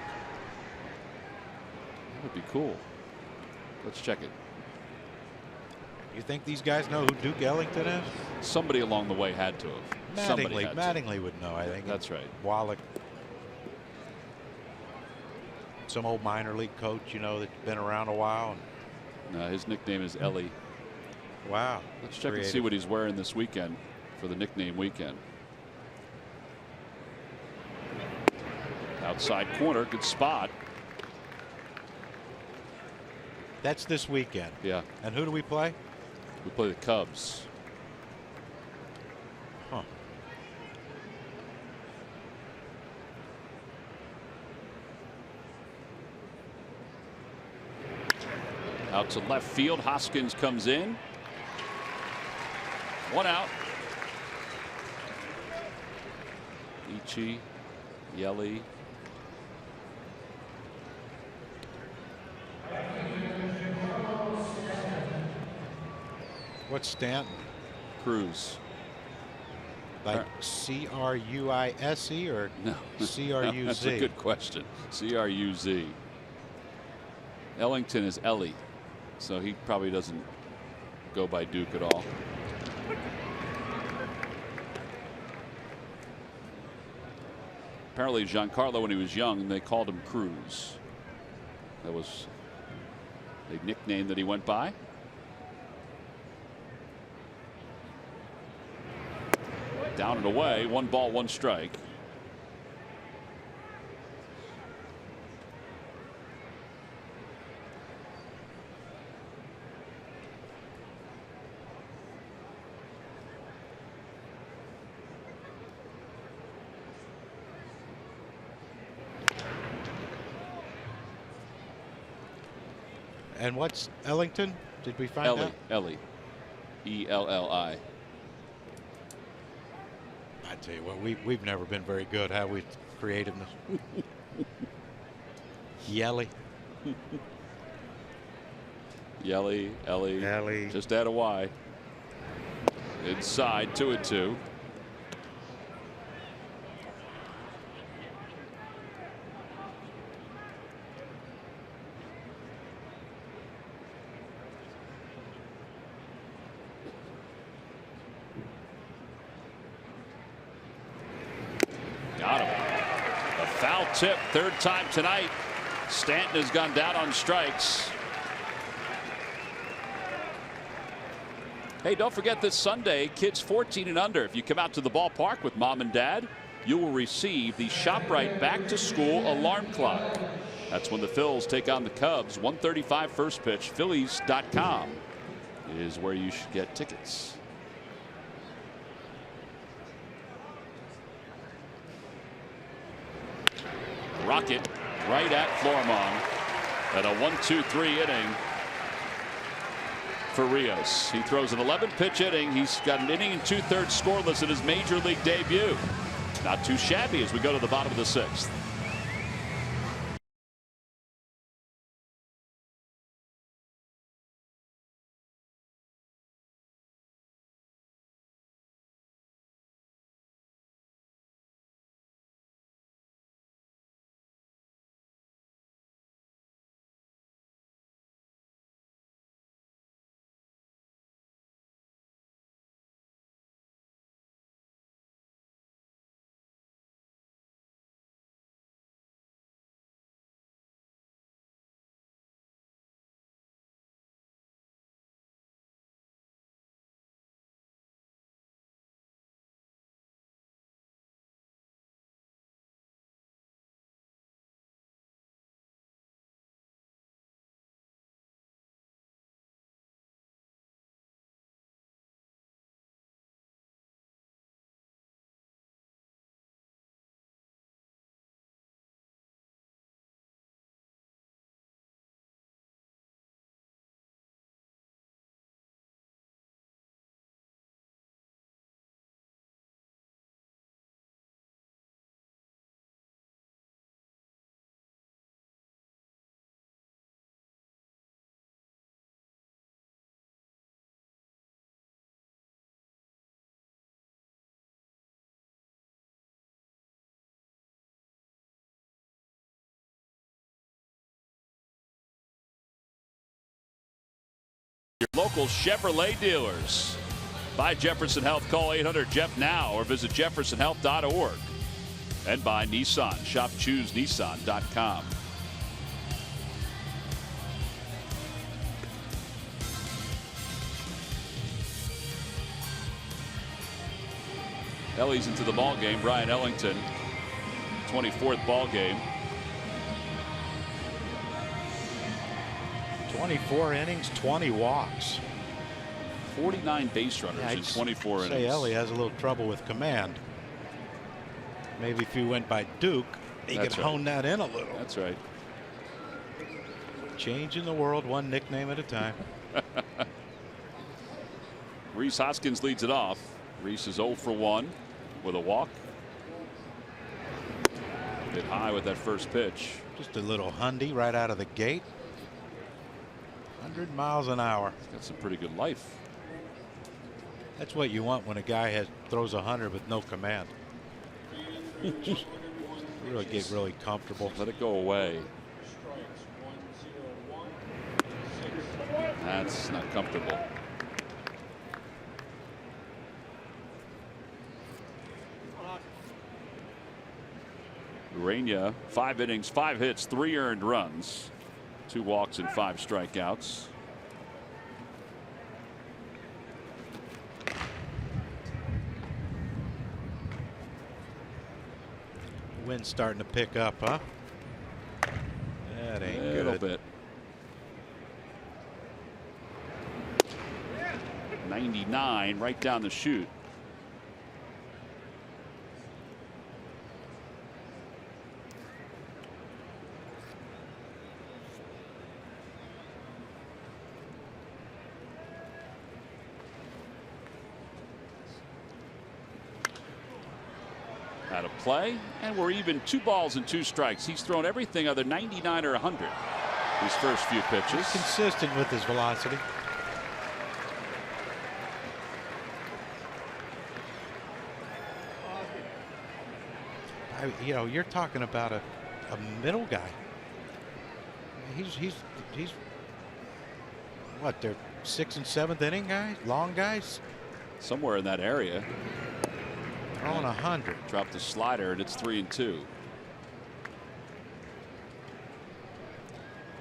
That would be cool. Let's check it. You think these guys know who Duke Ellington is? Somebody along the way had to have. Mattingly would know, I think. That's right. Wallach. Some old minor league coach, that's been around a while. His nickname is Ellie. Wow. Let's check and see what he's wearing this weekend for the nickname weekend. Outside corner, good spot. That's this weekend. Yeah. And who do we play? We play the Cubs. Out to left field. Hoskins comes in. 1 out. Ichi, Yelly. What's Stanton? Cruz. Like C-R-U-I-S-E or No. C-R-U-Z? That's a good question. C-R-U-Z. Ellington is Ellie, so he probably doesn't go by Duke at all. Apparently Giancarlo, when he was young, they called him Cruz. That was the nickname that he went by. Down and away. 1 ball, 1 strike. And what's Ellington? Did we find out? Ellie. E-L-L-I. I tell you what, we've never been very good, have we? Creativeness. Yelly. Yelly, Ellie. Just add a Y. Inside, 2-2. Got him. A foul tip, 3rd time tonight. Stanton has gone down on strikes. Hey, don't forget this Sunday, kids 14 and under, if you come out to the ballpark with mom and dad, you will receive the ShopRite Back to School alarm clock. That's when the Phils take on the Cubs. 1:35 first pitch. Phillies.com is where you should get tickets. Rocket right at Florimon. And a 1-2-3 inning for Rios. He throws an 11-pitch inning. He's got an inning and 2/3 scoreless in his major league debut. Not too shabby as we go to the bottom of the 6th. Your local Chevrolet dealers. By Jefferson Health. Call 800-JEF now or visit jeffersonhealth.org. And by Nissan. Shop ChooseNissan.com. Ellie's into the ball game. Brian Ellington, 24th ball game. 24 innings, 20 walks. 49 base runners in 24 innings. Say Ellie has a little trouble with command. Maybe if you went by Duke, he could hone that in a little. That's right. Changing the world one nickname at a time. Rhys Hoskins leads it off. Rhys is 0 for 1 with a walk. Hit high with that first pitch. Just a little hundy right out of the gate. 100 miles an hour. He's got some pretty good life. That's what you want when a guy throws 100 with no command. Just really get really comfortable. Let it go away. That's not comfortable. Urania, 5 innings, 5 hits, 3 earned runs, 2 walks and 5 strikeouts. Wind's starting to pick up, huh? That ain't good. A little bit. 99 right down the chute. Out of play, and we're even 2 balls and 2 strikes. He's thrown everything other 99 or 100 his first few pitches. He's consistent with his velocity. You know, you're talking about a middle guy. He's what, they're 6th and 7th inning guys, long guys, somewhere in that area. Throwing 100. Dropped the slider, and it's 3-2.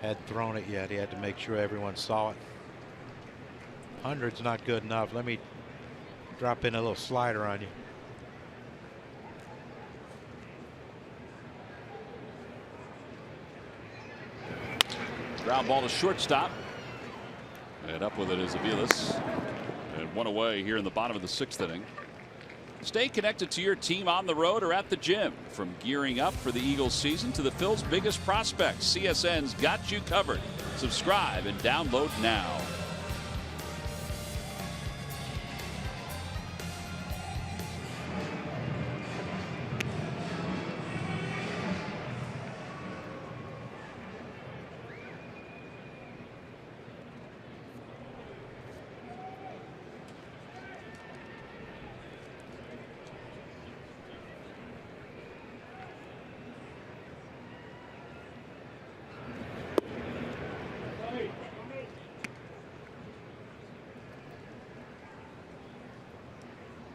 Hadn't thrown it yet. He had to make sure everyone saw it. 100's not good enough. Let me drop in a little slider on you. Ground ball to shortstop. And up with it is Aviles. And 1 away here in the bottom of the 6th inning. Stay connected to your team on the road or at the gym. From gearing up for the Eagles season to the Phil's biggest prospects, CSN's got you covered. Subscribe and download now.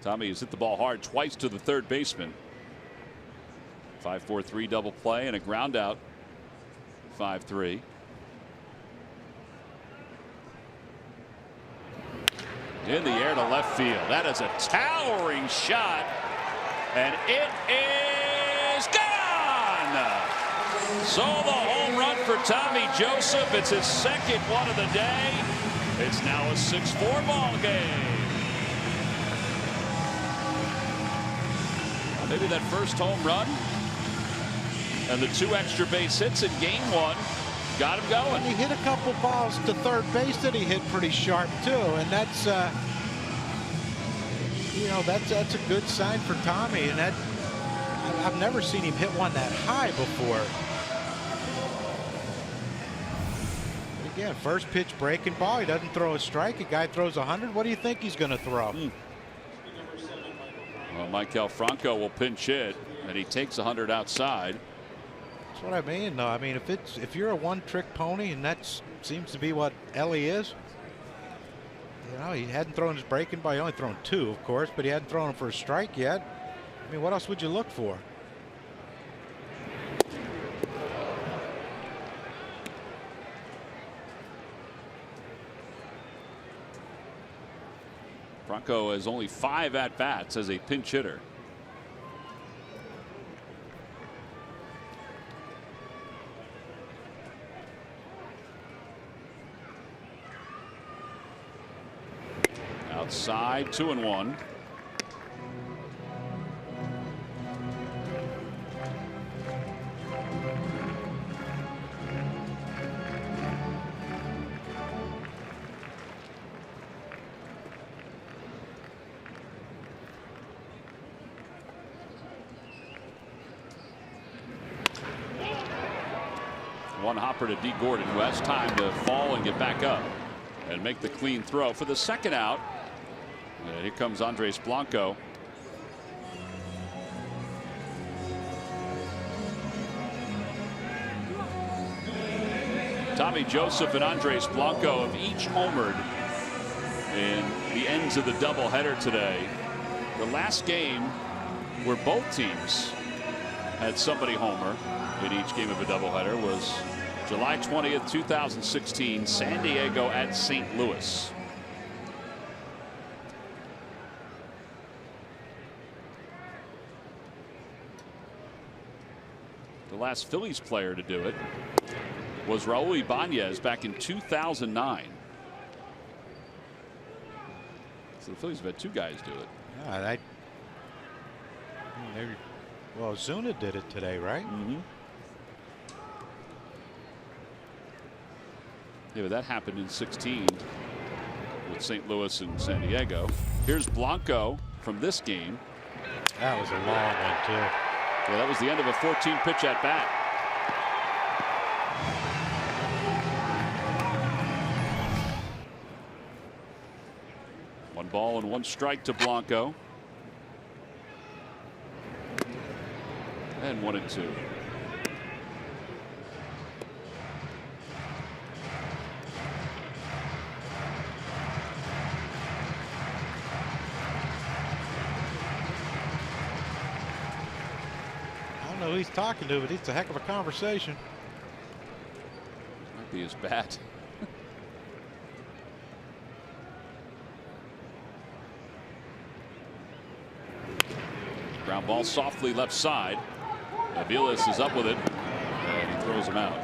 Tommy has hit the ball hard twice to the third baseman. 5-4-3 double play and a ground out. 5-3. In the air to left field. That is a towering shot. And it is gone. So the home run for Tommy Joseph. It's his 2nd one of the day. It's now a 6-4 ball game. Maybe that first home run and the 2 extra base hits in game 1 got him going. He hit a couple balls to third base that he hit pretty sharp too, and that's you know, that's a good sign for Tommy. And that I've never seen him hit one that high before. But again, first pitch breaking ball. He doesn't throw a strike. A guy throws 100. What do you think he's going to throw? Well, Michael Franco will pinch hit, and he takes 100 outside. That's what I mean, though. I mean, if you're a one-trick pony, and that seems to be what Ellie is. You know, he hadn't thrown his breaking ball. He only thrown 2, of course, but he hadn't thrown him for a strike yet. I mean, what else would you look for? Franco has only 5 at-bats as a pinch hitter. Outside, 2-1. One hopper to D. Gordon, who has time to fall and get back up and make the clean throw for the second out. And here comes Andres Blanco. Tommy Joseph and Andres Blanco have each homered in the ends of the doubleheader today. The last game where both teams had somebody homer in each game of a doubleheader was July 20th, 2016, San Diego at St. Louis. The last Phillies player to do it was Raul Ibanez back in 2009. So the Phillies have had two guys do it. Yeah, well, Zuna did it today, right? Mm-hmm. Yeah, but that happened in 16 with St. Louis and San Diego. Here's Blanco from this game. That was a long one, too. Yeah, that was the end of a 14-pitch at bat. One ball and one strike to Blanco. And 1-2. I don't know who he's talking to, but it's a heck of a conversation. Might be his bat. Ground ball softly left side. Aviles is up with it and he throws him out.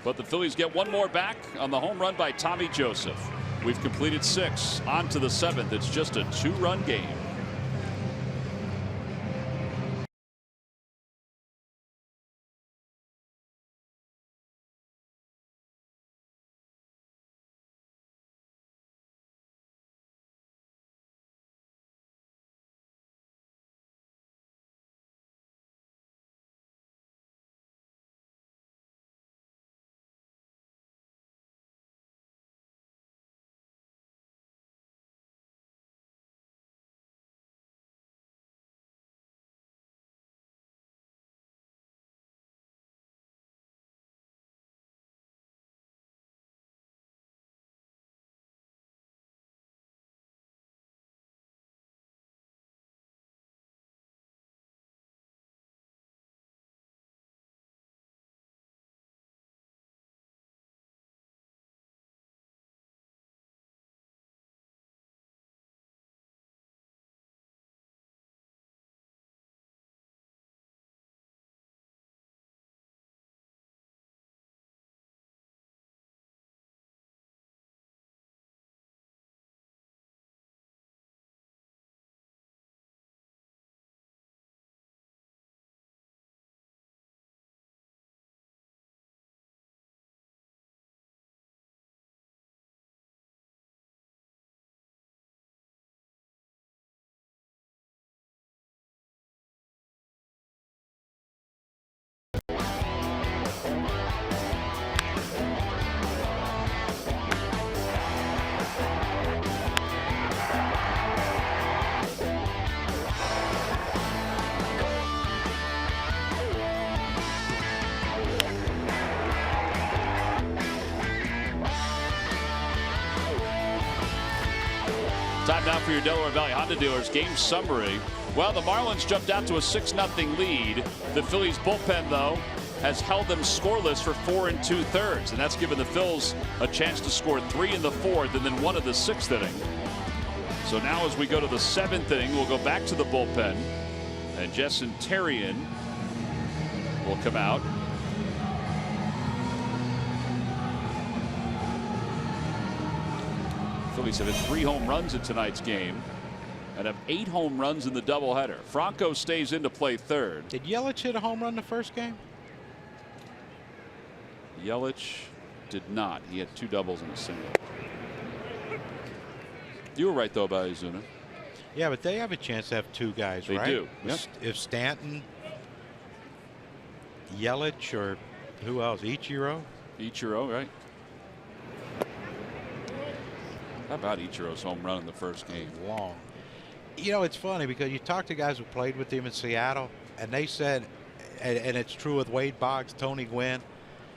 But the Phillies get one more back on the home run by Tommy Joseph. We've completed 6. On to the 7th. It's just a 2-run game. Time now for your Delaware Valley Honda dealers game summary. Well, the Marlins jumped out to a 6-0 lead. The Phillies bullpen, though, has held them scoreless for 4 2/3, and that's given the Phils a chance to score 3 in the 4th and then 1 in the 6th inning. So now as we go to the 7th inning, we'll go back to the bullpen, and Jason Terrian will come out. Phillies have hit 3 home runs in tonight's game and have 8 home runs in the doubleheader. Franco stays in to play third. Did Yelich hit a home run the first game? Yelich did not. He had 2 doubles and a single. You were right, though, about Izuna. Yeah, but they have a chance to have 2 guys, they right? do. Yep. If Stanton, Yelich, or Who else? Ichiro? Ichiro, right? How about Ichiro's home run in the first game? Long. You know, it's funny because you talk to guys who played with him in Seattle, and they said, and it's true with Wade Boggs, Tony Gwynn,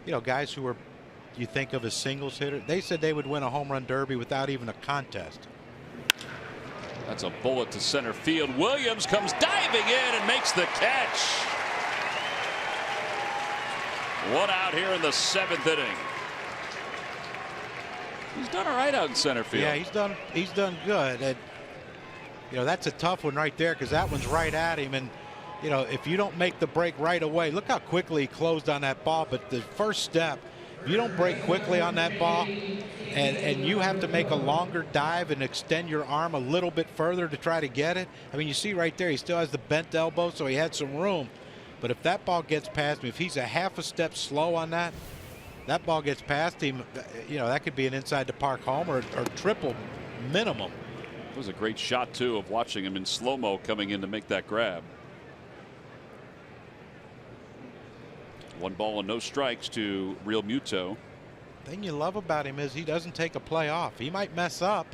you know, guys who were, you think of as singles hitter, they said they would win a home run derby without even a contest. That's a bullet to center field. Williams comes diving in and makes the catch. One out here in the 7th inning. He's done all right out in center field. Yeah, he's done good. And, you know, that's a tough one right there because that one's right at him. And, you know, if you don't make the break right away, look how quickly he closed on that ball. But the first step, if you don't break quickly on that ball and you have to make a longer dive and extend your arm a little bit further to try to get it. I mean, you see right there, he still has the bent elbow, so he had some room. But if that ball gets past him, if he's a half a step slow on that ball gets past him, you know, that could be an inside the park home or triple minimum. It was a great shot, too, of watching him in slow-mo coming in to make that grab. 1 ball and no strikes to Real Muto. Thing you love about him is he doesn't take a play off. He might mess up,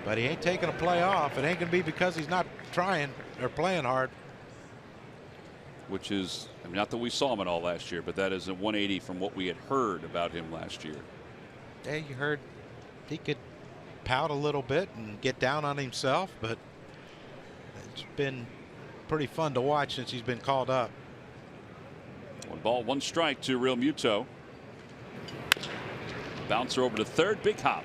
but he ain't taking a play off. It ain't going to be because he's not trying or playing hard. Which is, I mean, not that we saw him at all last year, but that is a 180 from what we had heard about him last year. Yeah, you heard he could pout a little bit and get down on himself, but it's been pretty fun to watch since he's been called up. 1 ball, 1 strike to Real Muto. Bouncer over to third, big hop.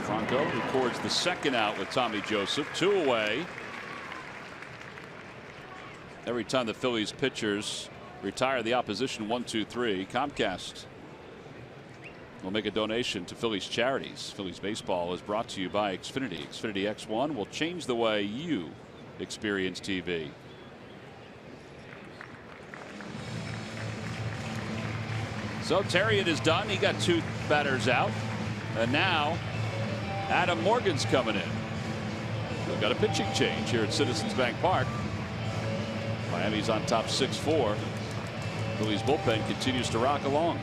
Franco records the 2nd out with Tommy Joseph. 2 away. Every time the Phillies pitchers retire the opposition 1, 2, 3, Comcast will make a donation to Phillies charities. Phillies baseball is brought to you by Xfinity. Xfinity X1 will change the way you experience TV. So Terriot is done. He got 2 batters out. And now Adam Morgan's coming in. We've got a pitching change here at Citizens Bank Park. Miami's on top 6-4. Phillies bullpen continues to rock along.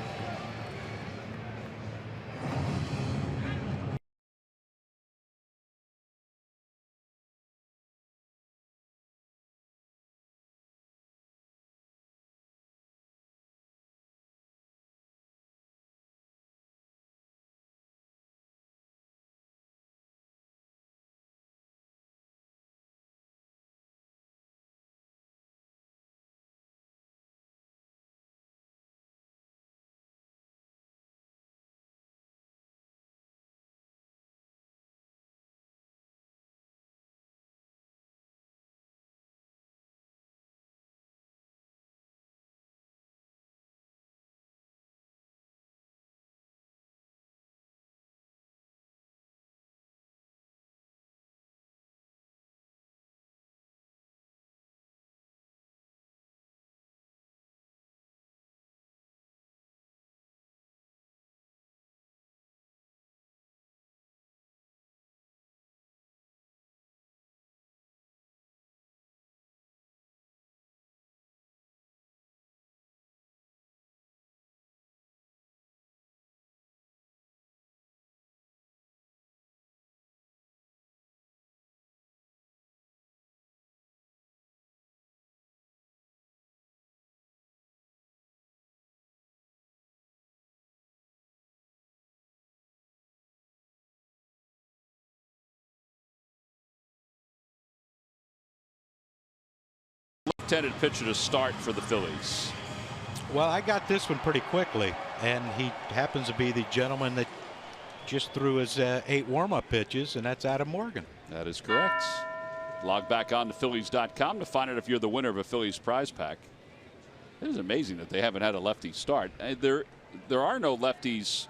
Left-handed pitcher to start for the Phillies. Well, I got this one pretty quickly, and he happens to be the gentleman that just threw his 8 warm-up pitches, and that's Adam Morgan. That is correct. Log back on to Phillies.com to find out if you're the winner of a Phillies prize pack. It is amazing that they haven't had a lefty start. There are no lefties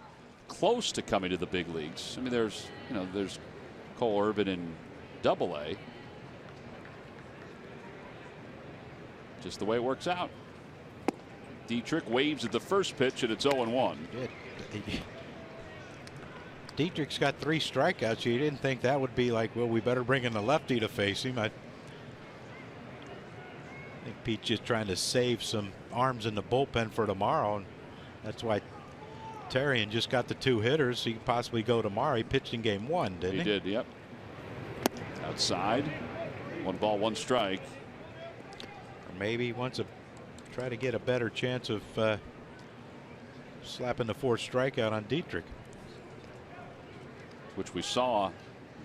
close to coming to the big leagues. I mean, there's Cole Irvin in Double-A. Just the way it works out. Dietrich waves at the first pitch, and it's 0-1. Dietrich's got 3 strikeouts. You didn't think that would be like, well, we better bring in the lefty to face him. I think Pete's just trying to save some arms in the bullpen for tomorrow, and that's why Terrian just got the 2 hitters. He could possibly go tomorrow. He pitched in game 1, didn't he? He did, yep. Outside. 1 ball, 1 strike. Or maybe he wants to try to get a better chance of slapping the 4th strikeout on Dietrich, which we saw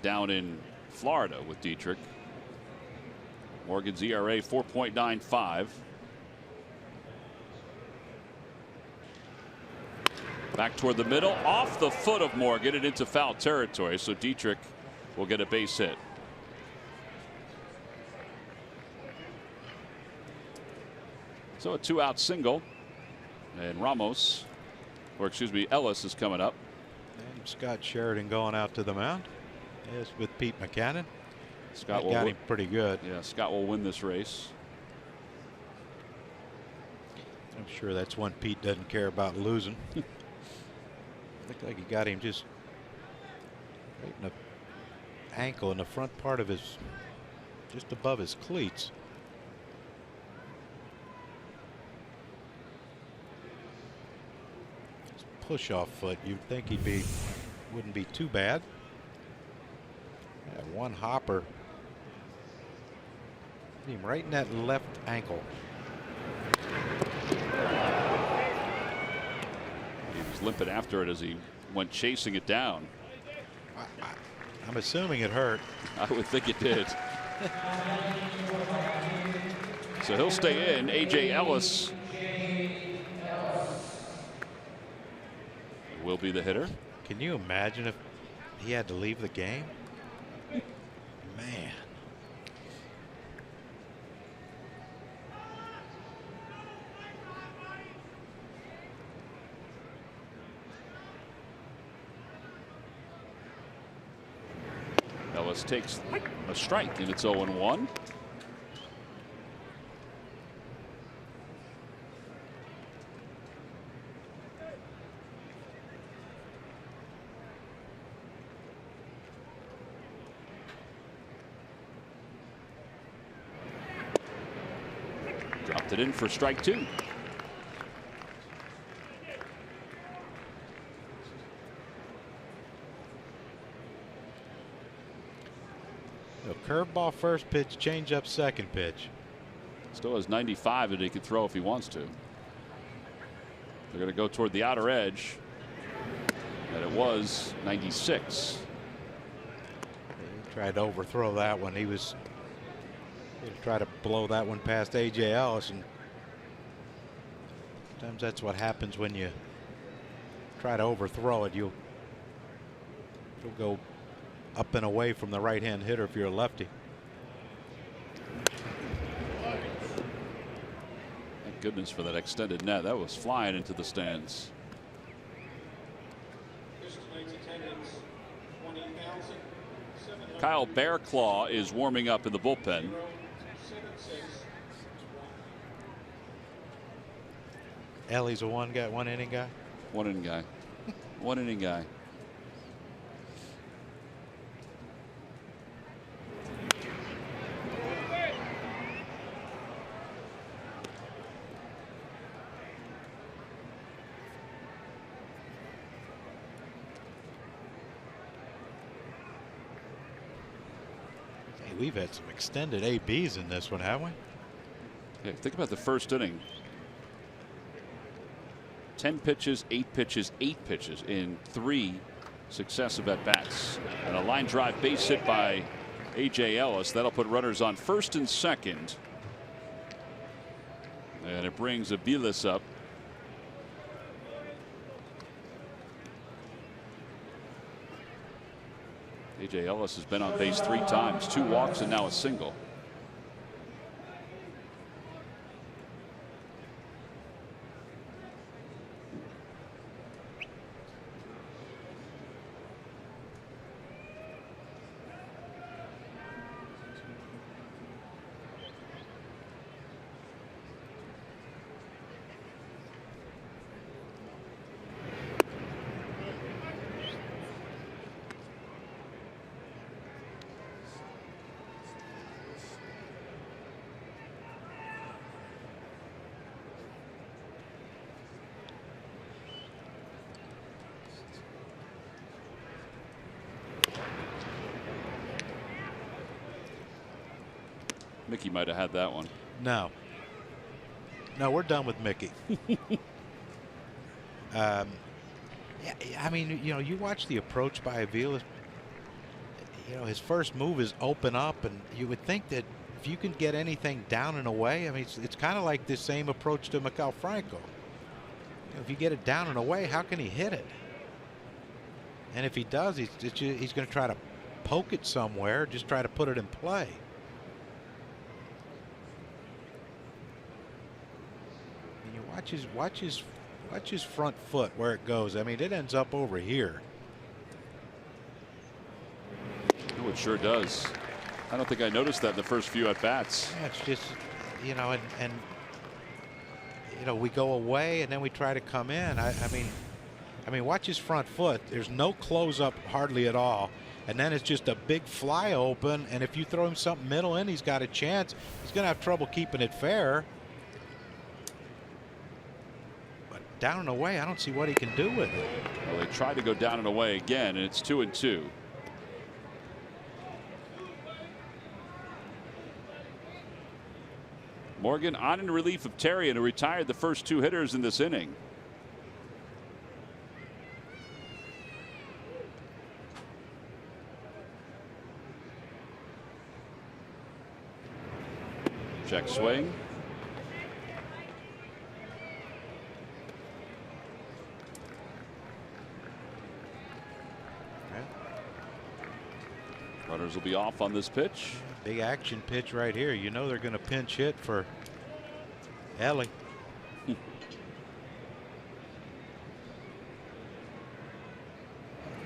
down in Florida with Dietrich. Morgan's ERA 4.95. Back toward the middle, off the foot of Morgan and into foul territory, so Dietrich will get a base hit. So a 2-out single, and Ramos, or excuse me, Ellis is coming up. And Scott Sheridan going out to the mound. Yes, with Pete Mackanin. Scott got him pretty good. Yeah, Scott will win this race. I'm sure that's one Pete doesn't care about losing. Looked like he got him just right in the ankle in the front part of his, just above his cleats. His push-off foot, you'd think wouldn't be too bad. Yeah, one hopper hit him right in that left ankle. He was limping after it as he went chasing it down. I'm assuming it hurt. I would think it did. So he'll stay in. A.J. Ellis will be the hitter. Can you imagine if he had to leave the game? Man. Ellis takes a strike, and it's 0-1. Dropped it in for strike 2. Curveball first pitch, change up second pitch. Still has 95 that he can throw if he wants to. They're going to go toward the outer edge, and it was 96. He tried to overthrow that one. He was going to try to blow that one past A.J. Ellis, and sometimes that's what happens when you try to overthrow it. You'll go up and away from the right-hand hitter if you're a lefty. Thank goodness for that extended net. That was flying into the stands. Kyle Bearclaw is warming up in the bullpen. Ellie's a one inning guy. One inning guy. One inning guy. We've had some extended ABs in this one, haven't we? Yeah, think about the first inning. 10 pitches, 8 pitches, 8 pitches in 3 successive at bats, and a line drive base hit by A.J. Ellis. That'll put runners on first and second, and it brings Aviles up. A.J. Ellis has been on base 3 times, 2 walks, and now a single. Mickey might have had that one. No. No, we're done with Mickey. Yeah, I mean, you know, you watch the approach by Avila. You know, his first move is open up, and you would think that if you can get anything down and away, I mean, it's kind of like the same approach to Maikel Franco. You know, if you get it down and away, how can he hit it? And if he does, he's going to try to poke it somewhere, just try to put it in play. And you watch his front foot where it goes. I mean, it ends up over here. Oh, it sure does. I don't think I noticed that in the first few at bats. Yeah, it's just, you know, and you know, we go away and then we try to come in. I mean, watch his front foot. There's no close up hardly at all. And then it's just a big fly open. And if you throw him something middle in, he's got a chance. He's going to have trouble keeping it fair. But down and away, I don't see what he can do with it. Well, they tried to go down and away again, and it's 2-2. Morgan on in relief of Terrian, who retired the first 2 hitters in this inning. Check swing. Runners will be off on this pitch. Big action pitch right here. You know they're going to pinch hit for Ellie.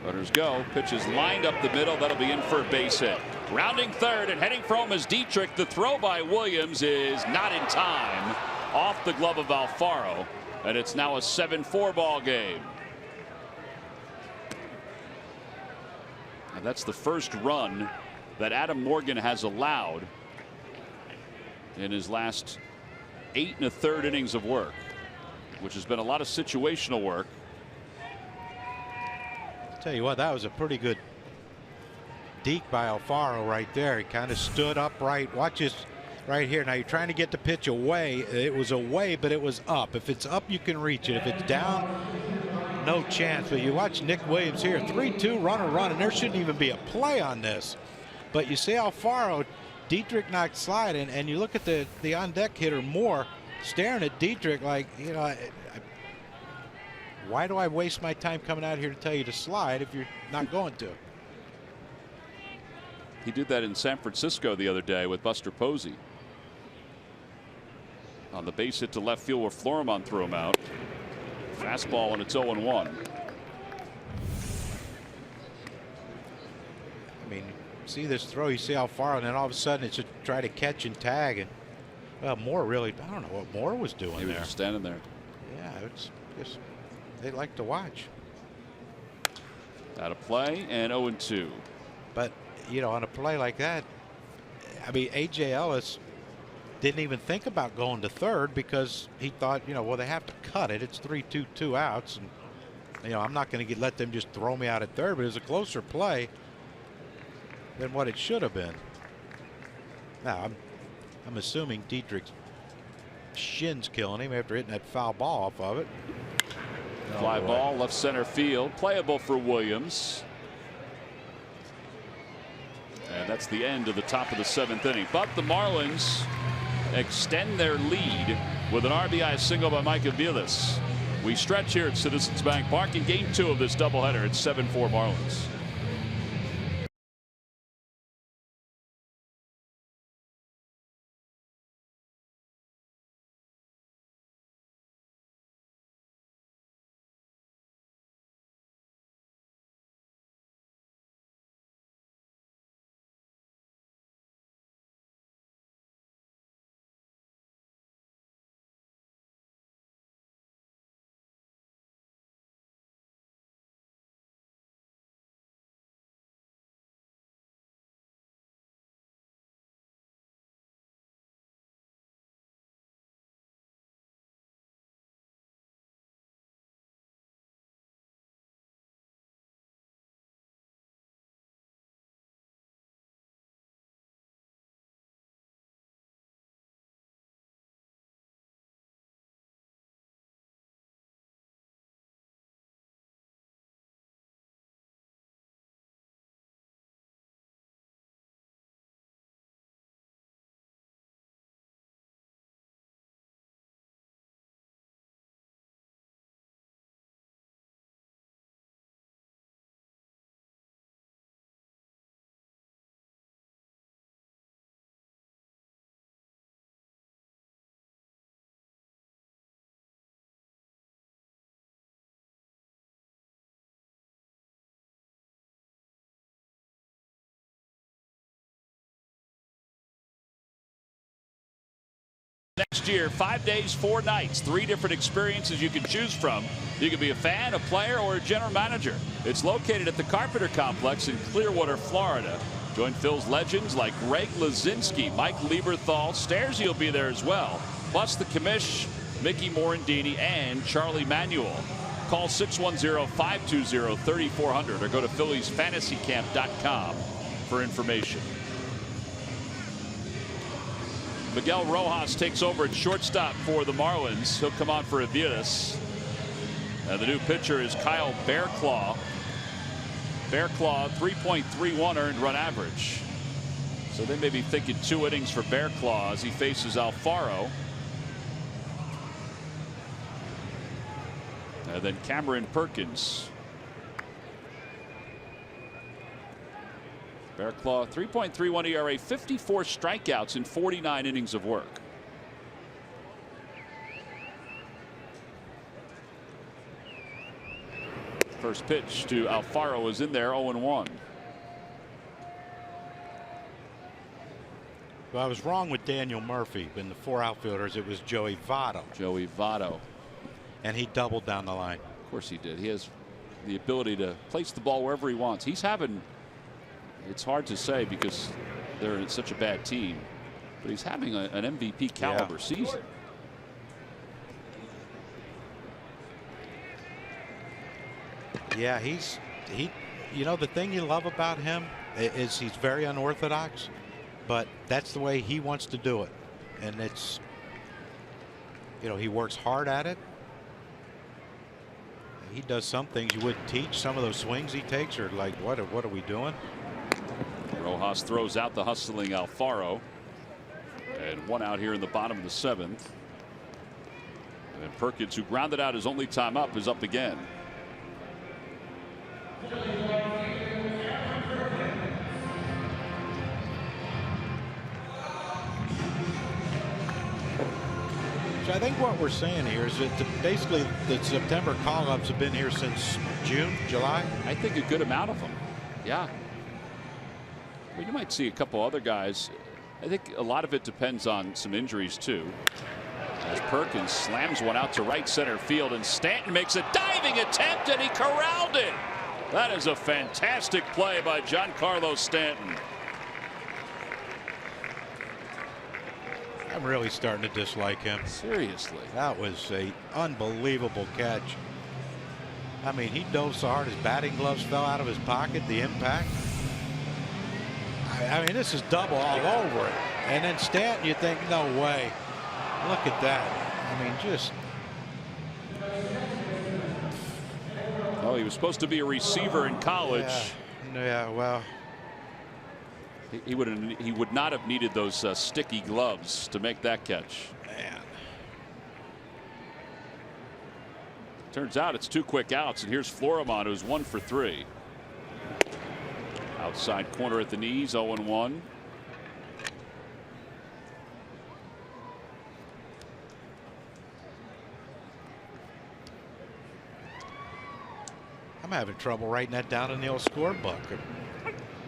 Runners go. Pitch is lined up the middle. That'll be in for a base hit. Rounding third and heading for home is Dietrich. The throw by Williams is not in time. Off the glove of Alfaro. And it's now a 7-4 ball game. And that's the first run that Adam Morgan has allowed in his last 8 1/3 innings of work, which has been a lot of situational work. Tell you what, that was a pretty good deke by Alfaro right there. He kind of stood upright. Watch this right here. Now you're trying to get the pitch away. It was away, but it was up. If it's up, you can reach it. If it's down, no chance. But you watch Nick Williams here, 3-2 runner run, and there shouldn't even be a play on this. But you see Alfaro, Dietrich knocked slide, and you look at the on deck hitter Moore staring at Dietrich like, you know, why do I waste my time coming out here to tell you to slide if you're not going to? He did that in San Francisco the other day with Buster Posey. On the base hit to left field where Florimon threw him out. Fastball and it's 0-1. I mean, see this throw, you see how far, and then all of a sudden it's to try to catch and tag. And well, Moore really, I don't know what Moore was doing He was just standing there. Yeah, it's just, they like to watch. Out of play and 0-2. But, you know, on a play like that, I mean, A.J. Ellis didn't even think about going to third because he thought, you know, well, they have to cut it. It's 3-2, 2 outs. And, you know, I'm not going to let them just throw me out at third, but it was a closer play than what it should have been. Now, I'm assuming Dietrich's shin's killing him after hitting that foul ball off of it. Fly ball left center field, playable for Williams. And that's the end of the top of the 7th inning. But the Marlins extend their lead with an RBI single by Mike Aviles. We stretch here at Citizens Bank Park in game 2 of this doubleheader. It's 7-4 Marlins. Next year, 5 days, 4 nights, 3 different experiences you can choose from. You can be a fan, a player, or a general manager. It's located at the Carpenter Complex in Clearwater, Florida. Join Phil's legends like Greg Lazinski, Mike Lieberthal. Stairsy will be there as well. Plus the commish, Mickey Morandini, and Charlie Manuel. Call 610-520-3400 or go to PhilliesFantasyCamp.com for information. Miguel Rojas takes over at shortstop for the Marlins. He'll come on for Aviles. And the new pitcher is Kyle Bearclaw. Bearclaw 3.31 earned run average. So they may be thinking 2 innings for Bearclaw as he faces Alfaro. And then Cameron Perkins. Bearclaw 3.31 ERA, 54 strikeouts in 49 innings of work. First pitch to Alfaro is in there, 0-1. Well, I was wrong with Daniel Murphy. In the 4 outfielders, it was Joey Votto. Joey Votto. And he doubled down the line. Of course he did. He has the ability to place the ball wherever he wants. He's having, it's hard to say because they're in such a bad team, but he's having an MVP caliber season. Yeah, you know, the thing you love about him is he's very unorthodox, but that's the way he wants to do it. And it's, you know, he works hard at it. He does some things you wouldn't teach. Some of those swings he takes are like, what are we doing? Rojas throws out the hustling Alfaro. And 1 out here in the bottom of the 7th. And Perkins, who grounded out his only time up, is up again. So I think what we're saying here is that basically the September call-ups have been here since June, July. I think a good amount of them. Yeah. I mean, you might see a couple other guys. I think a lot of it depends on some injuries too. As Perkins slams one out to right center field, and Stanton makes a diving attempt, and he corralled it. That is a fantastic play by Giancarlo Stanton. I'm really starting to dislike him. Seriously. That was a unbelievable catch. I mean, he dove so hard his batting gloves fell out of his pocket. The impact. I mean, this is double all over it. And then Stanton, you think, no way. Look at that. I mean, just. Oh, he was supposed to be a receiver in college. Yeah, well. He would not have needed those sticky gloves to make that catch. Man. Turns out it's 2 quick outs, and here's Florimon, who's 1 for 3. Outside corner at the knees, 0-1. I'm having trouble writing that down in the old scorebook.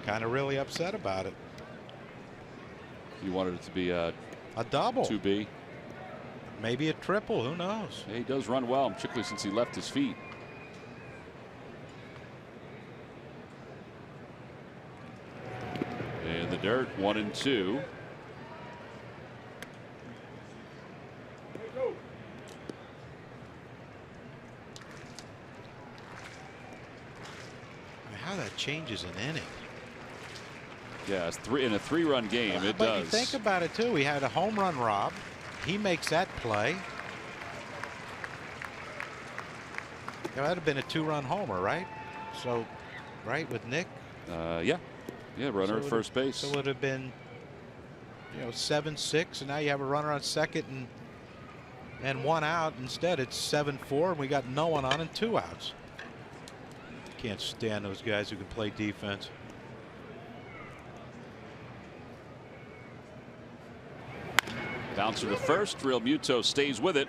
Kind of really upset about it. You wanted it to be a double. 2B. Maybe a triple. Who knows? Yeah, he does run well, particularly since he left his feet. In the dirt, 1-2. How that changes an inning. Yeah, it's in a 3-run game. It but does. You think about it too. We had a home run rob. He makes that play. Yeah, that'd have been a 2-run homer, right? So, right, with Nick. Yeah, runner at first base. So it would have been, 7-6, and now you have a runner on second and 1 out. Instead, it's 7-4, and we got no one on and 2 outs. Can't stand those guys who can play defense. Bouncer to first. Real Muto stays with it,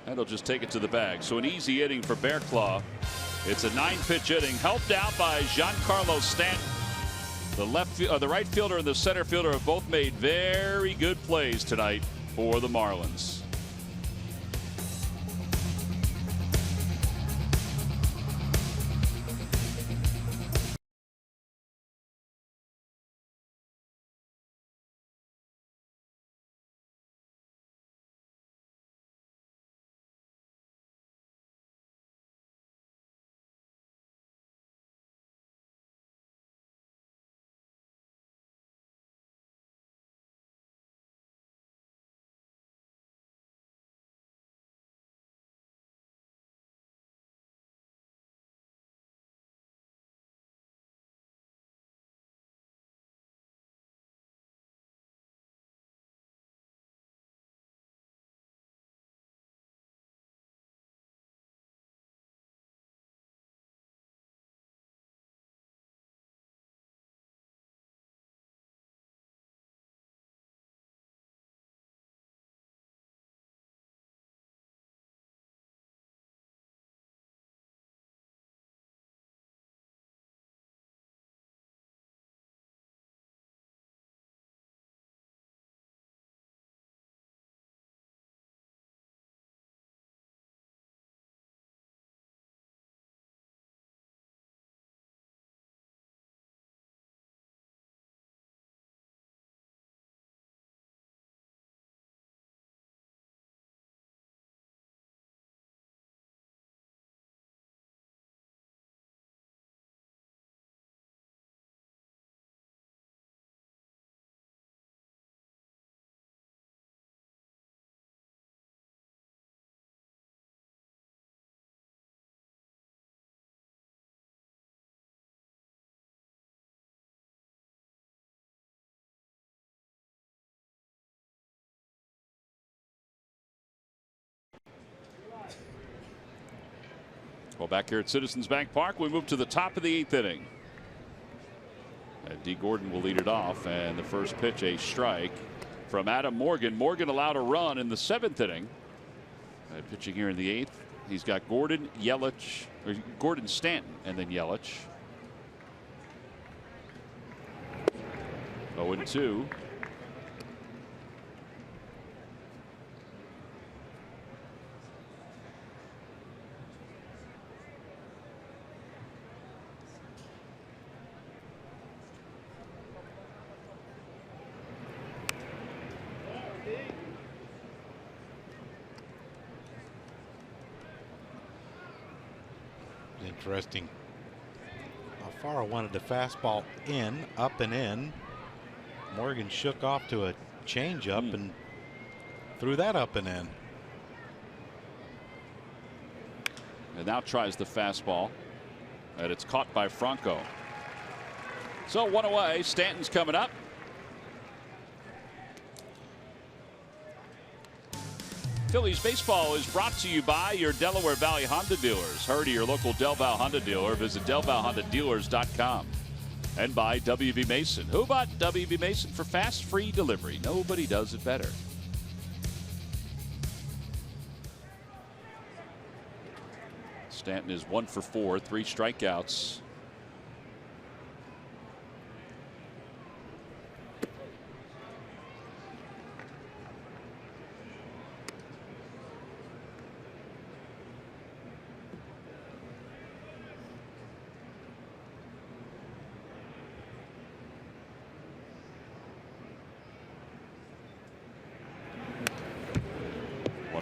and he'll just take it to the bag. So an easy inning for Bearclaw. It's a 9-pitch inning, helped out by Giancarlo Stanton. The right fielder and the center fielder have both made very good plays tonight. for the Marlins. Well, back here at Citizens Bank Park, we move to the top of the 8th inning. And D. Gordon will lead it off, and the first pitch, a strike from Adam Morgan. Morgan allowed a run in the 7th inning. Pitching here in the 8th, he's got Gordon, Yelich, or Gordon, Stanton, and then Yelich. 0-2. Interesting how far I wanted the fastball in, up and in. Morgan shook off to a changeup and threw that up and in. And now tries the fastball, and it's caught by Franco. So 1 away. Stanton's coming up. Phillies baseball is brought to you by your Delaware Valley Honda dealers. Hurry to your local Del Val Honda dealer. Visit DelValHondaDealers.com. And by W.B. Mason. Who bought W.B. Mason for fast, free delivery? Nobody does it better. Stanton is 1 for 4, 3 strikeouts.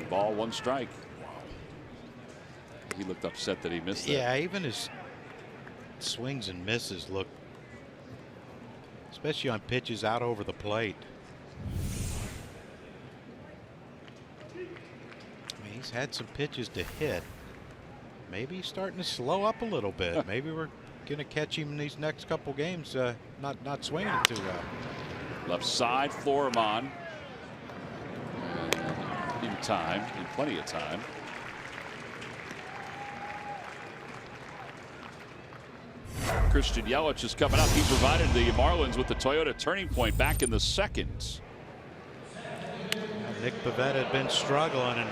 Ball, 1 strike. He looked upset that he missed that. Yeah, even his swings and misses look, especially on pitches out over the plate. I mean, he's had some pitches to hit. Maybe he's starting to slow up a little bit. Maybe we're going to catch him in these next couple games not swinging too well. Left side, Florimon. In time, in plenty of time. Christian Yelich is coming up. He provided the Marlins with the Toyota turning point back in the 2nd. Nick Pivetta had been struggling, and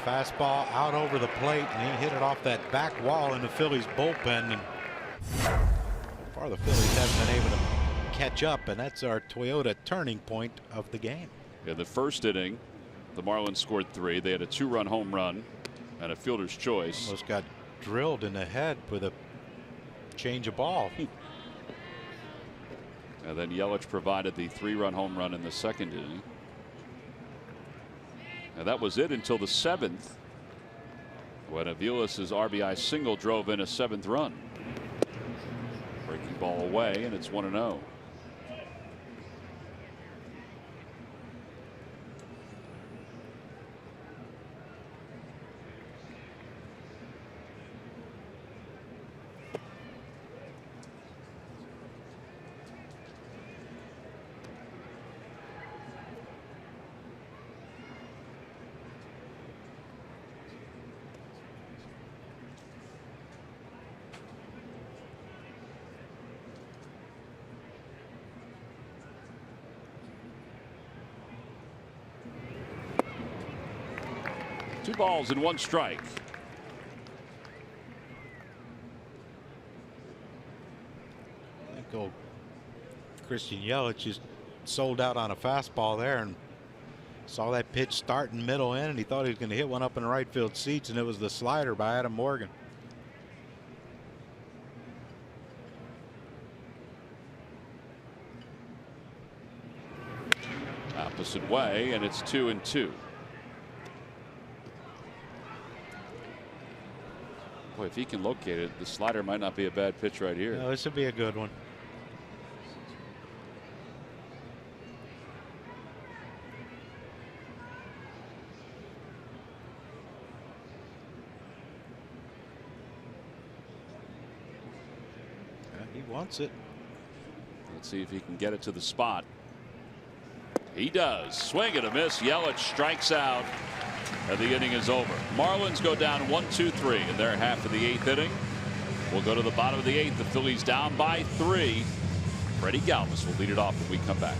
fastball out over the plate, and he hit it off that back wall in the Phillies bullpen. And so far the Phillies haven't been able to catch up, and that's our Toyota turning point of the game. In the first inning, the Marlins scored 3. They had a 2-run home run and a fielder's choice. Almost got drilled in the head with a change of ball. And then Yelich provided the 3-run home run in the second inning. And that was it until the 7th, when Aviles' RBI single drove in a 7th run. Breaking ball away, and it's 1-0. Two balls and 1 strike. I think old Christian Yelich just sold out on a fastball there and saw that pitch start in middle in, and he thought he was going to hit one up in the right field seats, and it was the slider by Adam Morgan. Opposite way, and it's 2-2. Boy, if he can locate it, the slider might not be a bad pitch right here. No, this would be a good one. Yeah, he wants it. Let's see if he can get it to the spot. He does. Swing and a miss. Yelich strikes out. And the inning is over. Marlins go down 1-2-3 in their half of the 8th inning. We'll go to the bottom of the 8th. The Phillies down by 3. Freddie Galvis will lead it off when we come back.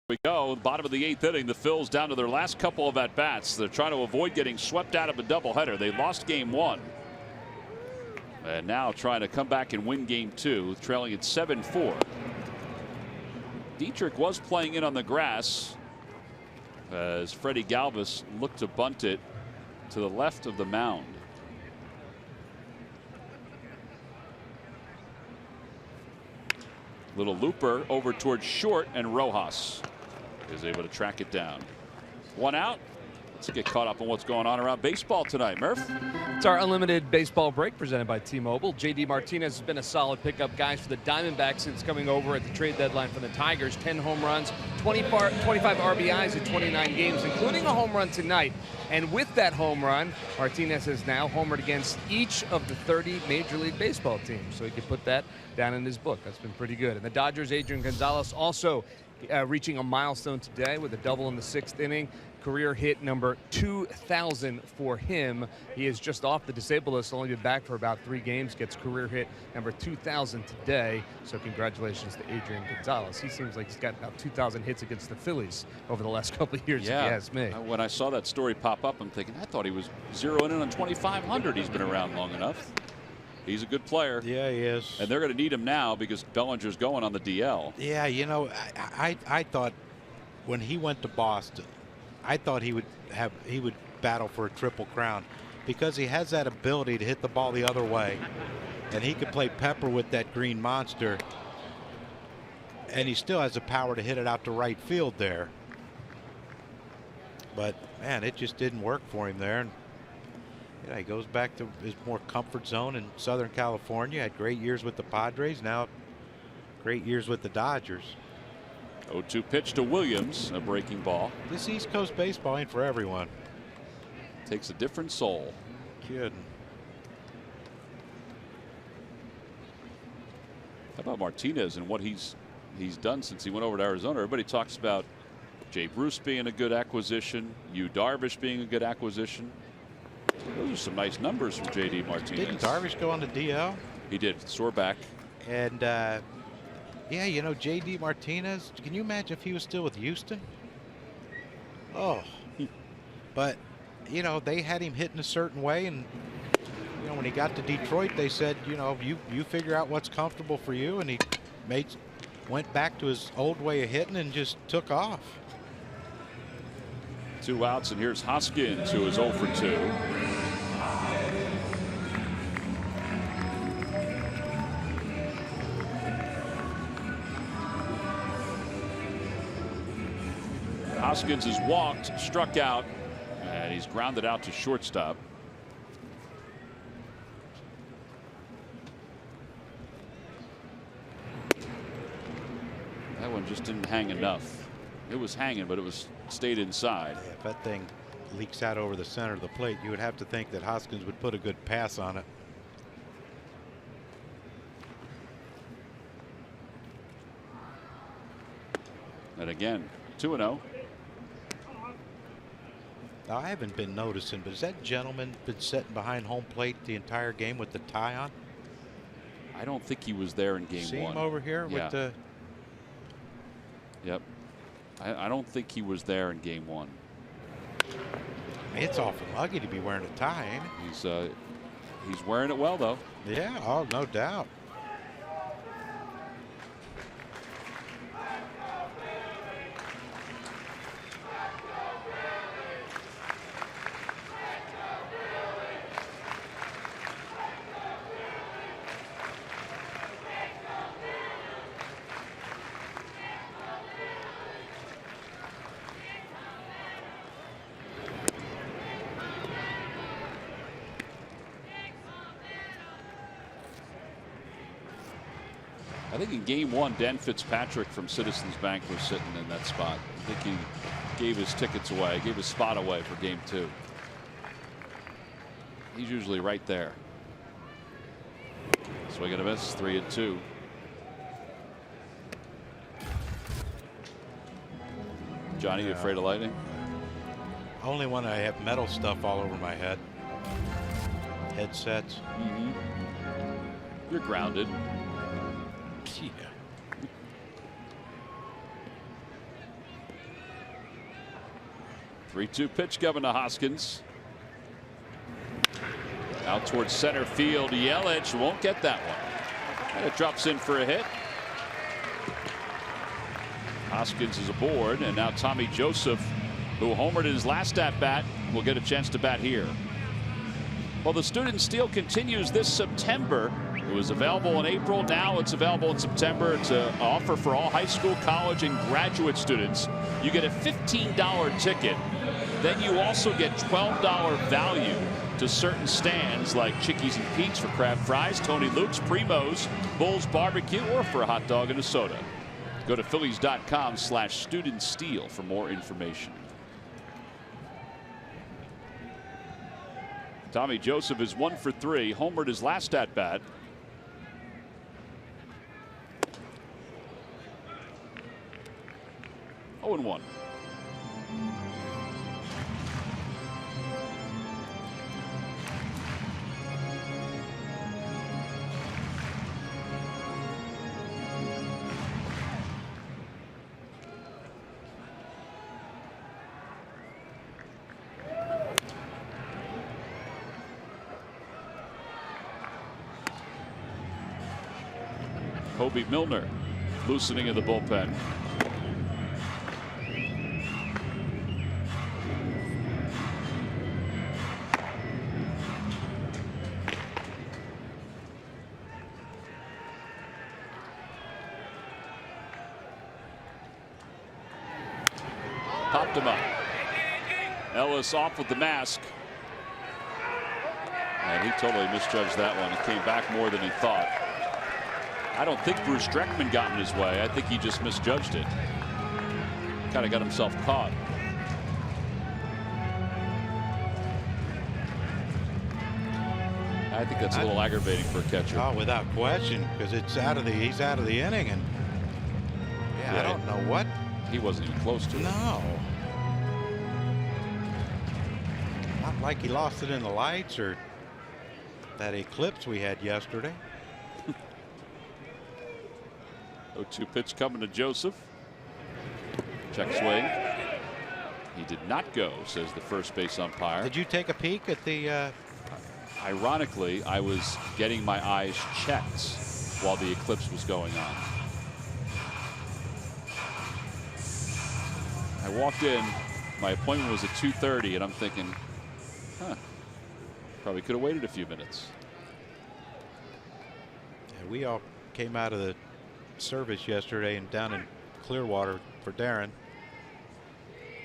We go. Bottom of the 8th inning. The Phils down to their last couple of at bats. They're trying to avoid getting swept out of a doubleheader. They lost game 1. And now trying to come back and win game 2, trailing at 7-4. Dietrich was playing in on the grass as Freddie Galvis looked to bunt it to the left of the mound. Little looper over towards short, and Rojas is able to track it down. 1 out. Let's get caught up on what's going on around baseball tonight, Murph. It's our unlimited baseball break presented by T-Mobile. J.D. Martinez has been a solid pickup, guys, for the Diamondbacks since coming over at the trade deadline from the Tigers. 10 home runs, 25 RBIs in 29 games, including a home run tonight. And with that home run, Martinez has now homered against each of the 30 Major League Baseball teams. So he could put that down in his book. That's been pretty good. And the Dodgers' Adrian Gonzalez also reaching a milestone today with a double in the 6th inning. Career hit number 2,000 for him. He is just off the disabled list, only been back for about 3 games, gets career hit number 2,000 today. So congratulations to Adrian Gonzalez. He seems like he's got about 2,000 hits against the Phillies over the last couple of years, Yeah. if you ask me. When I saw that story pop up, I'm thinking, I thought he was zeroing in on 2,500. He's been around long enough. He's a good player. Yeah, he is. And they're going to need him now because Bellinger's going on the DL. Yeah, you know, I thought when he went to Boston, I thought he would battle for a triple crown because he has that ability to hit the ball the other way, and he could play pepper with that green monster, and he still has the power to hit it out to right field there. But man, it just didn't work for him there. And yeah, he goes back to his more comfort zone in Southern California. Had great years with the Padres, now great years with the Dodgers. 0-2 pitch to Williams, a breaking ball. This East Coast baseball ain't for everyone. Takes a different soul. Kidding. How about Martinez and what he's done since he went over to Arizona? Everybody talks about Jay Bruce being a good acquisition, Yu Darvish being a good acquisition. Those are some nice numbers from J.D. Martinez. Didn't Darvish go on the DL? He did. Sore back. And yeah, you know, J.D. Martinez, can you imagine if he was still with Houston? Oh. But, you know, they had him hitting a certain way, and, you know, when he got to Detroit, they said, you know, you figure out what's comfortable for you, and he went back to his old way of hitting and just took off. 2 outs, and here's Hoskins, who is 0 for 2. Hoskins has walked, struck out, and he's grounded out to shortstop. That one just didn't hang enough. It was hanging, but it stayed inside. Yeah, if that thing leaks out over the center of the plate, you would have to think that Hoskins would put a good pass on it. And again, 2-0. Now, I haven't been noticing, but has that gentleman been sitting behind home plate the entire game with the tie on? I don't think he was there in game See 1. him over here with the. Yep. I don't think he was there in game 1. It's awful muggy to be wearing a tie, ain't it? He's wearing it well, though. Yeah, oh, no doubt. I think in game 1, Dan Fitzpatrick from Citizens Bank was sitting in that spot. I think he gave his tickets away, gave his spot away for game 2. He's usually right there. Swing and a miss, 3-2. Johnny, you afraid of lightning? Only when I have metal stuff all over my head. Headsets. Mm-hmm. You're grounded. Yeah. Three-two pitch coming to Hoskins. Out towards center field. Yelich won't get that one. And it drops in for a hit. Hoskins is aboard, and now Tommy Joseph, who homered in his last at-bat, will get a chance to bat here. Well, the Student Steal continues this September. It was available in April. Now it's available in September. It's an offer for all high school, college, and graduate students. You get a $15 ticket. Then you also get $12 value to certain stands like Chickies and Pete's for crab fries, Tony Luke's, Primo's, Bull's Barbecue, or for a hot dog and a soda. Go to Phillies.com/studentsteal for more information. Tommy Joseph is 1 for 3, homered his last at bat. 0-1. Kobe Milner loosening in the bullpen. Popped him up. Ellis off with the mask. And he totally misjudged that one. It came back more than he thought. I don't think Bruce Streckman got in his way. I think he just misjudged it. Kind of got himself caught. I think that's a little aggravating for a catcher. Oh, without question, because it's he's out of the inning, and yeah, I don't know what. He wasn't even close to it. No. Not like he lost it in the lights or that eclipse we had yesterday. 0-2 pitch coming to Joseph. Check swing. He did not go, says the first base umpire. Did you take a peek at the? Ironically, I was getting my eyes checked while the eclipse was going on. I walked in. My appointment was at 2:30, and I'm thinking, huh, probably could have waited a few minutes. Yeah, we all came out of the service yesterday and down in Clearwater for Darren,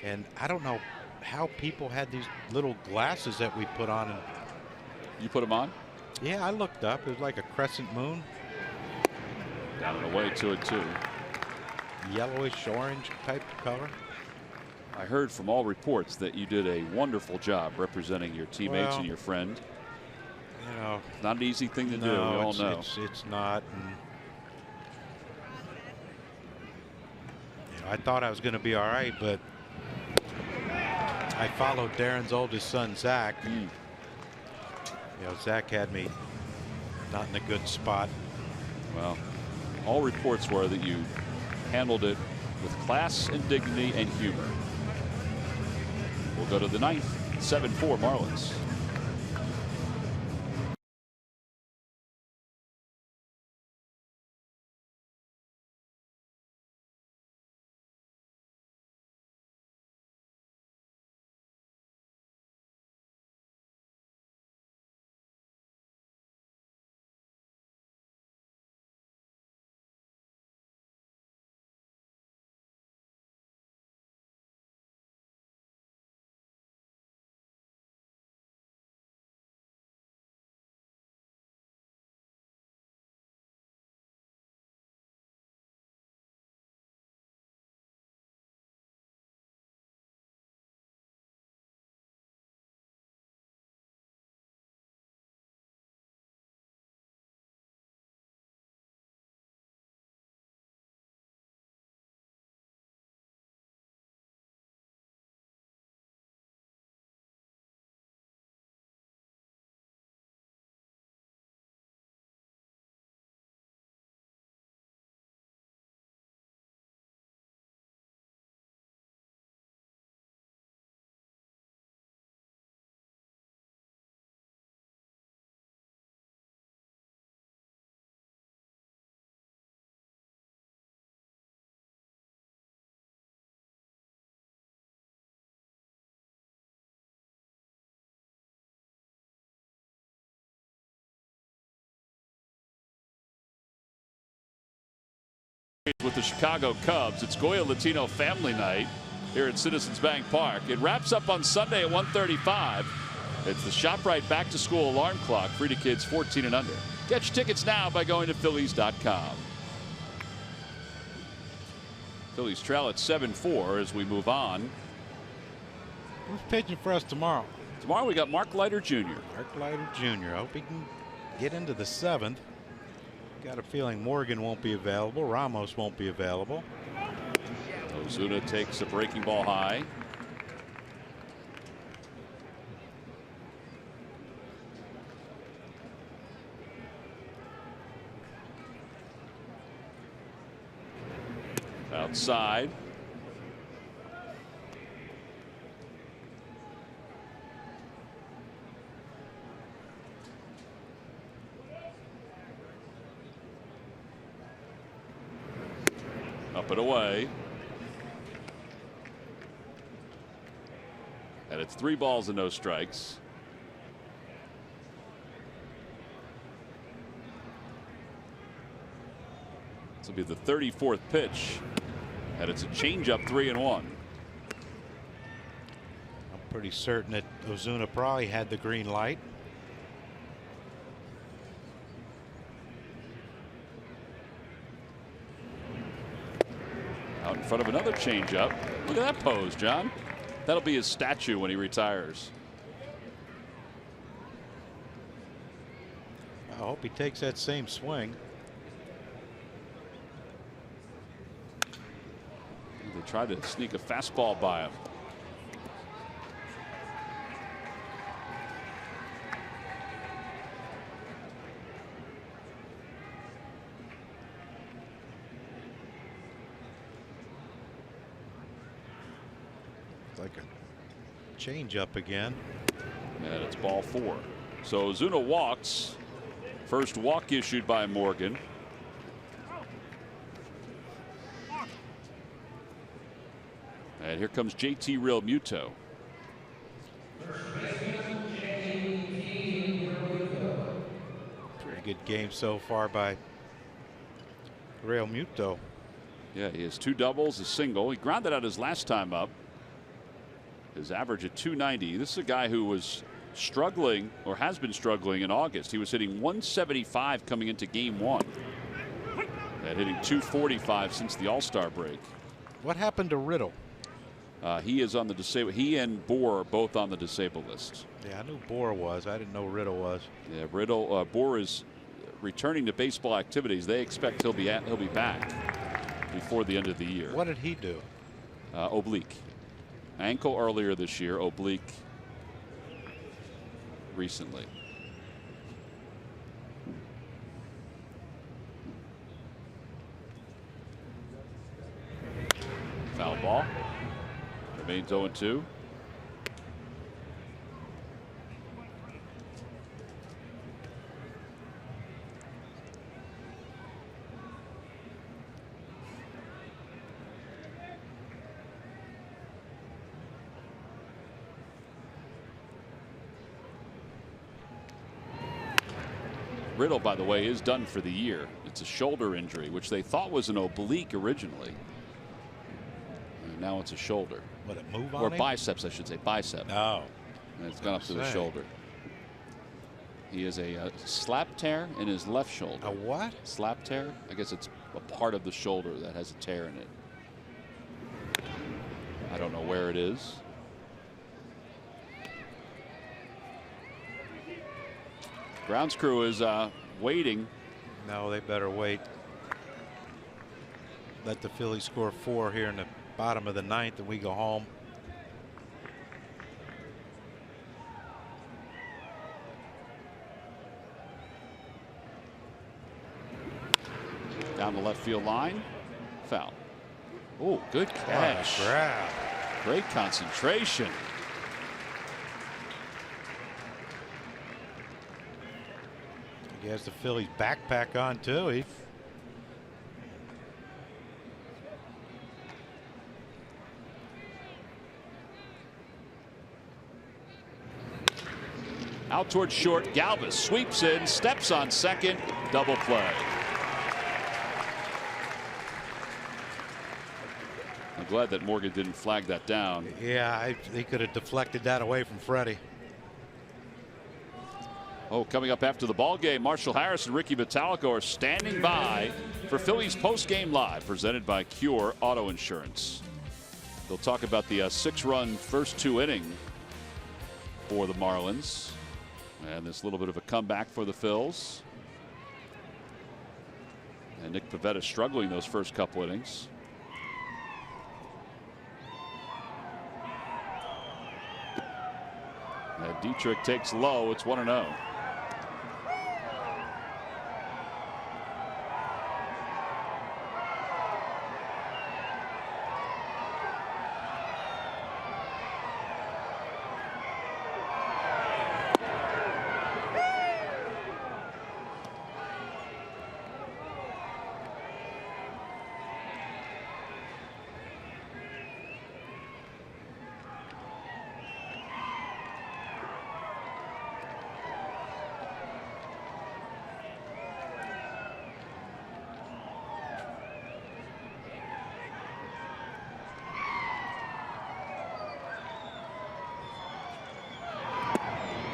and I don't know how people had these little glasses that we put on. And you put them on? Yeah, I looked up. It was like a crescent moon. Down and away, 2-2. Yellowish orange type color. I heard from all reports that you did a wonderful job representing your teammates and your friend. You know, not an easy thing to do. We all know it's not. And, you know, I thought I was going to be all right, but I followed Darren's oldest son, Zach. You know, Zach had me not in a good spot. Well, all reports were that you handled it with class and dignity and humor. We'll go to the ninth. 7-4 Marlins. With the Chicago Cubs, it's Goya Latino Family Night here at Citizens Bank Park. It wraps up on Sunday at 1:35. It's the ShopRite Back to School alarm clock, free to kids 14 and under. Get your tickets now by going to Phillies.com. Phillies trail at 7-4 as we move on. Who's pitching for us tomorrow? Tomorrow we got Mark Leiter Jr. Mark Leiter Jr. I hope he can get into the 7th. Got a feeling Morgan won't be available. Ramos won't be available. Ozuna takes a breaking ball high. Outside. Up and away. And it's 3 balls and no strikes. This will be the 34th pitch. And it's a changeup, 3-1. I'm pretty certain that Ozuna probably had the green light. Out in front of another changeup. Look at that pose, John. That'll be his statue when he retires. I hope he takes that same swing. They tried to sneak a fastball by him. Like a change up again. And it's ball 4. So Ozuna walks. First walk issued by Morgan. And here comes JT Realmuto. Pretty good game so far by Realmuto. Yeah, he has 2 doubles, a single. He grounded out his last time up. His average at 290. This is a guy who was struggling, or has been struggling, in August. He was hitting 175 coming into game 1. And hitting 245 since the All-Star break. What happened to Riddle? He is on the disabled. He and Bohr are both on the disabled list. Yeah, I knew Bohr was. I didn't know Riddle was. Yeah, Riddle. Bohr is returning to baseball activities. They expect he'll be back before the end of the year. What did he do? Oblique. Ankle earlier this year. Oblique recently. Foul ball. Remains 0-2. Riddle, by the way, is done for the year. It's a shoulder injury, which they thought was an oblique originally. And now it's a shoulder. What, it move on Or him? biceps, I should say. Bicep. Oh. And it's gone up to the shoulder. He has a slap tear in his left shoulder. A what? Slap tear? I guess it's a part of the shoulder that has a tear in it. I don't know where it is. Grounds crew is waiting. No, they better wait. Let the Phillies score 4 here in the bottom of the 9th and we go home. Down the left field line. Foul. Oh, good catch. Grab. Great concentration. He has the Phillies backpack on too. Out towards short. Galvis sweeps in, steps on second, double play. I'm glad that Morgan didn't flag that down. Yeah, he could have deflected that away from Freddie. Oh, coming up after the ball game, Marshall Harris and Ricky Vitalico are standing by for Phillies post-game live, presented by Cure Auto Insurance. They'll talk about the 6-run first 2 inning for the Marlins, and this little bit of a comeback for the Phils. And Nick Pivetta struggling those first couple innings. Dietrich takes low. It's 1-0.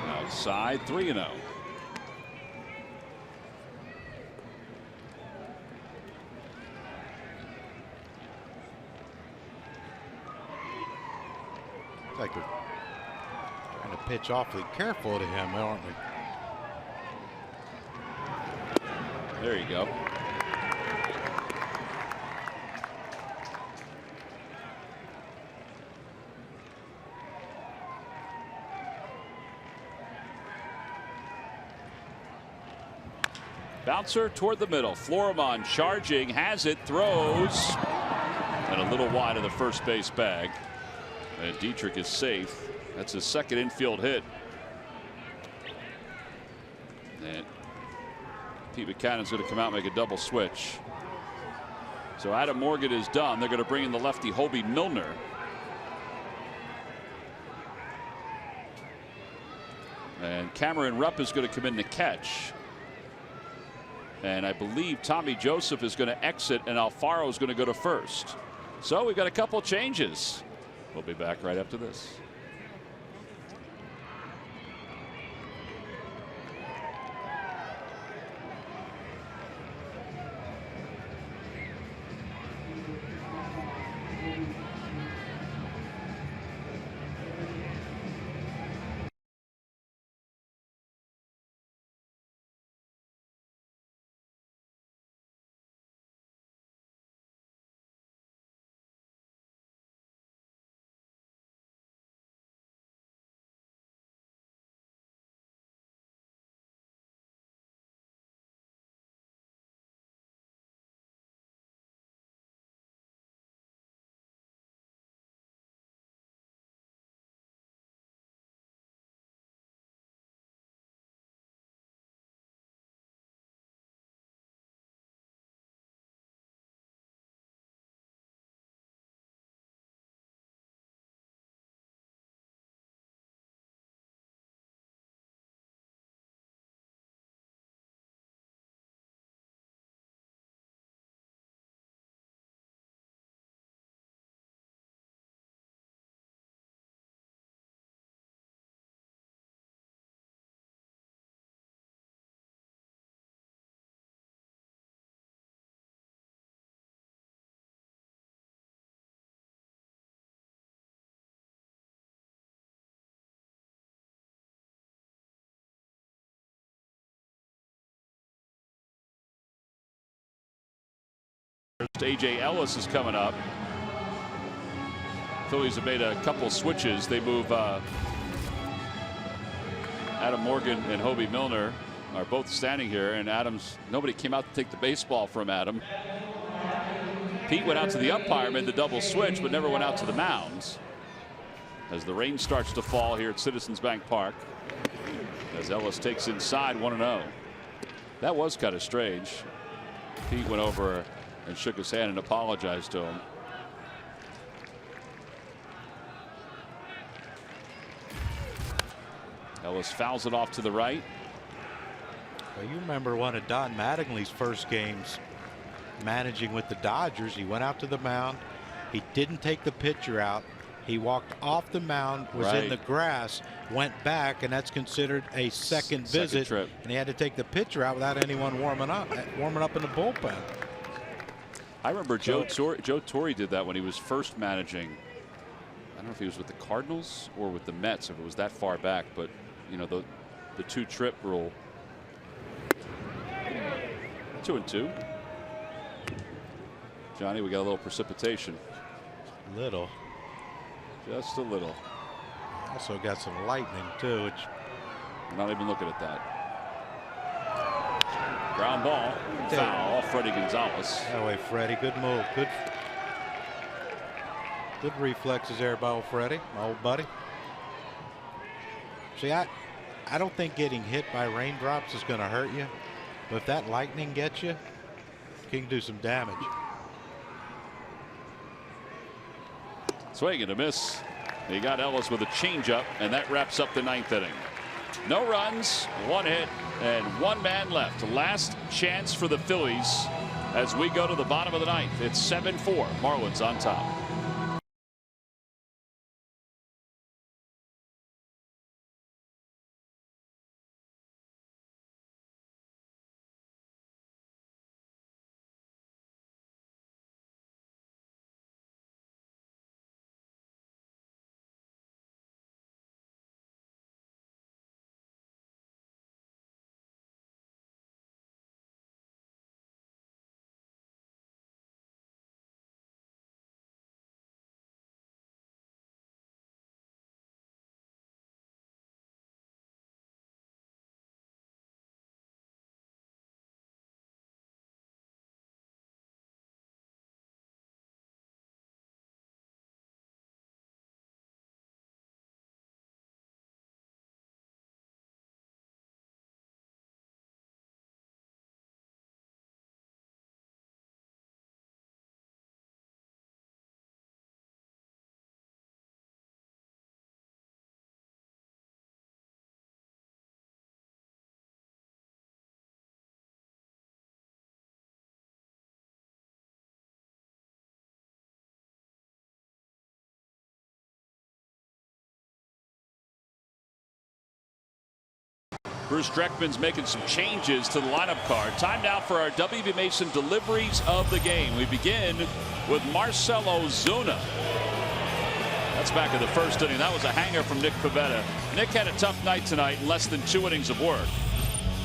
Outside, 3-0. It's like we're trying to pitch awfully careful to him, aren't we? There you go. Bouncer toward the middle. Florimon charging, has it, throws, and a little wide of the first base bag. And Dietrich is safe. That's his second infield hit. And Pete Buchanan's going to come out and make a double switch. So Adam Morgan is done. They're going to bring in the lefty Hobie Milner. And Cameron Rupp is going to come in to catch. And I believe Tommy Joseph is going to exit and Alfaro is going to go to first. So we've got a couple changes. We'll be back right after this. A.J. Ellis is coming up. Phillies have made a couple switches. They move Adam Morgan and Hobie Milner are both standing here, and nobody came out to take the baseball from Adam. Pete went out to the umpire, made the double switch, but never went out to the mounds. As the rain starts to fall here at Citizens Bank Park, as Ellis takes inside 1-0. That was kind of strange. Pete went over and shook his hand and apologized to him. Ellis fouls it off to the right. Well, you remember one of Don Mattingly's first games managing with the Dodgers. He went out to the mound. He didn't take the pitcher out. He walked off the mound, was in the grass, went back, and that's considered a second visit. Trip. And he had to take the pitcher out without anyone warming up in the bullpen. I remember Joe Torre did that when he was first managing. I don't know if he was with the Cardinals or with the Mets, if it was that far back, but you know, the 2-trip rule. 2-2. Johnny, we got a little precipitation. Little. Just a little. Also got some lightning too, which I'm not even looking at that. Ground ball, foul, Freddie Gonzalez. that way, Freddie. Good move. Good reflexes there by old Freddie, my old buddy. See, I don't think getting hit by raindrops is going to hurt you, but if that lightning gets you, it can do some damage. Swing and a miss. He got Ellis with a changeup, and that wraps up the 9th inning. No runs, 1 hit, and 1 man left. Last chance for the Phillies as we go to the bottom of the 9th. It's 7-4. Marlins on top. Bruce Dreckman's making some changes to the lineup card. Time now for our W.B. Mason deliveries of the game. We begin with Marcell Ozuna. That's back in the 1st inning. That was a hanger from Nick Pivetta. Nick had a tough night tonight in less than 2 innings of work.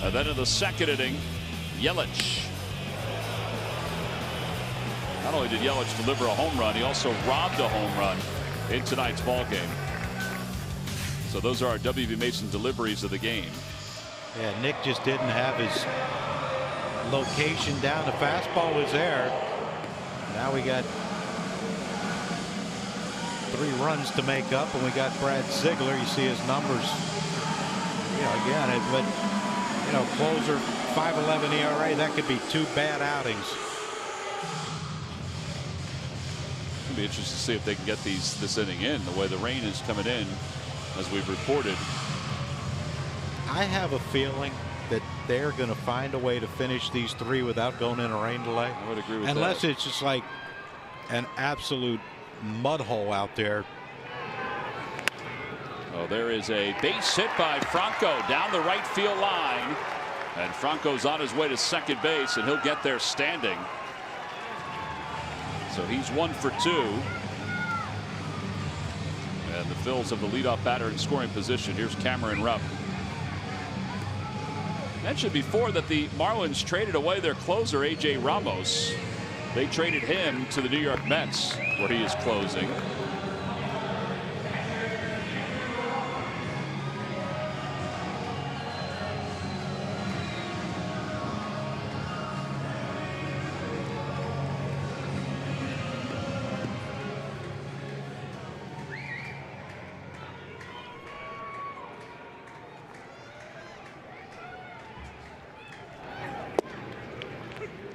And then in the 2nd inning, Yelich. Not only did Yelich deliver a home run, he also robbed a home run in tonight's ball game. So those are our W.B. Mason deliveries of the game. Yeah, Nick just didn't have his location down. The fastball was there. Now we got 3 runs to make up, and we got Brad Ziegler. You see his numbers. You know, again, but you know, closer, 5.11 ERA. That could be 2 bad outings. It'll be interesting to see if they can get this inning in. The way the rain is coming in, as we've reported. I have a feeling that they're going to find a way to finish these 3 without going in a rain delay. I would agree with Unless that. it's just like an absolute mud hole out there. Oh, there is a base hit by Franco down the right field line. And Franco's on his way to second base, and he'll get there standing. So he's 1 for 2. And the Phils have the leadoff batter in scoring position. Here's Cameron Rupp. Mentioned before that the Marlins traded away their closer, A.J. Ramos. They traded him to the New York Mets, where he is closing.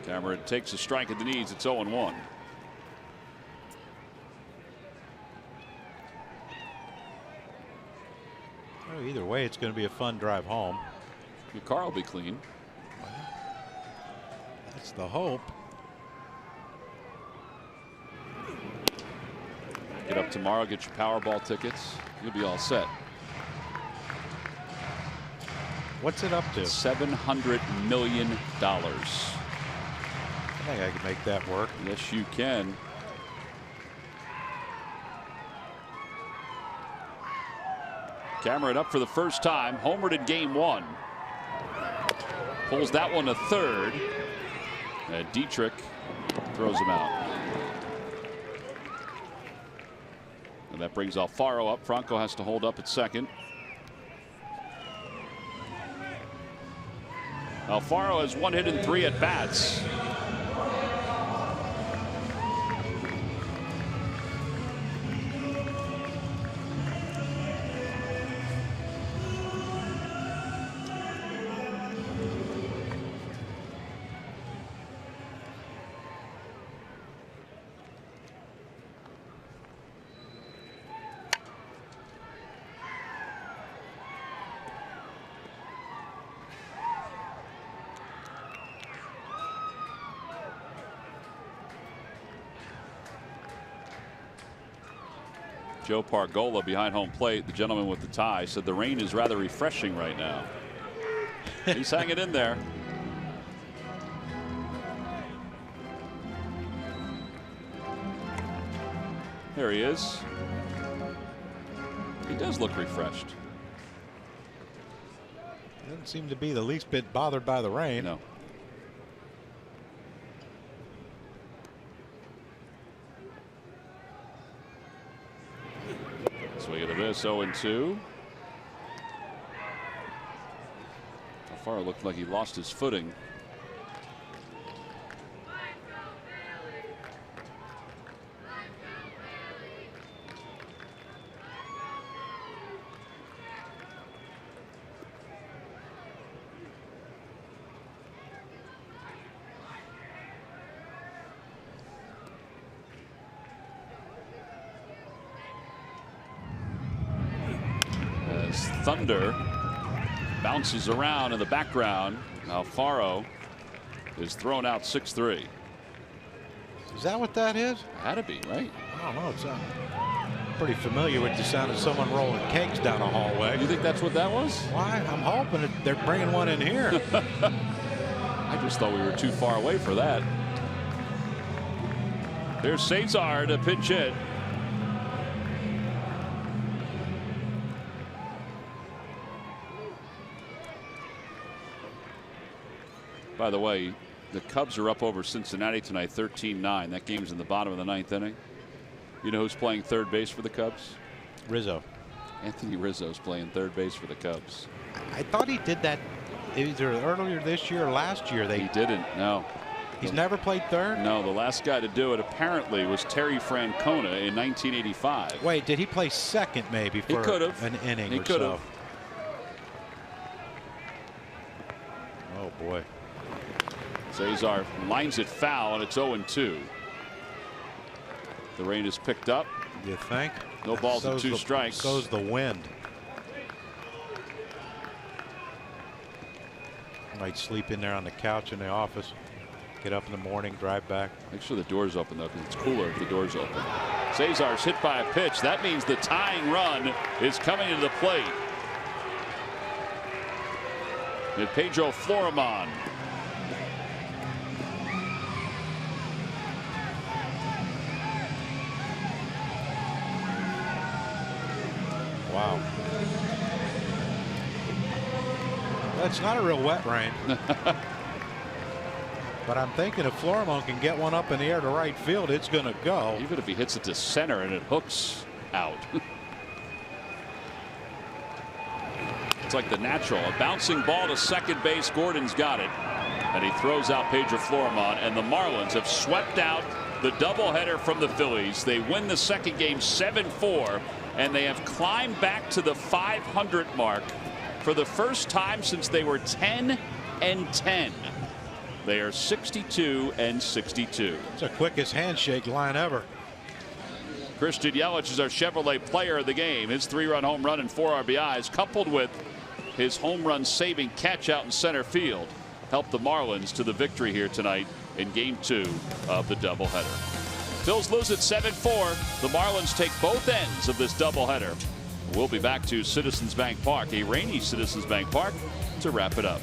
Cameron takes a strike at the knees. It's 0-1. Well, either way, it's going to be a fun drive home. Your car will be clean. That's the hope. Get up tomorrow, get your Powerball tickets. You'll be all set. What's it up to? $700 million. I think I can make that work. Yes, you can. Cameron up for the first time, homered in game 1. Pulls that one to third. And Dietrich throws him out. And that brings Alfaro up. Franco has to hold up at second. Alfaro has 1 hit in 3 at bats. Joe Pargola behind home plate, the gentleman with the tie, said the rain is rather refreshing right now. He's hanging in there. There he is. He does look refreshed. Doesn't seem to be the least bit bothered by the rain. No. Swing at this, 0-2. Alfaro looked like he lost his footing. Thunder bounces around in the background. Alfaro is thrown out 6-3. Is that what that is? Had to be, right? I don't know. It's pretty familiar with the sound of someone rolling cakes down a hallway. You think that's what that was? Why? I'm hoping they're bringing one in here. I just thought we were too far away for that. There's Cesar to pinch hit. By the way, the Cubs are up over Cincinnati tonight, 13-9. That game's in the bottom of the 9th inning. You know who's playing third base for the Cubs? Rizzo. Anthony Rizzo's playing third base for the Cubs. I thought he did that either earlier this year or last year. He didn't. No. He's never played third? No, the last guy to do it apparently was Terry Francona in 1985. Wait, did he play second maybe for he could have. an inning he or could so? have. Oh, boy. Cesar lines it foul, and it's 0-2. The rain is picked up. You think? No balls and 2 strikes. So's the wind. Might sleep in there on the couch in the office. Get up in the morning, drive back. Make sure the door's open, though, because it's cooler if the door's open. Cesar's hit by a pitch. That means the tying run is coming to the plate. And Pedro Florimon. Wow. That's not a real wet rain. But I'm thinking if Florimon can get one up in the air to right field, it's going to go. Even if he hits it to center and it hooks out. It's like the natural. A bouncing ball to second base. Gordon's got it. And he throws out Pedro Florimon. And the Marlins have swept out the doubleheader from the Phillies. They win the second game 7-4. And they have climbed back to the 500 mark for the first time since they were 10-10. They are 62-62. It's the quickest handshake line ever. Christian Yelich is our Chevrolet player of the game. His 3-run home run and 4 RBIs, coupled with his home run saving catch out in center field, helped the Marlins to the victory here tonight in Game 2 of the doubleheader. Phils lose at 7-4. The Marlins take both ends of this doubleheader. We'll be back to Citizens Bank Park, a rainy Citizens Bank Park, to wrap it up.